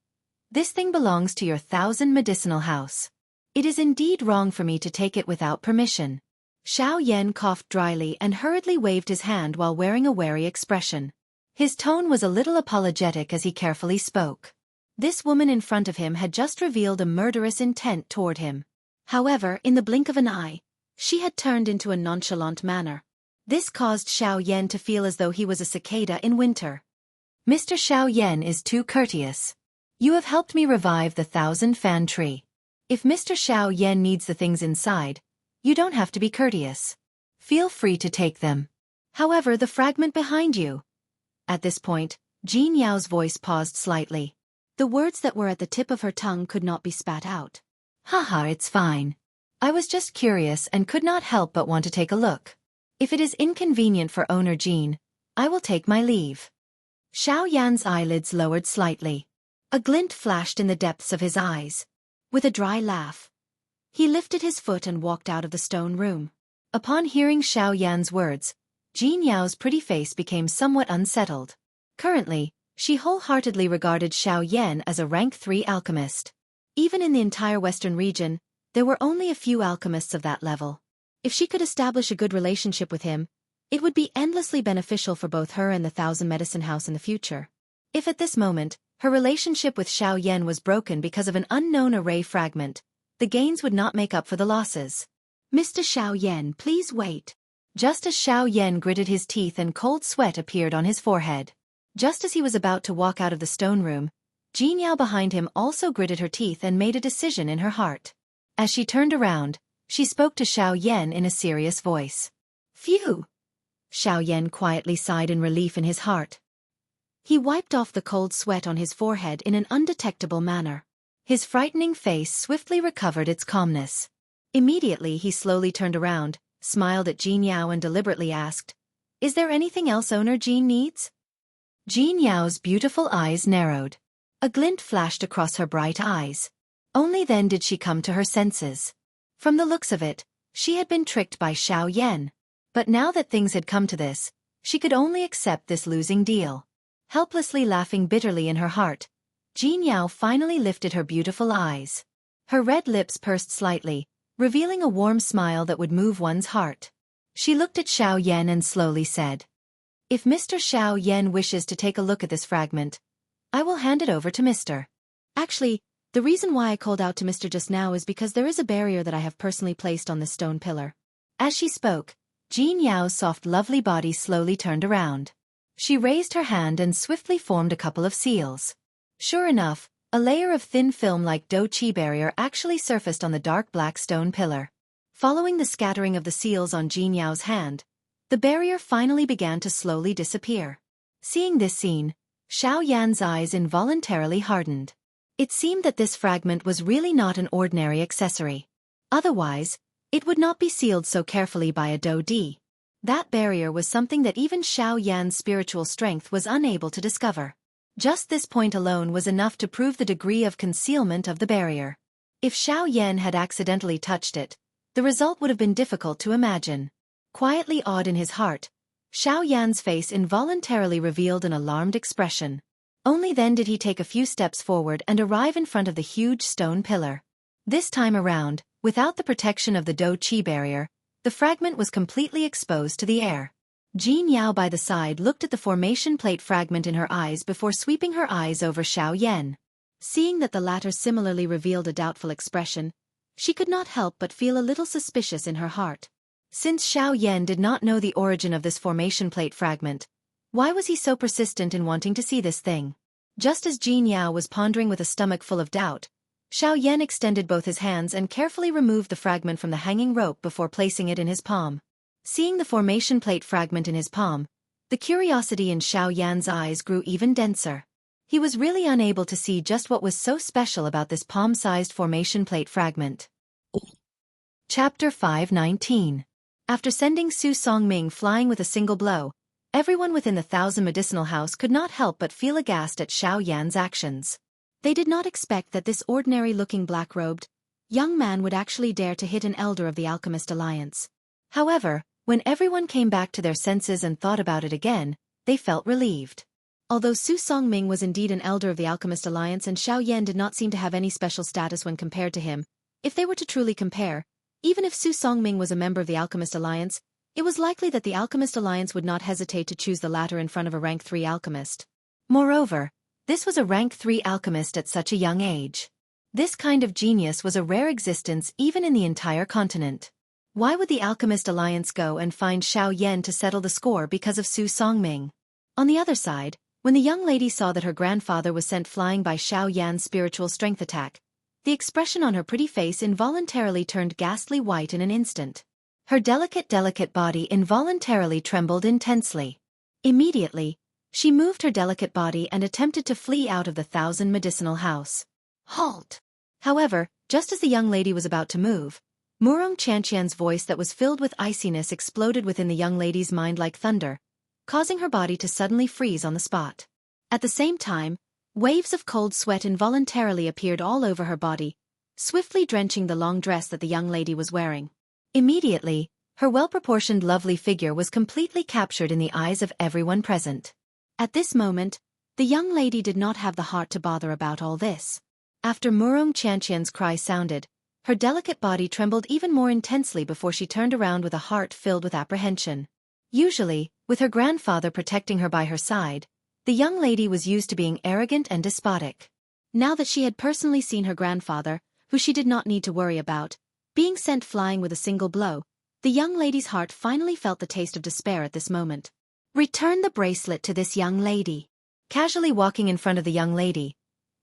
this thing belongs to your 1,000 medicinal house. It is indeed wrong for me to take it without permission. Xiao Yan coughed dryly and hurriedly waved his hand while wearing a wary expression. His tone was a little apologetic as he carefully spoke. This woman in front of him had just revealed a murderous intent toward him. However, in the blink of an eye, she had turned into a nonchalant manner. This caused Xiao Yan to feel as though he was a cicada in winter. Mr. Xiao Yan is too courteous. You have helped me revive the 1,000-fan tree. If Mr. Xiao Yan needs the things inside, you don't have to be courteous. Feel free to take them. However, the fragment behind you. At this point, Jean Yao's voice paused slightly. The words that were at the tip of her tongue could not be spat out. Haha, it's fine. I was just curious and could not help but want to take a look. If it is inconvenient for owner Jean, I will take my leave. Xiao Yan's eyelids lowered slightly. A glint flashed in the depths of his eyes. With a dry laugh, he lifted his foot and walked out of the stone room. Upon hearing Xiao Yan's words, Jean Yao's pretty face became somewhat unsettled. Currently, she wholeheartedly regarded Xiao Yan as a rank 3 alchemist. Even in the entire western region, there were only a few alchemists of that level. If she could establish a good relationship with him, it would be endlessly beneficial for both her and the 1,000 Medicine House in the future. If at this moment, her relationship with Xiao Yan was broken because of an unknown array fragment, the gains would not make up for the losses. Mr. Xiao Yan, please wait. Just as Xiao Yan gritted his teeth and cold sweat appeared on his forehead. Just as he was about to walk out of the stone room, Jean Yao behind him also gritted her teeth and made a decision in her heart. As she turned around, she spoke to Xiao Yan in a serious voice. Phew! Xiao Yan quietly sighed in relief in his heart. He wiped off the cold sweat on his forehead in an undetectable manner. His frightening face swiftly recovered its calmness. Immediately he slowly turned around, smiled at Jean Yao and deliberately asked, "Is there anything else owner Jean needs?" Jean Yao's beautiful eyes narrowed. A glint flashed across her bright eyes. Only then did she come to her senses. From the looks of it, she had been tricked by Xiao Yan. But now that things had come to this, she could only accept this losing deal. Helplessly laughing bitterly in her heart, Jean Yao finally lifted her beautiful eyes. Her red lips pursed slightly, revealing a warm smile that would move one's heart. She looked at Xiao Yan and slowly said, "If Mr. Xiao Yan wishes to take a look at this fragment, I will hand it over to Mr. Actually, the reason why I called out to Mr. just now is because there is a barrier that I have personally placed on this stone pillar." As she spoke, Jean Yao's soft lovely body slowly turned around. She raised her hand and swiftly formed a couple of seals. Sure enough, a layer of thin film like dough chi barrier actually surfaced on the dark black stone pillar. Following the scattering of the seals on Jean Yao's hand, the barrier finally began to slowly disappear. Seeing this scene, Xiao Yan's eyes involuntarily hardened. It seemed that this fragment was really not an ordinary accessory. Otherwise, it would not be sealed so carefully by a dough di. That barrier was something that even Xiao Yan's spiritual strength was unable to discover. Just this point alone was enough to prove the degree of concealment of the barrier. If Xiao Yan had accidentally touched it, the result would have been difficult to imagine. Quietly awed in his heart, Xiao Yan's face involuntarily revealed an alarmed expression. Only then did he take a few steps forward and arrive in front of the huge stone pillar. This time around, without the protection of the dough chi barrier, the fragment was completely exposed to the air. Jean Yao by the side looked at the formation plate fragment in her eyes before sweeping her eyes over Xiao Yan. Seeing that the latter similarly revealed a doubtful expression, she could not help but feel a little suspicious in her heart. Since Xiao Yan did not know the origin of this formation plate fragment, why was he so persistent in wanting to see this thing? Just as Jean Yao was pondering with a stomach full of doubt, Xiao Yan extended both his hands and carefully removed the fragment from the hanging rope before placing it in his palm. Seeing the formation plate fragment in his palm, the curiosity in Xiao Yan's eyes grew even denser. He was really unable to see just what was so special about this palm-sized formation plate fragment. Chapter 519. After sending Su Songming flying with a single blow, everyone within the 1,000 Medicinal House could not help but feel aghast at Xiao Yan's actions. They did not expect that this ordinary-looking black-robed young man would actually dare to hit an elder of the Alchemist Alliance. However, when everyone came back to their senses and thought about it again, they felt relieved. Although Su Songming was indeed an elder of the Alchemist Alliance and Xiao Yan did not seem to have any special status when compared to him, if they were to truly compare, even if Su Songming was a member of the Alchemist Alliance, it was likely that the Alchemist Alliance would not hesitate to choose the latter in front of a rank 3 alchemist. Moreover, This was a rank 3 alchemist at such a young age. This kind of genius was a rare existence even in the entire continent. Why would the Alchemist Alliance go and find Xiao Yan to settle the score because of Su Songming? On the other side, when the young lady saw that her grandfather was sent flying by Xiao Yan's spiritual strength attack, the expression on her pretty face involuntarily turned ghastly white in an instant. Her delicate body involuntarily trembled intensely. Immediately, she moved her delicate body and attempted to flee out of the Thousand Medicinal House. Halt! However, just as the young lady was about to move, Murong Chanqian's voice that was filled with iciness exploded within the young lady's mind like thunder, causing her body to suddenly freeze on the spot. At the same time, waves of cold sweat involuntarily appeared all over her body, swiftly drenching the long dress that the young lady was wearing. Immediately, her well-proportioned lovely figure was completely captured in the eyes of everyone present. At this moment, the young lady did not have the heart to bother about all this. After Murong Chanqian's cry sounded, her delicate body trembled even more intensely before she turned around with a heart filled with apprehension. Usually, with her grandfather protecting her by her side, the young lady was used to being arrogant and despotic. Now that she had personally seen her grandfather, who she did not need to worry about, being sent flying with a single blow, the young lady's heart finally felt the taste of despair at this moment. Return the bracelet to this young lady. Casually walking in front of the young lady,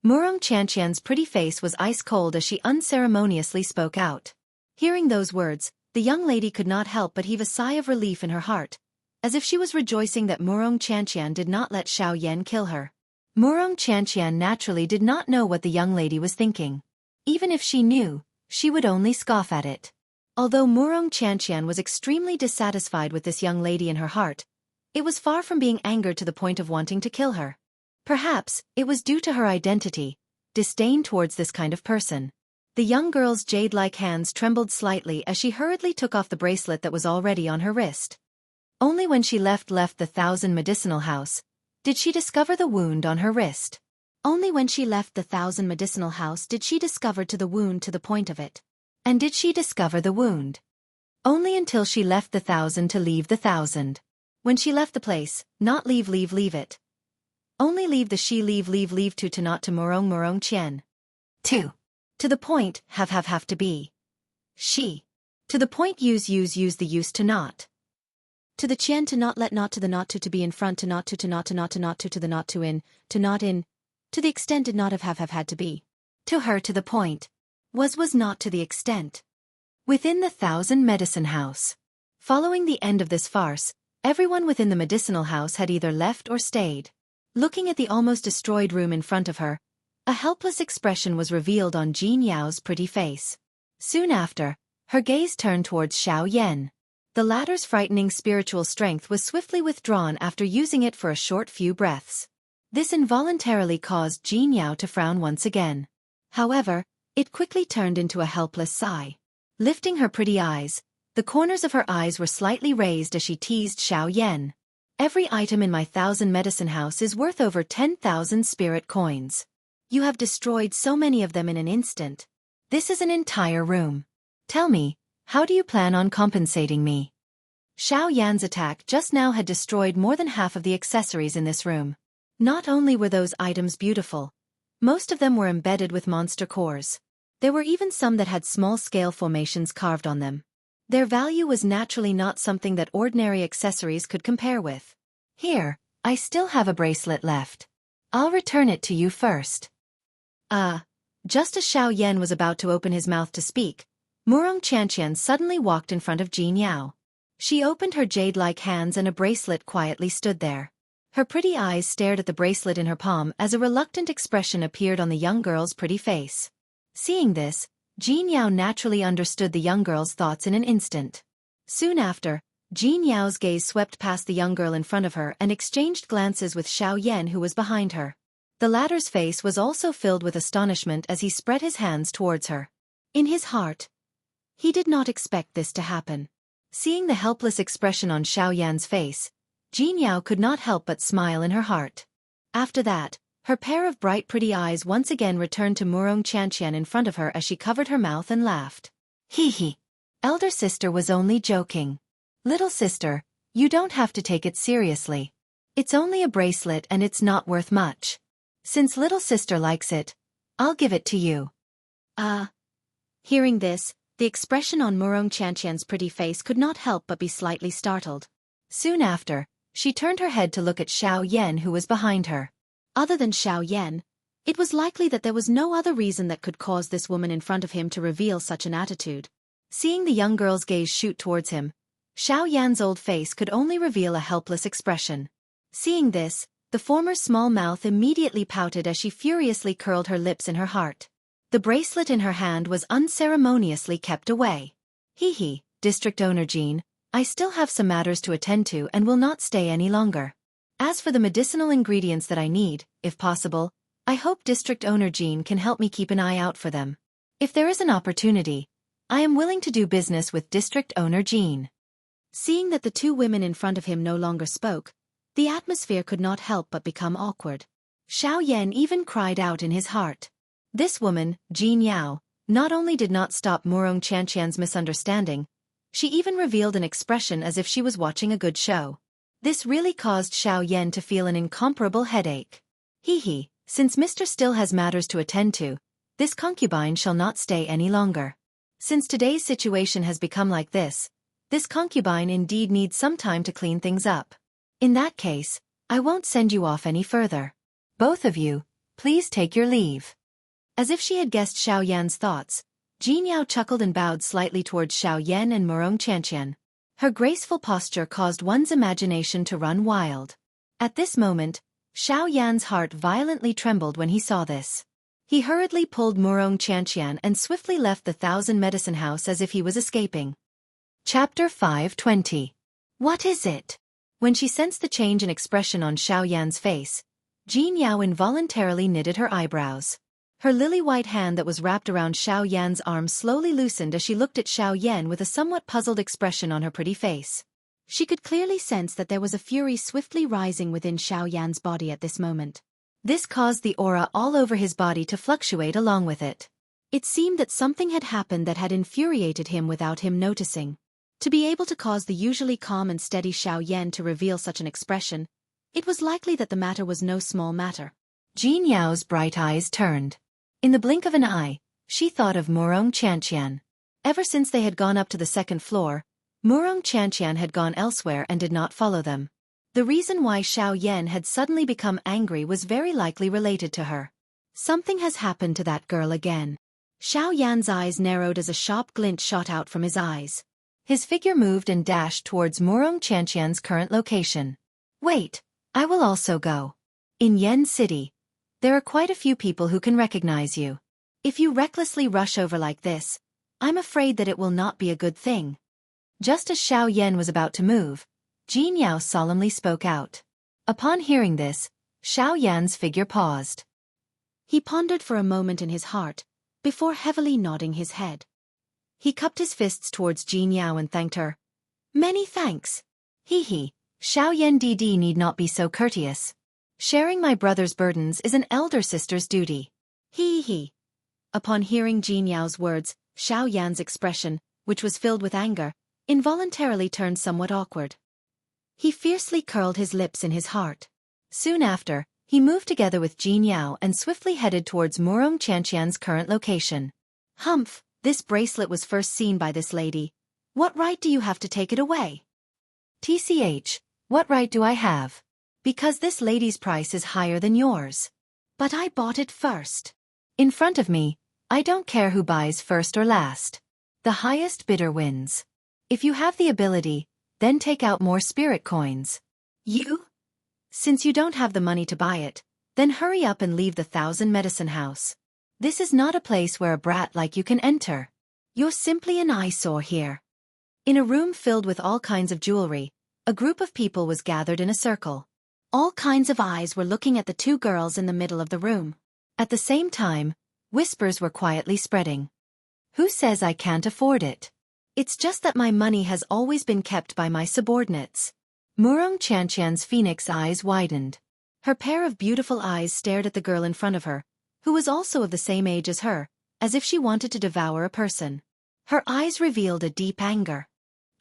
Murong Chanqian's pretty face was ice-cold as she unceremoniously spoke out. Hearing those words, the young lady could not help but heave a sigh of relief in her heart, as if she was rejoicing that Murong Chanqian did not let Xiao Yan kill her. Murong Chanqian naturally did not know what the young lady was thinking. Even if she knew, she would only scoff at it. Although Murong Chanqian was extremely dissatisfied with this young lady in her heart, it was far from being angered to the point of wanting to kill her. Perhaps, it was due to her identity, disdain towards this kind of person. The young girl's jade-like hands trembled slightly as she hurriedly took off the bracelet that was already on her wrist. Only when she left the Thousand Medicinal House did she discover the wound on her wrist. Only when she left the Thousand Medicinal House did she discover the wound to the point of it. And did she discover the wound? Only until she left the Thousand to leave the Thousand. When she left the place, not leave it. Only leave the she leave to not to Murong Qian. 2. To the point, have to be. She. To the point use the use to not. To the Qian to not let not to the not to be in front to not to not to not to not to the not to in, to not in. To the extent did not have had to be. To her to the point. Was not to the extent. Within the Thousand Medicine House. Following the end of this farce, everyone within the medicinal house had either left or stayed. Looking at the almost destroyed room in front of her, a helpless expression was revealed on Jin Yao's pretty face. Soon after, her gaze turned towards Xiao Yan. The latter's frightening spiritual strength was swiftly withdrawn after using it for a short few breaths. This involuntarily caused Jin Yao to frown once again. However, it quickly turned into a helpless sigh. Lifting her pretty eyes, the corners of her eyes were slightly raised as she teased Xiao Yan. Every item in my Thousand Medicine House is worth over 10,000 spirit coins. You have destroyed so many of them in an instant. This is an entire room. Tell me, how do you plan on compensating me? Xiao Yan's attack just now had destroyed more than half of the accessories in this room. Not only were those items beautiful, most of them were embedded with monster cores. There were even some that had small-scale formations carved on them. Their value was naturally not something that ordinary accessories could compare with. Here, I still have a bracelet left. I'll return it to you first. Just as Xiao Yan was about to open his mouth to speak, Murong Chanqian suddenly walked in front of Jin Yao. She opened her jade-like hands and a bracelet quietly stood there. Her pretty eyes stared at the bracelet in her palm as a reluctant expression appeared on the young girl's pretty face. Seeing this, Jin Yao naturally understood the young girl's thoughts in an instant. Soon after, Jin Yao's gaze swept past the young girl in front of her and exchanged glances with Xiao Yan who was behind her. The latter's face was also filled with astonishment as he spread his hands towards her. In his heart, he did not expect this to happen. Seeing the helpless expression on Xiao Yan's face, Jin Yao could not help but smile in her heart. After that, her pair of bright pretty eyes once again returned to Murong Chanqian in front of her as she covered her mouth and laughed. Hee. Elder sister was only joking. Little sister, you don't have to take it seriously. It's only a bracelet and it's not worth much. Since little sister likes it, I'll give it to you. Hearing this, the expression on Murong Qianqian's pretty face could not help but be slightly startled. Soon after, she turned her head to look at Xiao Yan who was behind her. Other than Xiao Yan, it was likely that there was no other reason that could cause this woman in front of him to reveal such an attitude. Seeing the young girl's gaze shoot towards him, Xiao Yan's old face could only reveal a helpless expression. Seeing this, the former small mouth immediately pouted as she furiously curled her lips in her heart. The bracelet in her hand was unceremoniously kept away. Hee, District Owner Jean, I still have some matters to attend to and will not stay any longer. As for the medicinal ingredients that I need, if possible, I hope District Owner Jean can help me keep an eye out for them. If there is an opportunity, I am willing to do business with District Owner Jean. Seeing that the two women in front of him no longer spoke, the atmosphere could not help but become awkward. Xiao Yan even cried out in his heart. This woman, Jean Yao, not only did not stop Murong Qianqian's misunderstanding, she even revealed an expression as if she was watching a good show. This really caused Xiao Yan to feel an incomparable headache. Hee, since Mr. still has matters to attend to, this concubine shall not stay any longer. Since today's situation has become like this concubine indeed needs some time to clean things up. In that case, I won't send you off any further. Both of you, please take your leave. As if she had guessed Xiao Yan's thoughts, Jean Yao chuckled and bowed slightly towards Xiao Yan and Murong Qianqian. Her graceful posture caused one's imagination to run wild. At this moment, Xiao Yan's heart violently trembled when he saw this. He hurriedly pulled Murong Qianqian and swiftly left the Thousand Medicine House as if he was escaping. Chapter 520. What is it? When she sensed the change in expression on Xiao Yan's face, Jean Yao involuntarily knitted her eyebrows. Her lily-white hand that was wrapped around Xiao Yan's arm slowly loosened as she looked at Xiao Yan with a somewhat puzzled expression on her pretty face. She could clearly sense that there was a fury swiftly rising within Xiao Yan's body at this moment. This caused the aura all over his body to fluctuate along with it. It seemed that something had happened that had infuriated him without him noticing. To be able to cause the usually calm and steady Xiao Yan to reveal such an expression, it was likely that the matter was no small matter. Jean Yao's bright eyes turned. In the blink of an eye, she thought of Murong Qianqian. Ever since they had gone up to the second floor, Murong Qianqian had gone elsewhere and did not follow them. The reason why Xiao Yan had suddenly become angry was very likely related to her. Something has happened to that girl again. Xiao Yan's eyes narrowed as a sharp glint shot out from his eyes. His figure moved and dashed towards Murong Qianqian's current location. Wait, I will also go. In Yen City, there are quite a few people who can recognize you. If you recklessly rush over like this, I'm afraid that it will not be a good thing. Just as Xiao Yan was about to move, Jean Yao solemnly spoke out. Upon hearing this, Xiao Yan's figure paused. He pondered for a moment in his heart, before heavily nodding his head. He cupped his fists towards Jean Yao and thanked her. Many thanks. Hee, Xiao Yan DD need not be so courteous. Sharing my brother's burdens is an elder sister's duty. Hee. Upon hearing Jean Yao's words, Xiao Yan's expression, which was filled with anger, involuntarily turned somewhat awkward. He fiercely curled his lips in his heart. Soon after, he moved together with Jean Yao and swiftly headed towards Murong Qianqian's current location. Humph, this bracelet was first seen by this lady. What right do you have to take it away? TCH, what right do I have? Because this lady's price is higher than yours. But I bought it first. In front of me, I don't care who buys first or last. The highest bidder wins. If you have the ability, then take out more spirit coins. You? Since you don't have the money to buy it, then hurry up and leave the Thousand Medicine House. This is not a place where a brat like you can enter. You're simply an eyesore here. In a room filled with all kinds of jewelry, a group of people was gathered in a circle. All kinds of eyes were looking at the two girls in the middle of the room. At the same time, whispers were quietly spreading. Who says I can't afford it? It's just that my money has always been kept by my subordinates. Murong Qianqian's phoenix eyes widened. Her pair of beautiful eyes stared at the girl in front of her, who was also of the same age as her, as if she wanted to devour a person. Her eyes revealed a deep anger.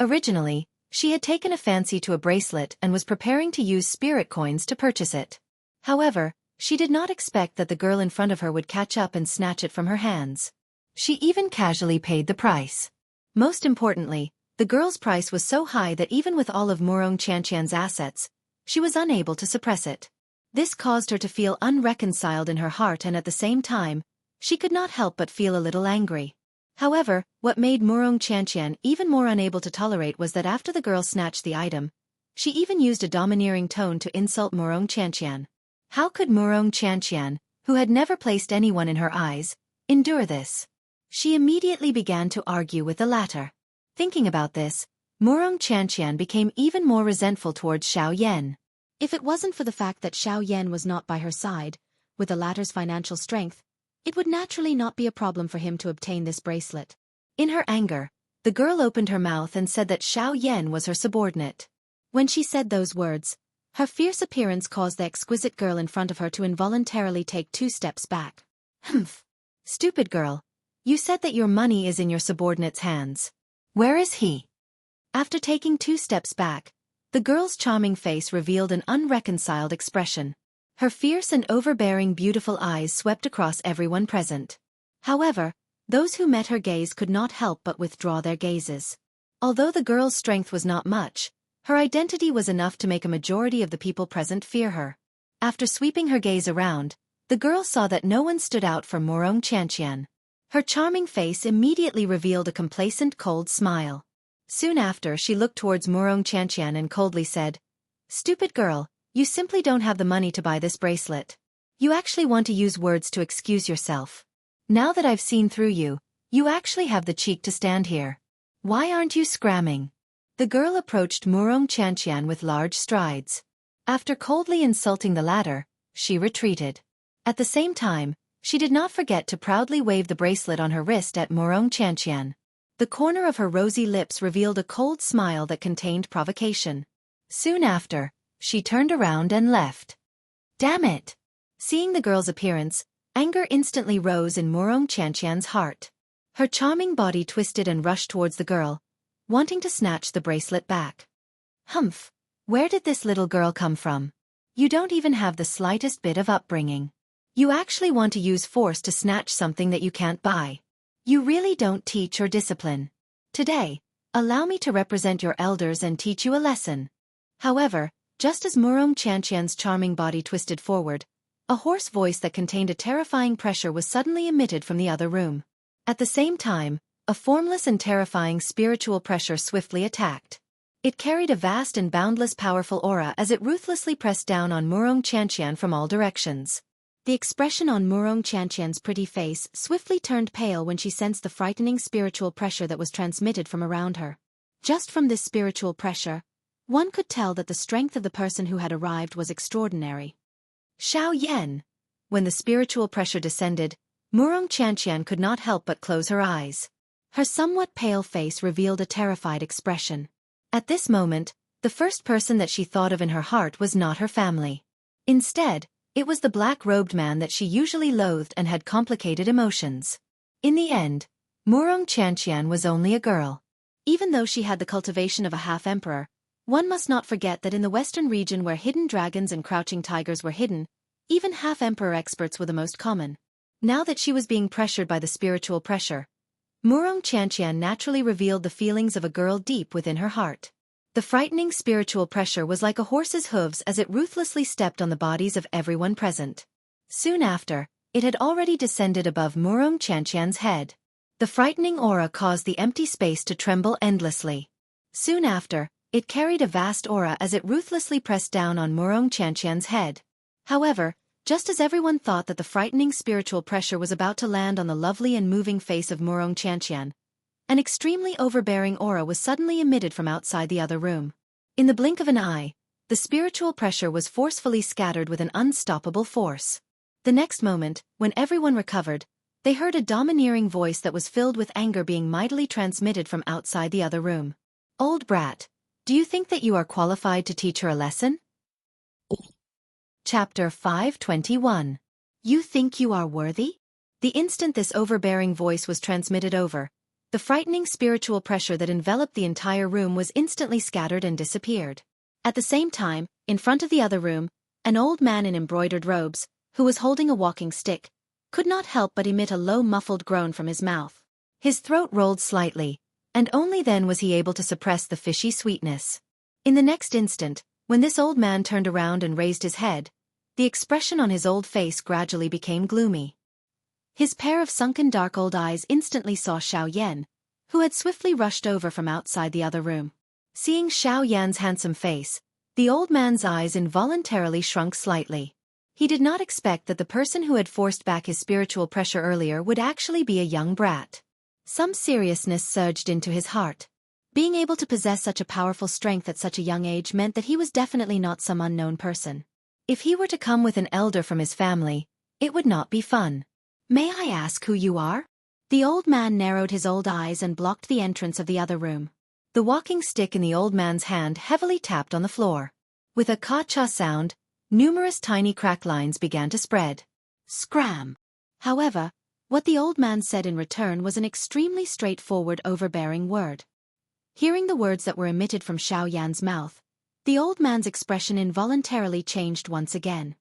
Originally, she had taken a fancy to a bracelet and was preparing to use spirit coins to purchase it. However, She did not expect that the girl in front of her would catch up and snatch it from her hands. She even casually paid the price. Most importantly, the girl's price was so high that even with all of Morong Chantian's assets, she was unable to suppress it. This caused her to feel unreconciled in her heart, and at the same time, she could not help but feel a little angry. However, what made Morong Chantian even more unable to tolerate was that after the girl snatched the item, she even used a domineering tone to insult Morong Chantian. How could Morong Chantian, who had never placed anyone in her eyes, endure this? She immediately began to argue with the latter. Thinking about this, Morong Chantian became even more resentful towards Xiao Yan. If it wasn't for the fact that Xiao Yan was not by her side, with the latter's financial strength, it would naturally not be a problem for him to obtain this bracelet. In her anger, the girl opened her mouth and said that Xiao Yan was her subordinate. When she said those words, her fierce appearance caused the exquisite girl in front of her to involuntarily take 2 steps back. Humph! Stupid girl! You said that your money is in your subordinate's hands. Where is he? After taking 2 steps back, the girl's charming face revealed an unreconciled expression. Her fierce and overbearing beautiful eyes swept across everyone present. However, those who met her gaze could not help but withdraw their gazes. Although the girl's strength was not much, her identity was enough to make a majority of the people present fear her. After sweeping her gaze around, the girl saw that no one stood out for Morong Chantian. Her charming face immediately revealed a complacent, cold smile. Soon after, she looked towards Morong Chantian and coldly said, "Stupid girl, you simply don't have the money to buy this bracelet. You actually want to use words to excuse yourself. Now that I've seen through you, you actually have the cheek to stand here. Why aren't you scramming?" The girl approached Morong Chantian with large strides. After coldly insulting the latter, she retreated. At the same time, she did not forget to proudly wave the bracelet on her wrist at Morong Chantian. The corner of her rosy lips revealed a cold smile that contained provocation. Soon after, she turned around and left. Damn it! Seeing the girl's appearance, anger instantly rose in Morong Chantian's heart. Her charming body twisted and rushed towards the girl, wanting to snatch the bracelet back. Humph! Where did this little girl come from? You don't even have the slightest bit of upbringing. You actually want to use force to snatch something that you can't buy. You really don't teach or discipline. Today, allow me to represent your elders and teach you a lesson. However, just as Morong Chantian's charming body twisted forward, a hoarse voice that contained a terrifying pressure was suddenly emitted from the other room. At the same time, a formless and terrifying spiritual pressure swiftly attacked. It carried a vast and boundless powerful aura as it ruthlessly pressed down on Morong Chantian from all directions. The expression on Morong Chantian's pretty face swiftly turned pale when she sensed the frightening spiritual pressure that was transmitted from around her. Just from this spiritual pressure, one could tell that the strength of the person who had arrived was extraordinary. Xiao Yan! When the spiritual pressure descended, Morong Chantian could not help but close her eyes. Her somewhat pale face revealed a terrified expression. At this moment, the first person that she thought of in her heart was not her family. Instead, it was the black-robed man that she usually loathed and had complicated emotions. In the end, Morong Chantian was only a girl. Even though she had the cultivation of a half-emperor, one must not forget that in the western region where hidden dragons and crouching tigers were hidden, even half-emperor experts were the most common. Now that she was being pressured by the spiritual pressure, Morong Chantian naturally revealed the feelings of a girl deep within her heart. The frightening spiritual pressure was like a horse's hooves as it ruthlessly stepped on the bodies of everyone present. Soon after, it had already descended above Morong Chantian's head. The frightening aura caused the empty space to tremble endlessly. Soon after, it carried a vast aura as it ruthlessly pressed down on Morong Chantian's head. However, just as everyone thought that the frightening spiritual pressure was about to land on the lovely and moving face of Morong Chantian, an extremely overbearing aura was suddenly emitted from outside the other room. In the blink of an eye, the spiritual pressure was forcefully scattered with an unstoppable force. The next moment, when everyone recovered, they heard a domineering voice that was filled with anger being mightily transmitted from outside the other room. "Old brat, do you think that you are qualified to teach her a lesson?" Chapter 521. You think you are worthy? The instant this overbearing voice was transmitted over, the frightening spiritual pressure that enveloped the entire room was instantly scattered and disappeared. At the same time, in front of the other room, an old man in embroidered robes, who was holding a walking stick, could not help but emit a low muffled groan from his mouth. His throat rolled slightly, and only then was he able to suppress the fishy sweetness. In the next instant, when this old man turned around and raised his head, the expression on his old face gradually became gloomy. His pair of sunken dark old eyes instantly saw Xiao Yan, who had swiftly rushed over from outside the other room. Seeing Xiao Yan's handsome face, the old man's eyes involuntarily shrunk slightly. He did not expect that the person who had forced back his spiritual pressure earlier would actually be a young brat. Some seriousness surged into his heart. Being able to possess such a powerful strength at such a young age meant that he was definitely not some unknown person. If he were to come with an elder from his family, it would not be fun. "May I ask who you are?" The old man narrowed his old eyes and blocked the entrance of the other room. The walking stick in the old man's hand heavily tapped on the floor. With a ka-cha sound, numerous tiny crack lines began to spread. Scram! However, what the old man said in return was an extremely straightforward, overbearing word. Hearing the words that were emitted from Xiao Yan's mouth, the old man's expression involuntarily changed once again.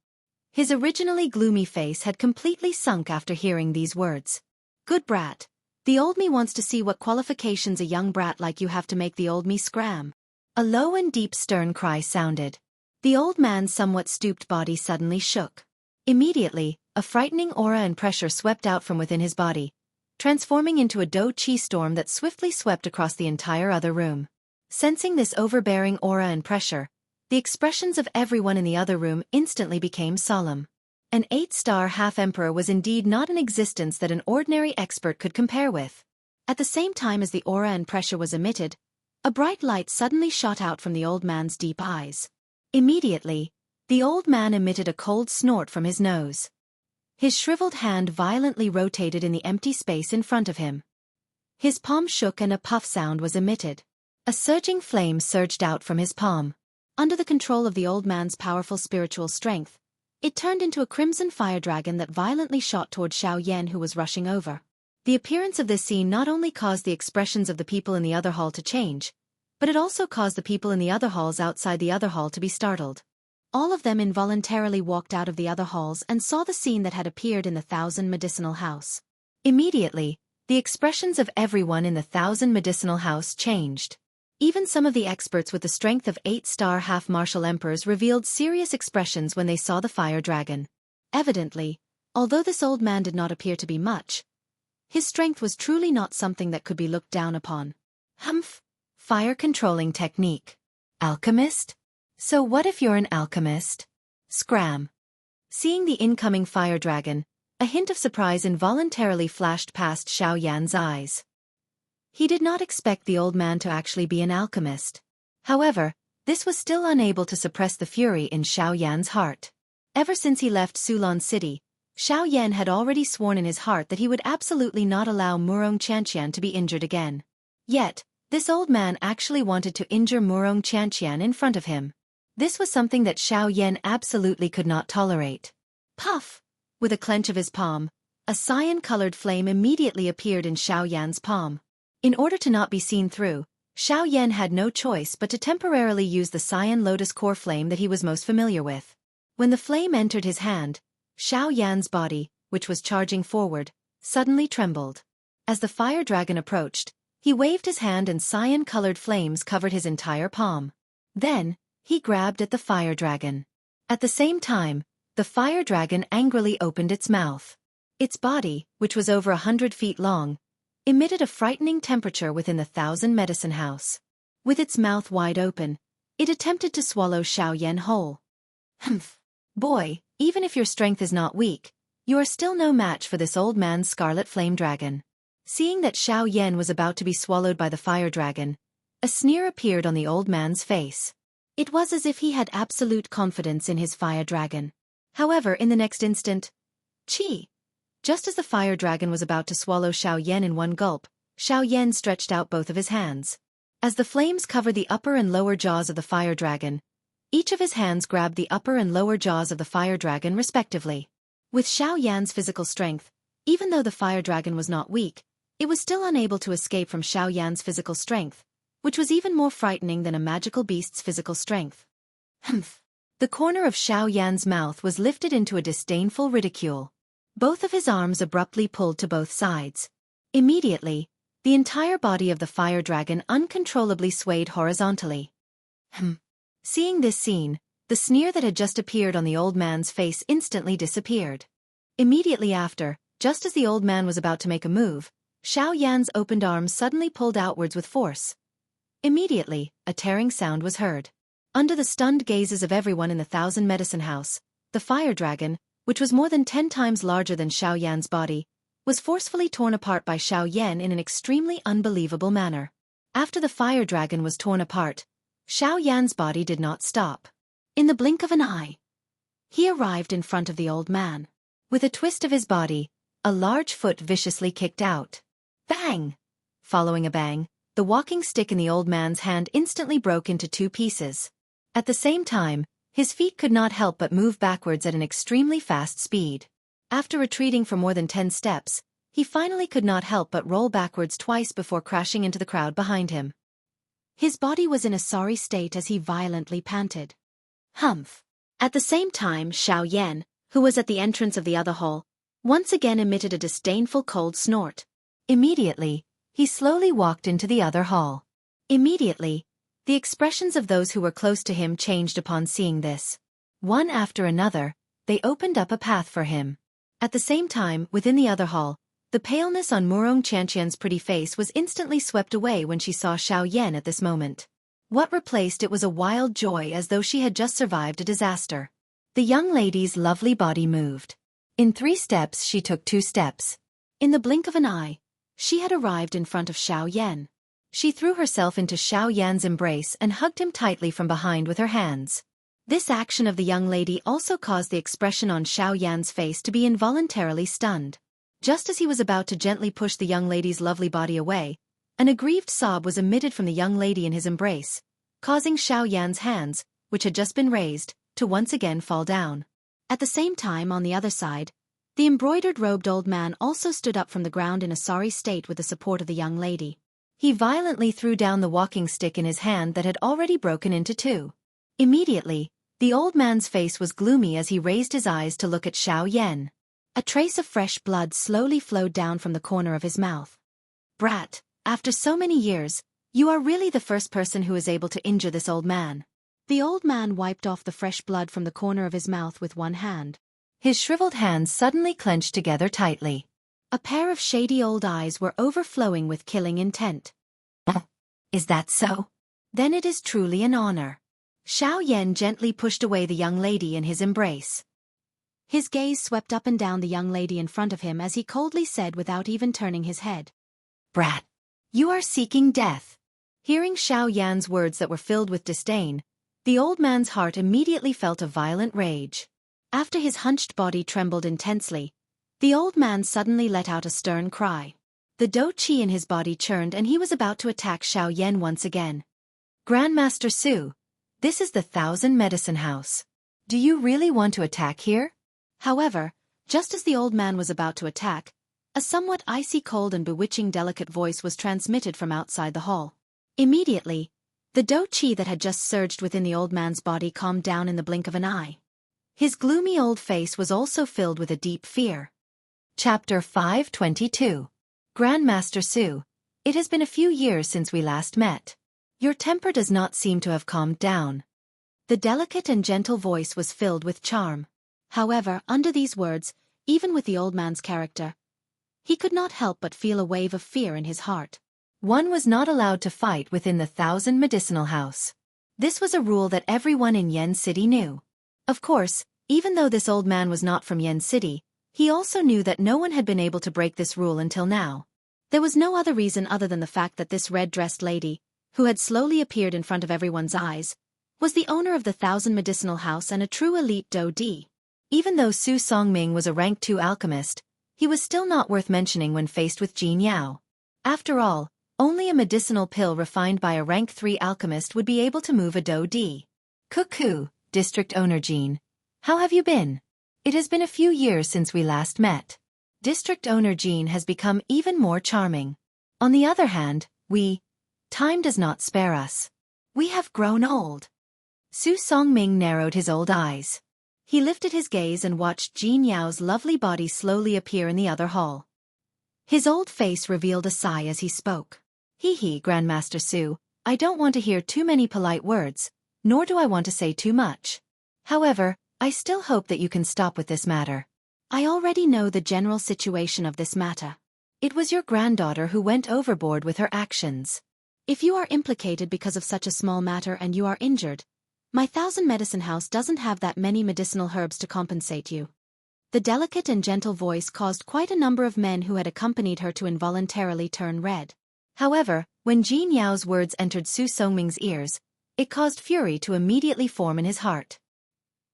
His originally gloomy face had completely sunk after hearing these words. "Good brat. The old me wants to see what qualifications a young brat like you have to make the old me scram." A low and deep stern cry sounded. The old man's somewhat stooped body suddenly shook. Immediately, a frightening aura and pressure swept out from within his body, transforming into a do-chi storm that swiftly swept across the entire other room. Sensing this overbearing aura and pressure, the expressions of everyone in the other room instantly became solemn. An 8-star half-emperor was indeed not an existence that an ordinary expert could compare with. At the same time as the aura and pressure was emitted, a bright light suddenly shot out from the old man's deep eyes. Immediately, the old man emitted a cold snort from his nose. His shriveled hand violently rotated in the empty space in front of him. His palm shook and a puff sound was emitted. A surging flame surged out from his palm. Under the control of the old man's powerful spiritual strength, it turned into a crimson fire dragon that violently shot toward Xiao Yan, who was rushing over. The appearance of this scene not only caused the expressions of the people in the other hall to change, but it also caused the people in the other halls outside the other hall to be startled. All of them involuntarily walked out of the other halls and saw the scene that had appeared in the Thousand Medicinal House. Immediately, the expressions of everyone in the Thousand Medicinal House changed. Even some of the experts with the strength of 8-star half-martial emperors revealed serious expressions when they saw the fire dragon. Evidently, although this old man did not appear to be much, his strength was truly not something that could be looked down upon. Humph! Fire controlling technique. Alchemist? So what if you're an alchemist? Scram! Seeing the incoming fire dragon, a hint of surprise involuntarily flashed past Xiao Yan's eyes. He did not expect the old man to actually be an alchemist. However, this was still unable to suppress the fury in Xiao Yan's heart. Ever since he left Sulon City, Xiao Yan had already sworn in his heart that he would absolutely not allow Murong Qianqian to be injured again. Yet, this old man actually wanted to injure Murong Qianqian in front of him. This was something that Xiao Yan absolutely could not tolerate. Puff! With a clench of his palm, a cyan-colored flame immediately appeared in Xiao Yan's palm. In order to not be seen through, Xiao Yan had no choice but to temporarily use the cyan lotus core flame that he was most familiar with. When the flame entered his hand, Xiao Yan's body, which was charging forward, suddenly trembled. As the fire dragon approached, he waved his hand and cyan-colored flames covered his entire palm. Then, he grabbed at the fire dragon. At the same time, the fire dragon angrily opened its mouth. Its body, which was over 100 feet long, emitted a frightening temperature within the Thousand Medicine House. With its mouth wide open, it attempted to swallow Xiao Yan whole. Humph! Boy, even if your strength is not weak, you are still no match for this old man's scarlet flame dragon. Seeing that Xiao Yan was about to be swallowed by the fire dragon, a sneer appeared on the old man's face. It was as if he had absolute confidence in his fire dragon. However, in the next instant, Chi! Just as the fire dragon was about to swallow Xiao Yan in one gulp, Xiao Yan stretched out both of his hands. As the flames covered the upper and lower jaws of the fire dragon, each of his hands grabbed the upper and lower jaws of the fire dragon respectively. With Xiao Yan's physical strength, even though the fire dragon was not weak, it was still unable to escape from Xiao Yan's physical strength, which was even more frightening than a magical beast's physical strength. Humph! The corner of Xiao Yan's mouth was lifted into a disdainful ridicule. Both of his arms abruptly pulled to both sides. Immediately, the entire body of the fire dragon uncontrollably swayed horizontally. Seeing this scene, the sneer that had just appeared on the old man's face instantly disappeared. Immediately after, just as the old man was about to make a move, Xiao Yan's opened arms suddenly pulled outwards with force. Immediately, a tearing sound was heard. Under the stunned gazes of everyone in the Thousand Medicine House, the fire dragon, which was more than 10 times larger than Xiao Yan's body, was forcefully torn apart by Xiao Yan in an extremely unbelievable manner. After the fire dragon was torn apart, Xiao Yan's body did not stop. In the blink of an eye, he arrived in front of the old man. With a twist of his body, a large foot viciously kicked out. Bang! Following a bang, the walking stick in the old man's hand instantly broke into 2 pieces. At the same time, his feet could not help but move backwards at an extremely fast speed. After retreating for more than 10 steps, he finally could not help but roll backwards twice before crashing into the crowd behind him. His body was in a sorry state as he violently panted. Humph! At the same time, Xiao Yan, who was at the entrance of the other hall, once again emitted a disdainful cold snort. Immediately, he slowly walked into the other hall. Immediately, the expressions of those who were close to him changed upon seeing this. One after another, they opened up a path for him. At the same time, within the other hall, the paleness on Murong Qianqian's pretty face was instantly swept away when she saw Xiao Yan at this moment. What replaced it was a wild joy as though she had just survived a disaster. The young lady's lovely body moved. In 3 steps she took 2 steps. In the blink of an eye, she had arrived in front of Xiao Yan. She threw herself into Xiao Yan's embrace and hugged him tightly from behind with her hands. This action of the young lady also caused the expression on Xiao Yan's face to be involuntarily stunned. Just as he was about to gently push the young lady's lovely body away, an aggrieved sob was emitted from the young lady in his embrace, causing Xiao Yan's hands, which had just been raised, to once again fall down. At the same time, on the other side, the embroidered-robed old man also stood up from the ground in a sorry state with the support of the young lady. He violently threw down the walking stick in his hand that had already broken into 2. Immediately, the old man's face was gloomy as he raised his eyes to look at Xiao Yan. A trace of fresh blood slowly flowed down from the corner of his mouth. Brat, after so many years, you are really the first person who is able to injure this old man. The old man wiped off the fresh blood from the corner of his mouth with one hand. His shriveled hands suddenly clenched together tightly. A pair of shady old eyes were overflowing with killing intent. Is that so? Then it is truly an honor. Xiao Yan gently pushed away the young lady in his embrace. His gaze swept up and down the young lady in front of him as he coldly said without even turning his head. Brat, you are seeking death. Hearing Xiao Yan's words that were filled with disdain, the old man's heart immediately felt a violent rage. After his hunched body trembled intensely, the old man suddenly let out a stern cry. The dou qi in his body churned and he was about to attack Xiao Yan once again. Grandmaster Su, this is the Thousand Medicine House. Do you really want to attack here? However, just as the old man was about to attack, a somewhat icy cold and bewitching delicate voice was transmitted from outside the hall. Immediately, the dou qi that had just surged within the old man's body calmed down in the blink of an eye. His gloomy old face was also filled with a deep fear. Chapter 522. Grandmaster Su, it has been a few years since we last met. Your temper does not seem to have calmed down. The delicate and gentle voice was filled with charm. However, under these words, even with the old man's character, he could not help but feel a wave of fear in his heart. One was not allowed to fight within the Thousand Medicinal House. This was a rule that everyone in Yen City knew. Of course, even though this old man was not from Yen City, he also knew that no one had been able to break this rule until now. There was no other reason other than the fact that this red-dressed lady, who had slowly appeared in front of everyone's eyes, was the owner of the Thousand Medicinal House and a true elite dou di. Even though Su Songming was a rank 2 alchemist, he was still not worth mentioning when faced with Jin Yao. After all, only a medicinal pill refined by a rank 3 alchemist would be able to move a dou di. Cuckoo, District Owner Jin. How have you been? It has been a few years since we last met. District Owner Jean has become even more charming. On the other hand, time does not spare us. We have grown old. Su Songming narrowed his old eyes. He lifted his gaze and watched Jin Yao's lovely body slowly appear in the other hall. His old face revealed a sigh as he spoke. Hee, Grandmaster Su, I don't want to hear too many polite words, nor do I want to say too much. However, I still hope that you can stop with this matter. I already know the general situation of this matter. It was your granddaughter who went overboard with her actions. If you are implicated because of such a small matter and you are injured, my 1,000 medicine house doesn't have that many medicinal herbs to compensate you. The delicate and gentle voice caused quite a number of men who had accompanied her to involuntarily turn red. However, when Jin Yao's words entered Su Songming's ears, it caused fury to immediately form in his heart.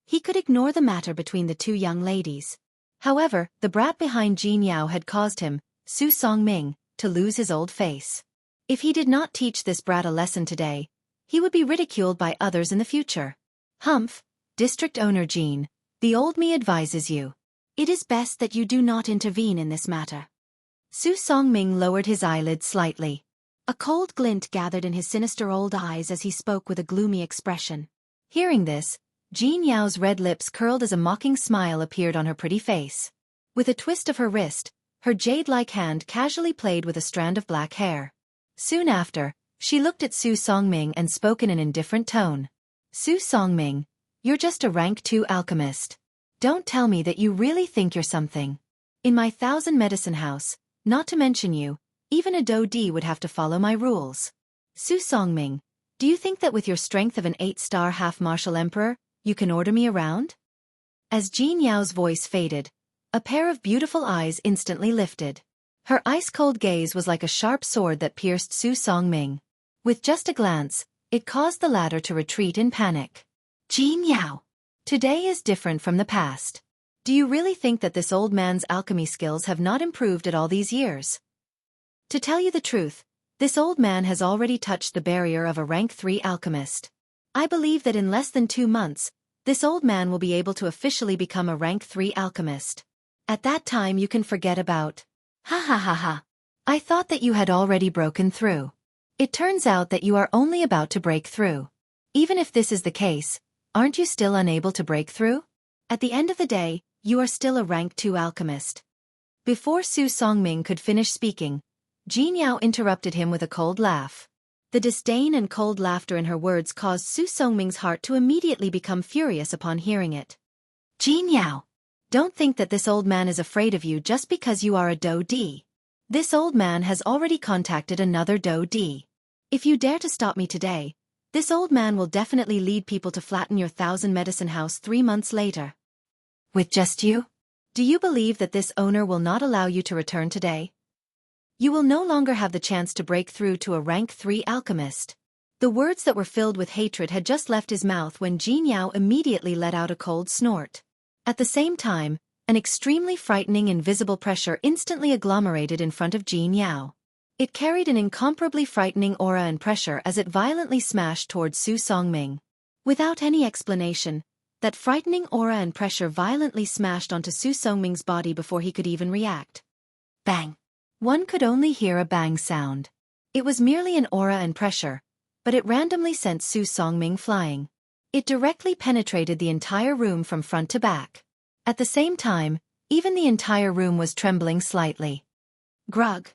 He could ignore the matter between the two young ladies. However, the brat behind Jin Yao had caused him, Su Songming, to lose his old face. If he did not teach this brat a lesson today, he would be ridiculed by others in the future. Humph, District Owner Jin, the old me advises you. It is best that you do not intervene in this matter. Su Songming lowered his eyelids slightly. A cold glint gathered in his sinister old eyes as he spoke with a gloomy expression. Hearing this, Jin Yao's red lips curled as a mocking smile appeared on her pretty face. With a twist of her wrist, her jade-like hand casually played with a strand of black hair. Soon after, she looked at Su Songming and spoke in an indifferent tone. Su Songming, you're just a rank 2 alchemist. Don't tell me that you really think you're something. In my 1,000 medicine house, not to mention you, even a Do Di would have to follow my rules. Su Songming, do you think that with your strength of an 8-star half-martial emperor, you can order me around? As Jin Yao's voice faded, a pair of beautiful eyes instantly lifted. Her ice-cold gaze was like a sharp sword that pierced Su Songming. With just a glance, it caused the latter to retreat in panic. Jin Yao, today is different from the past. Do you really think that this old man's alchemy skills have not improved at all these years? To tell you the truth, this old man has already touched the barrier of a rank 3 alchemist. I believe that in less than 2 months, this old man will be able to officially become a rank 3 alchemist. At that time you can forget about. Ha. I thought that you had already broken through. It turns out that you are only about to break through. Even if this is the case, aren't you still unable to break through? At the end of the day, you are still a rank 2 alchemist. Before Su Songming could finish speaking, Jin Yao interrupted him with a cold laugh. The disdain and cold laughter in her words caused Su Songming's heart to immediately become furious upon hearing it. Jin Yao, don't think that this old man is afraid of you just because you are a Do Di. This old man has already contacted another Do Di. If you dare to stop me today, this old man will definitely lead people to flatten your 1,000 medicine house 3 months later. With just you? Do you believe that this owner will not allow you to return today? You will no longer have the chance to break through to a rank 3 alchemist. The words that were filled with hatred had just left his mouth when Jin Yao immediately let out a cold snort. At the same time, an extremely frightening invisible pressure instantly agglomerated in front of Jin Yao. It carried an incomparably frightening aura and pressure as it violently smashed towards Su Songming. Without any explanation, that frightening aura and pressure violently smashed onto Su Songming's body before he could even react. Bang! One could only hear a bang sound. It was merely an aura and pressure, but it randomly sent Su Songming flying. It directly penetrated the entire room from front to back. At the same time, even the entire room was trembling slightly. Grug.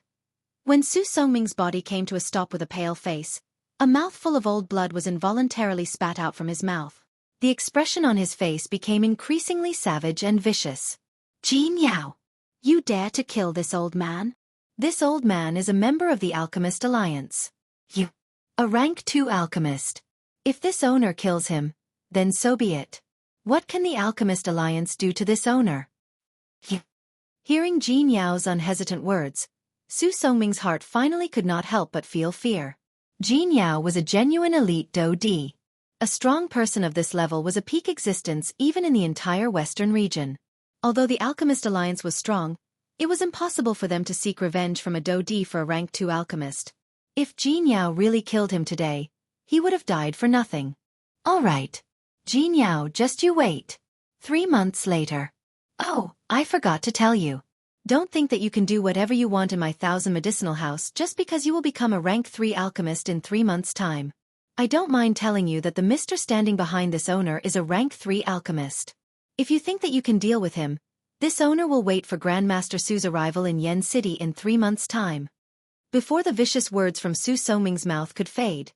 When Su Songming's body came to a stop with a pale face, a mouthful of old blood was involuntarily spat out from his mouth. The expression on his face became increasingly savage and vicious. Jin Yao, you dare to kill this old man? This old man is a member of the Alchemist Alliance. You, a rank 2 alchemist. If this owner kills him, then so be it. What can the Alchemist Alliance do to this owner? You. Hearing Jin Yao's unhesitant words, Su Songming's heart finally could not help but feel fear. Jin Yao was a genuine elite Do Di. A strong person of this level was a peak existence even in the entire Western region. Although the Alchemist Alliance was strong, it was impossible for them to seek revenge from a Do Di for a rank 2 alchemist. If Jin Yao really killed him today, he would have died for nothing. All right. Jin Yao, just you wait. 3 months later. Oh, I forgot to tell you. Don't think that you can do whatever you want in my 1,000 medicinal house just because you will become a rank 3 alchemist in 3 months' time. I don't mind telling you that the Mr. standing behind this owner is a rank 3 alchemist. If you think that you can deal with him, this owner will wait for Grandmaster Su's arrival in Yen City in 3 months' time. Before the vicious words from Su Songming's mouth could fade,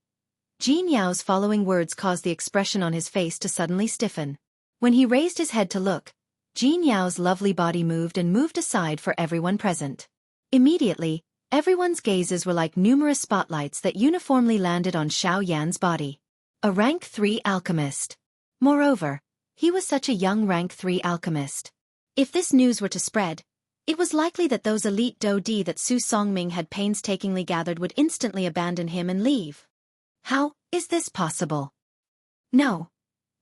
Jin Yao's following words caused the expression on his face to suddenly stiffen. When he raised his head to look, Jin Yao's lovely body moved aside for everyone present. Immediately, everyone's gazes were like numerous spotlights that uniformly landed on Xiao Yan's body. A rank 3 alchemist. Moreover, he was such a young rank 3 alchemist. If this news were to spread, it was likely that those elite Dodi that Su Songming had painstakingly gathered would instantly abandon him and leave. How is this possible? No.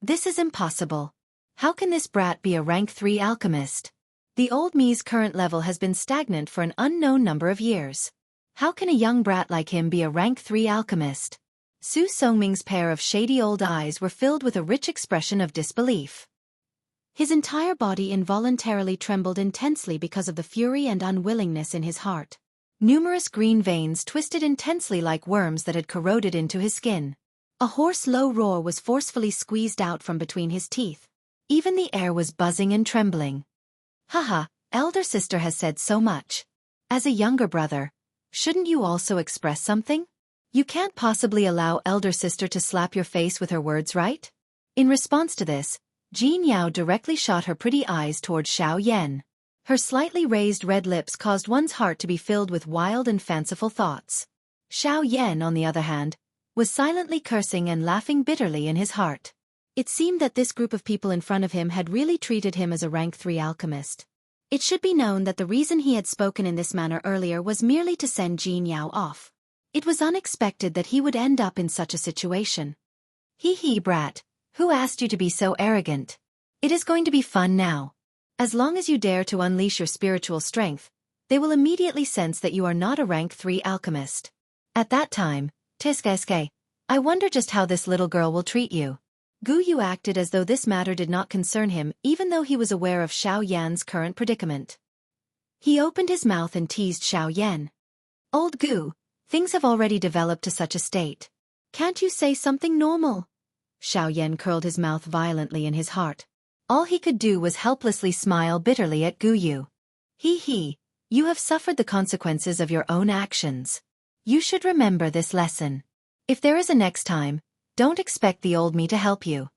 This is impossible. How can this brat be a rank 3 alchemist? The old me's current level has been stagnant for an unknown number of years. How can a young brat like him be a rank 3 alchemist? Su Songming's pair of shady old eyes were filled with a rich expression of disbelief. His entire body involuntarily trembled intensely because of the fury and unwillingness in his heart. Numerous green veins twisted intensely like worms that had corroded into his skin. A hoarse low roar was forcefully squeezed out from between his teeth. Even the air was buzzing and trembling. Haha, elder sister has said so much. As a younger brother, shouldn't you also express something? You can't possibly allow elder sister to slap your face with her words, right? In response to this, Jin Yao directly shot her pretty eyes toward Xiao Yan. Her slightly raised red lips caused one's heart to be filled with wild and fanciful thoughts. Xiao Yan, on the other hand, was silently cursing and laughing bitterly in his heart. It seemed that this group of people in front of him had really treated him as a rank 3 alchemist. It should be known that the reason he had spoken in this manner earlier was merely to send Jin Yao off. It was unexpected that he would end up in such a situation. Hee brat, who asked you to be so arrogant? It is going to be fun now. As long as you dare to unleash your spiritual strength, they will immediately sense that you are not a rank 3 alchemist. At that time, Tiske, I wonder just how this little girl will treat you. Gu Yu acted as though this matter did not concern him even though he was aware of Xiao Yan's current predicament. He opened his mouth and teased Xiao Yan. Old Gu, things have already developed to such a state. Can't you say something normal? Xiao Yan curled his mouth violently in his heart. All he could do was helplessly smile bitterly at Gu Yu. You have suffered the consequences of your own actions. You should remember this lesson. If there is a next time, don't expect the old me to help you.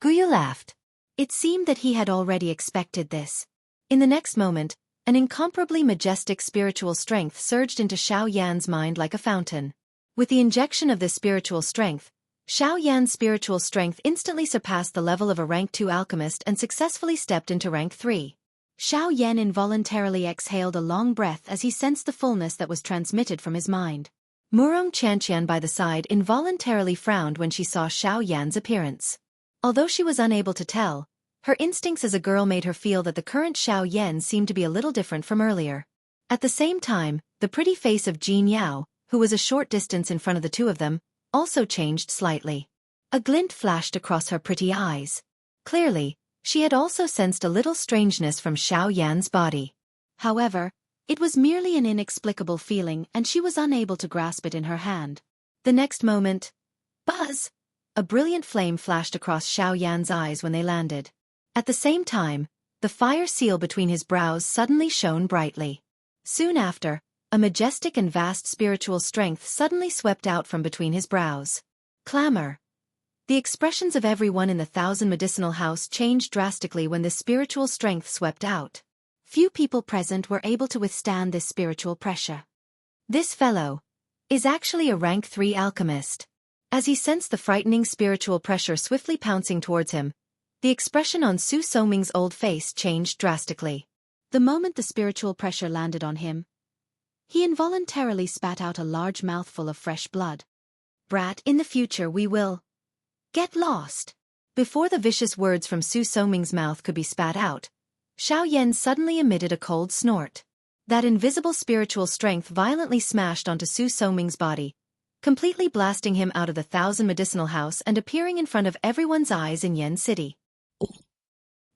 Gu Yu laughed. It seemed that he had already expected this. In the next moment, an incomparably majestic spiritual strength surged into Xiao Yan's mind like a fountain. With the injection of this spiritual strength, Xiao Yan's spiritual strength instantly surpassed the level of a rank 2 alchemist and successfully stepped into rank 3. Xiao Yan involuntarily exhaled a long breath as he sensed the fullness that was transmitted from his mind. Murong Chanqian by the side involuntarily frowned when she saw Xiao Yan's appearance. Although she was unable to tell, her instincts as a girl made her feel that the current Xiao Yan seemed to be a little different from earlier. At the same time, the pretty face of Jin Yao, who was a short distance in front of the two of them, also changed slightly. A glint flashed across her pretty eyes. Clearly, she had also sensed a little strangeness from Xiao Yan's body. However, it was merely an inexplicable feeling and she was unable to grasp it in her hand. The next moment, buzz! A brilliant flame flashed across Xiao Yan's eyes when they landed. At the same time, the fire seal between his brows suddenly shone brightly. Soon after, a majestic and vast spiritual strength suddenly swept out from between his brows. Clamor. The expressions of everyone in the Thousand Medicinal House changed drastically when this spiritual strength swept out. Few people present were able to withstand this spiritual pressure. This fellow is actually a rank 3 alchemist. As he sensed the frightening spiritual pressure swiftly pouncing towards him, the expression on Su Songming's old face changed drastically. The moment the spiritual pressure landed on him, he involuntarily spat out a large mouthful of fresh blood. Brat, in the future we will get lost. Before the vicious words from Su Songming's mouth could be spat out, Xiao Yan suddenly emitted a cold snort. That invisible spiritual strength violently smashed onto Su Songming's body, completely blasting him out of the Thousand Medicinal House and appearing in front of everyone's eyes in Yen City.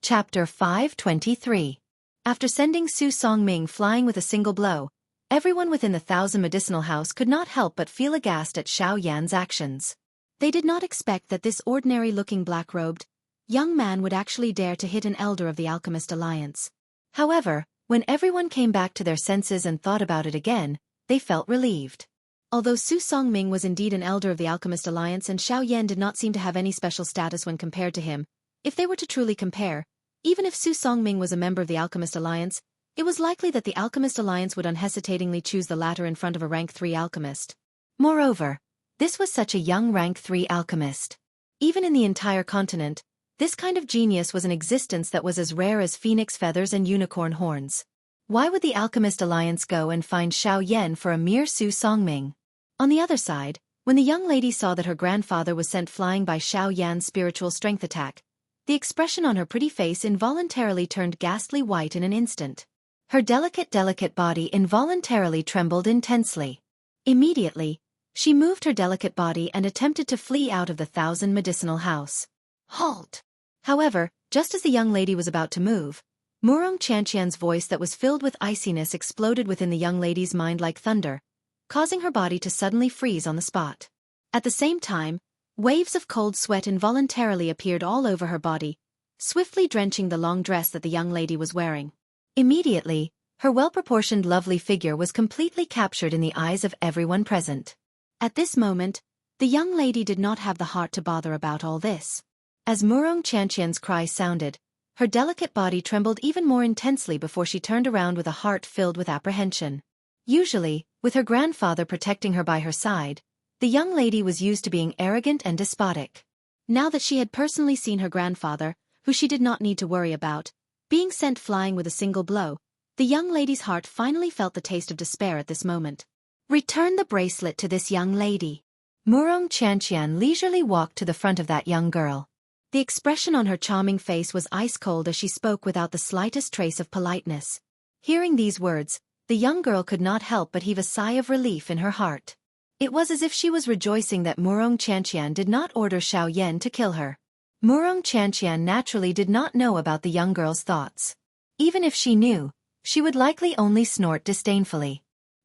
Chapter 523. After sending Su Songming flying with a single blow, everyone within the Thousand Medicinal House could not help but feel aghast at Xiao Yan's actions. They did not expect that this ordinary-looking black-robed young man would actually dare to hit an elder of the Alchemist Alliance. However, when everyone came back to their senses and thought about it again, they felt relieved. Although Su Songming was indeed an elder of the Alchemist Alliance and Xiao Yan did not seem to have any special status when compared to him, if they were to truly compare, even if Su Songming was a member of the Alchemist Alliance, it was likely that the Alchemist Alliance would unhesitatingly choose the latter in front of a rank 3 alchemist. Moreover, this was such a young rank 3 alchemist. Even in the entire continent, this kind of genius was an existence that was as rare as phoenix feathers and unicorn horns. Why would the Alchemist Alliance go and find Xiao Yan for a mere Su Songming? On the other side, when the young lady saw that her grandfather was sent flying by Xiao Yan's spiritual strength attack, the expression on her pretty face involuntarily turned ghastly white in an instant. Her delicate body involuntarily trembled intensely. Immediately, she moved her delicate body and attempted to flee out of the Thousand Medicinal House. Halt! However, just as the young lady was about to move, Murong Chanqian's voice that was filled with iciness exploded within the young lady's mind like thunder, causing her body to suddenly freeze on the spot. At the same time, waves of cold sweat involuntarily appeared all over her body, swiftly drenching the long dress that the young lady was wearing. Immediately, her well-proportioned lovely figure was completely captured in the eyes of everyone present. At this moment, the young lady did not have the heart to bother about all this. As Murong Chanqian's cry sounded, her delicate body trembled even more intensely before she turned around with a heart filled with apprehension. Usually, with her grandfather protecting her by her side, the young lady was used to being arrogant and despotic. Now that she had personally seen her grandfather, who she did not need to worry about, being sent flying with a single blow, the young lady's heart finally felt the taste of despair at this moment. Return the bracelet to this young lady. Murong Chanqian leisurely walked to the front of that young girl. The expression on her charming face was ice-cold as she spoke without the slightest trace of politeness. Hearing these words, the young girl could not help but heave a sigh of relief in her heart. It was as if she was rejoicing that Murong Chanqian did not order Xiao Yan to kill her. Murong Chanqian naturally did not know about the young girl's thoughts. Even if she knew, she would likely only snort disdainfully.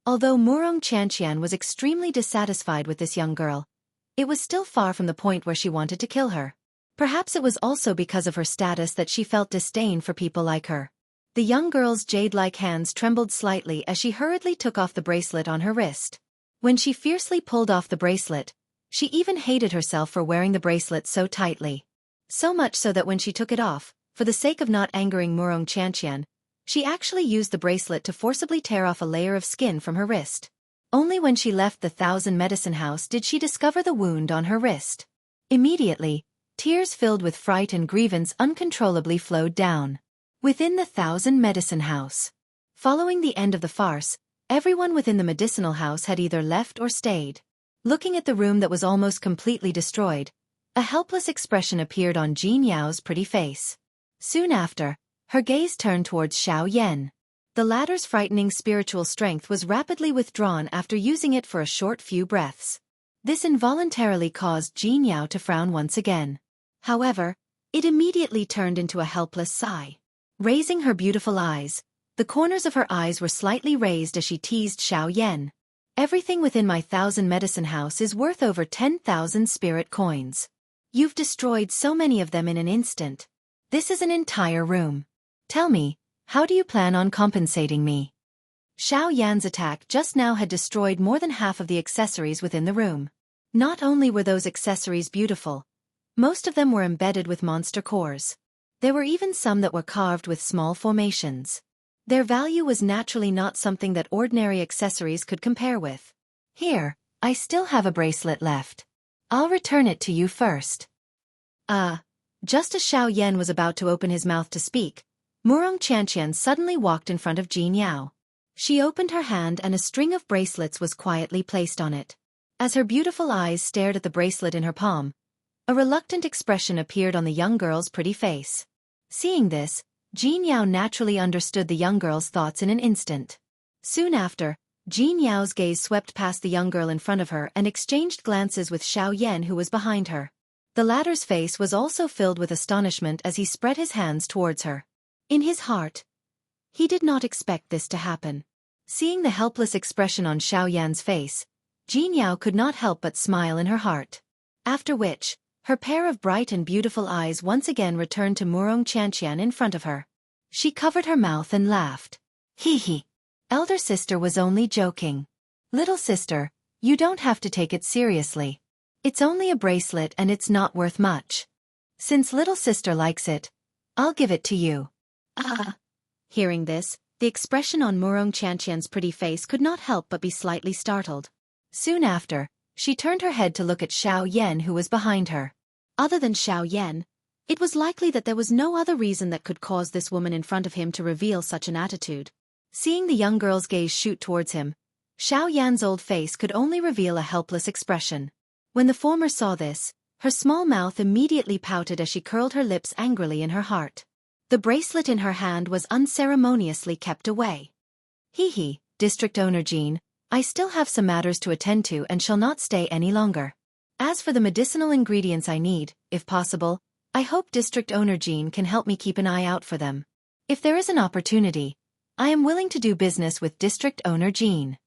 Although Murong Chanqian was extremely dissatisfied with this young girl, it was still far from the point where she wanted to kill her. Perhaps it was also because of her status that she felt disdain for people like her. The young girl's jade-like hands trembled slightly as she hurriedly took off the bracelet on her wrist. When she fiercely pulled off the bracelet, she even hated herself for wearing the bracelet so tightly. So much so that when she took it off, for the sake of not angering Murong Chanqian, she actually used the bracelet to forcibly tear off a layer of skin from her wrist. Only when she left the Thousand Medicine House did she discover the wound on her wrist. Immediately, tears filled with fright and grievance uncontrollably flowed down. Within the Thousand Medicine House. Following the end of the farce, everyone within the medicinal house had either left or stayed. Looking at the room that was almost completely destroyed, a helpless expression appeared on Jin Yao's pretty face. Soon after, her gaze turned towards Xiao Yan. The latter's frightening spiritual strength was rapidly withdrawn after using it for a short few breaths. This involuntarily caused Jin Yao to frown once again. However, it immediately turned into a helpless sigh. Raising her beautiful eyes, the corners of her eyes were slightly raised as she teased Xiao Yan. Everything within my Thousand Medicine House is worth over 10,000 spirit coins. You've destroyed so many of them in an instant. This is an entire room. Tell me, how do you plan on compensating me? Xiao Yan's attack just now had destroyed more than half of the accessories within the room. Not only were those accessories beautiful, most of them were embedded with monster cores. There were even some that were carved with small formations. Their value was naturally not something that ordinary accessories could compare with. Here, I still have a bracelet left. I'll return it to you first. Just as Xiao Yan was about to open his mouth to speak, Murong Chanqian suddenly walked in front of Jin Yao. She opened her hand and a string of bracelets was quietly placed on it. As her beautiful eyes stared at the bracelet in her palm, a reluctant expression appeared on the young girl's pretty face. Seeing this, Jin Yao naturally understood the young girl's thoughts in an instant. Soon after, Jin Yao's gaze swept past the young girl in front of her and exchanged glances with Xiao Yan who was behind her. The latter's face was also filled with astonishment as he spread his hands towards her. In his heart, he did not expect this to happen. Seeing the helpless expression on Xiao Yan's face, Jin Yao could not help but smile in her heart. After which, her pair of bright and beautiful eyes once again returned to Murong Chantian in front of her. She covered her mouth and laughed. Hee hee. Elder sister was only joking. Little sister, you don't have to take it seriously. It's only a bracelet and it's not worth much. Since little sister likes it, I'll give it to you. Hearing this, the expression on Murong Chantian's pretty face could not help but be slightly startled. Soon after, she turned her head to look at Xiao Yan who was behind her. Other than Xiao Yan, it was likely that there was no other reason that could cause this woman in front of him to reveal such an attitude. Seeing the young girl's gaze shoot towards him, Xiao Yan's old face could only reveal a helpless expression. When the former saw this, her small mouth immediately pouted as she curled her lips angrily in her heart. The bracelet in her hand was unceremoniously kept away. Hee hee, District Owner Jean, I still have some matters to attend to and shall not stay any longer. As for the medicinal ingredients I need, if possible, I hope District Owner Jean can help me keep an eye out for them. If there is an opportunity, I am willing to do business with District Owner Jean.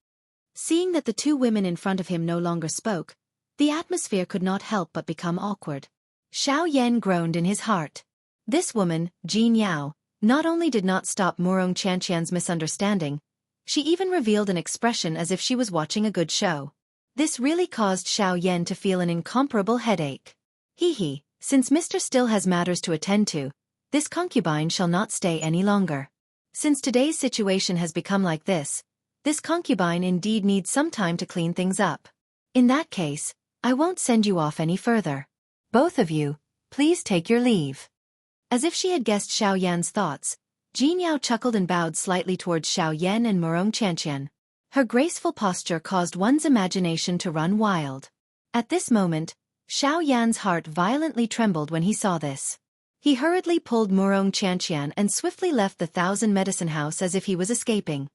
Seeing that the two women in front of him no longer spoke, the atmosphere could not help but become awkward. Xiao Yan groaned in his heart. This woman, Jean Yao, not only did not stop Murong Chantian's misunderstanding, she even revealed an expression as if she was watching a good show. This really caused Xiao Yan to feel an incomparable headache. Hee hee, since Mr. Still has matters to attend to, this concubine shall not stay any longer. Since today's situation has become like this concubine indeed needs some time to clean things up. In that case, I won't send you off any further. Both of you, please take your leave. As if she had guessed Xiao Yan's thoughts, Jean Yao chuckled and bowed slightly towards Xiao Yan and Murong Chantian. Her graceful posture caused one's imagination to run wild. At this moment, Xiao Yan's heart violently trembled when he saw this. He hurriedly pulled Murong Chantian and swiftly left the Thousand Medicine House as if he was escaping.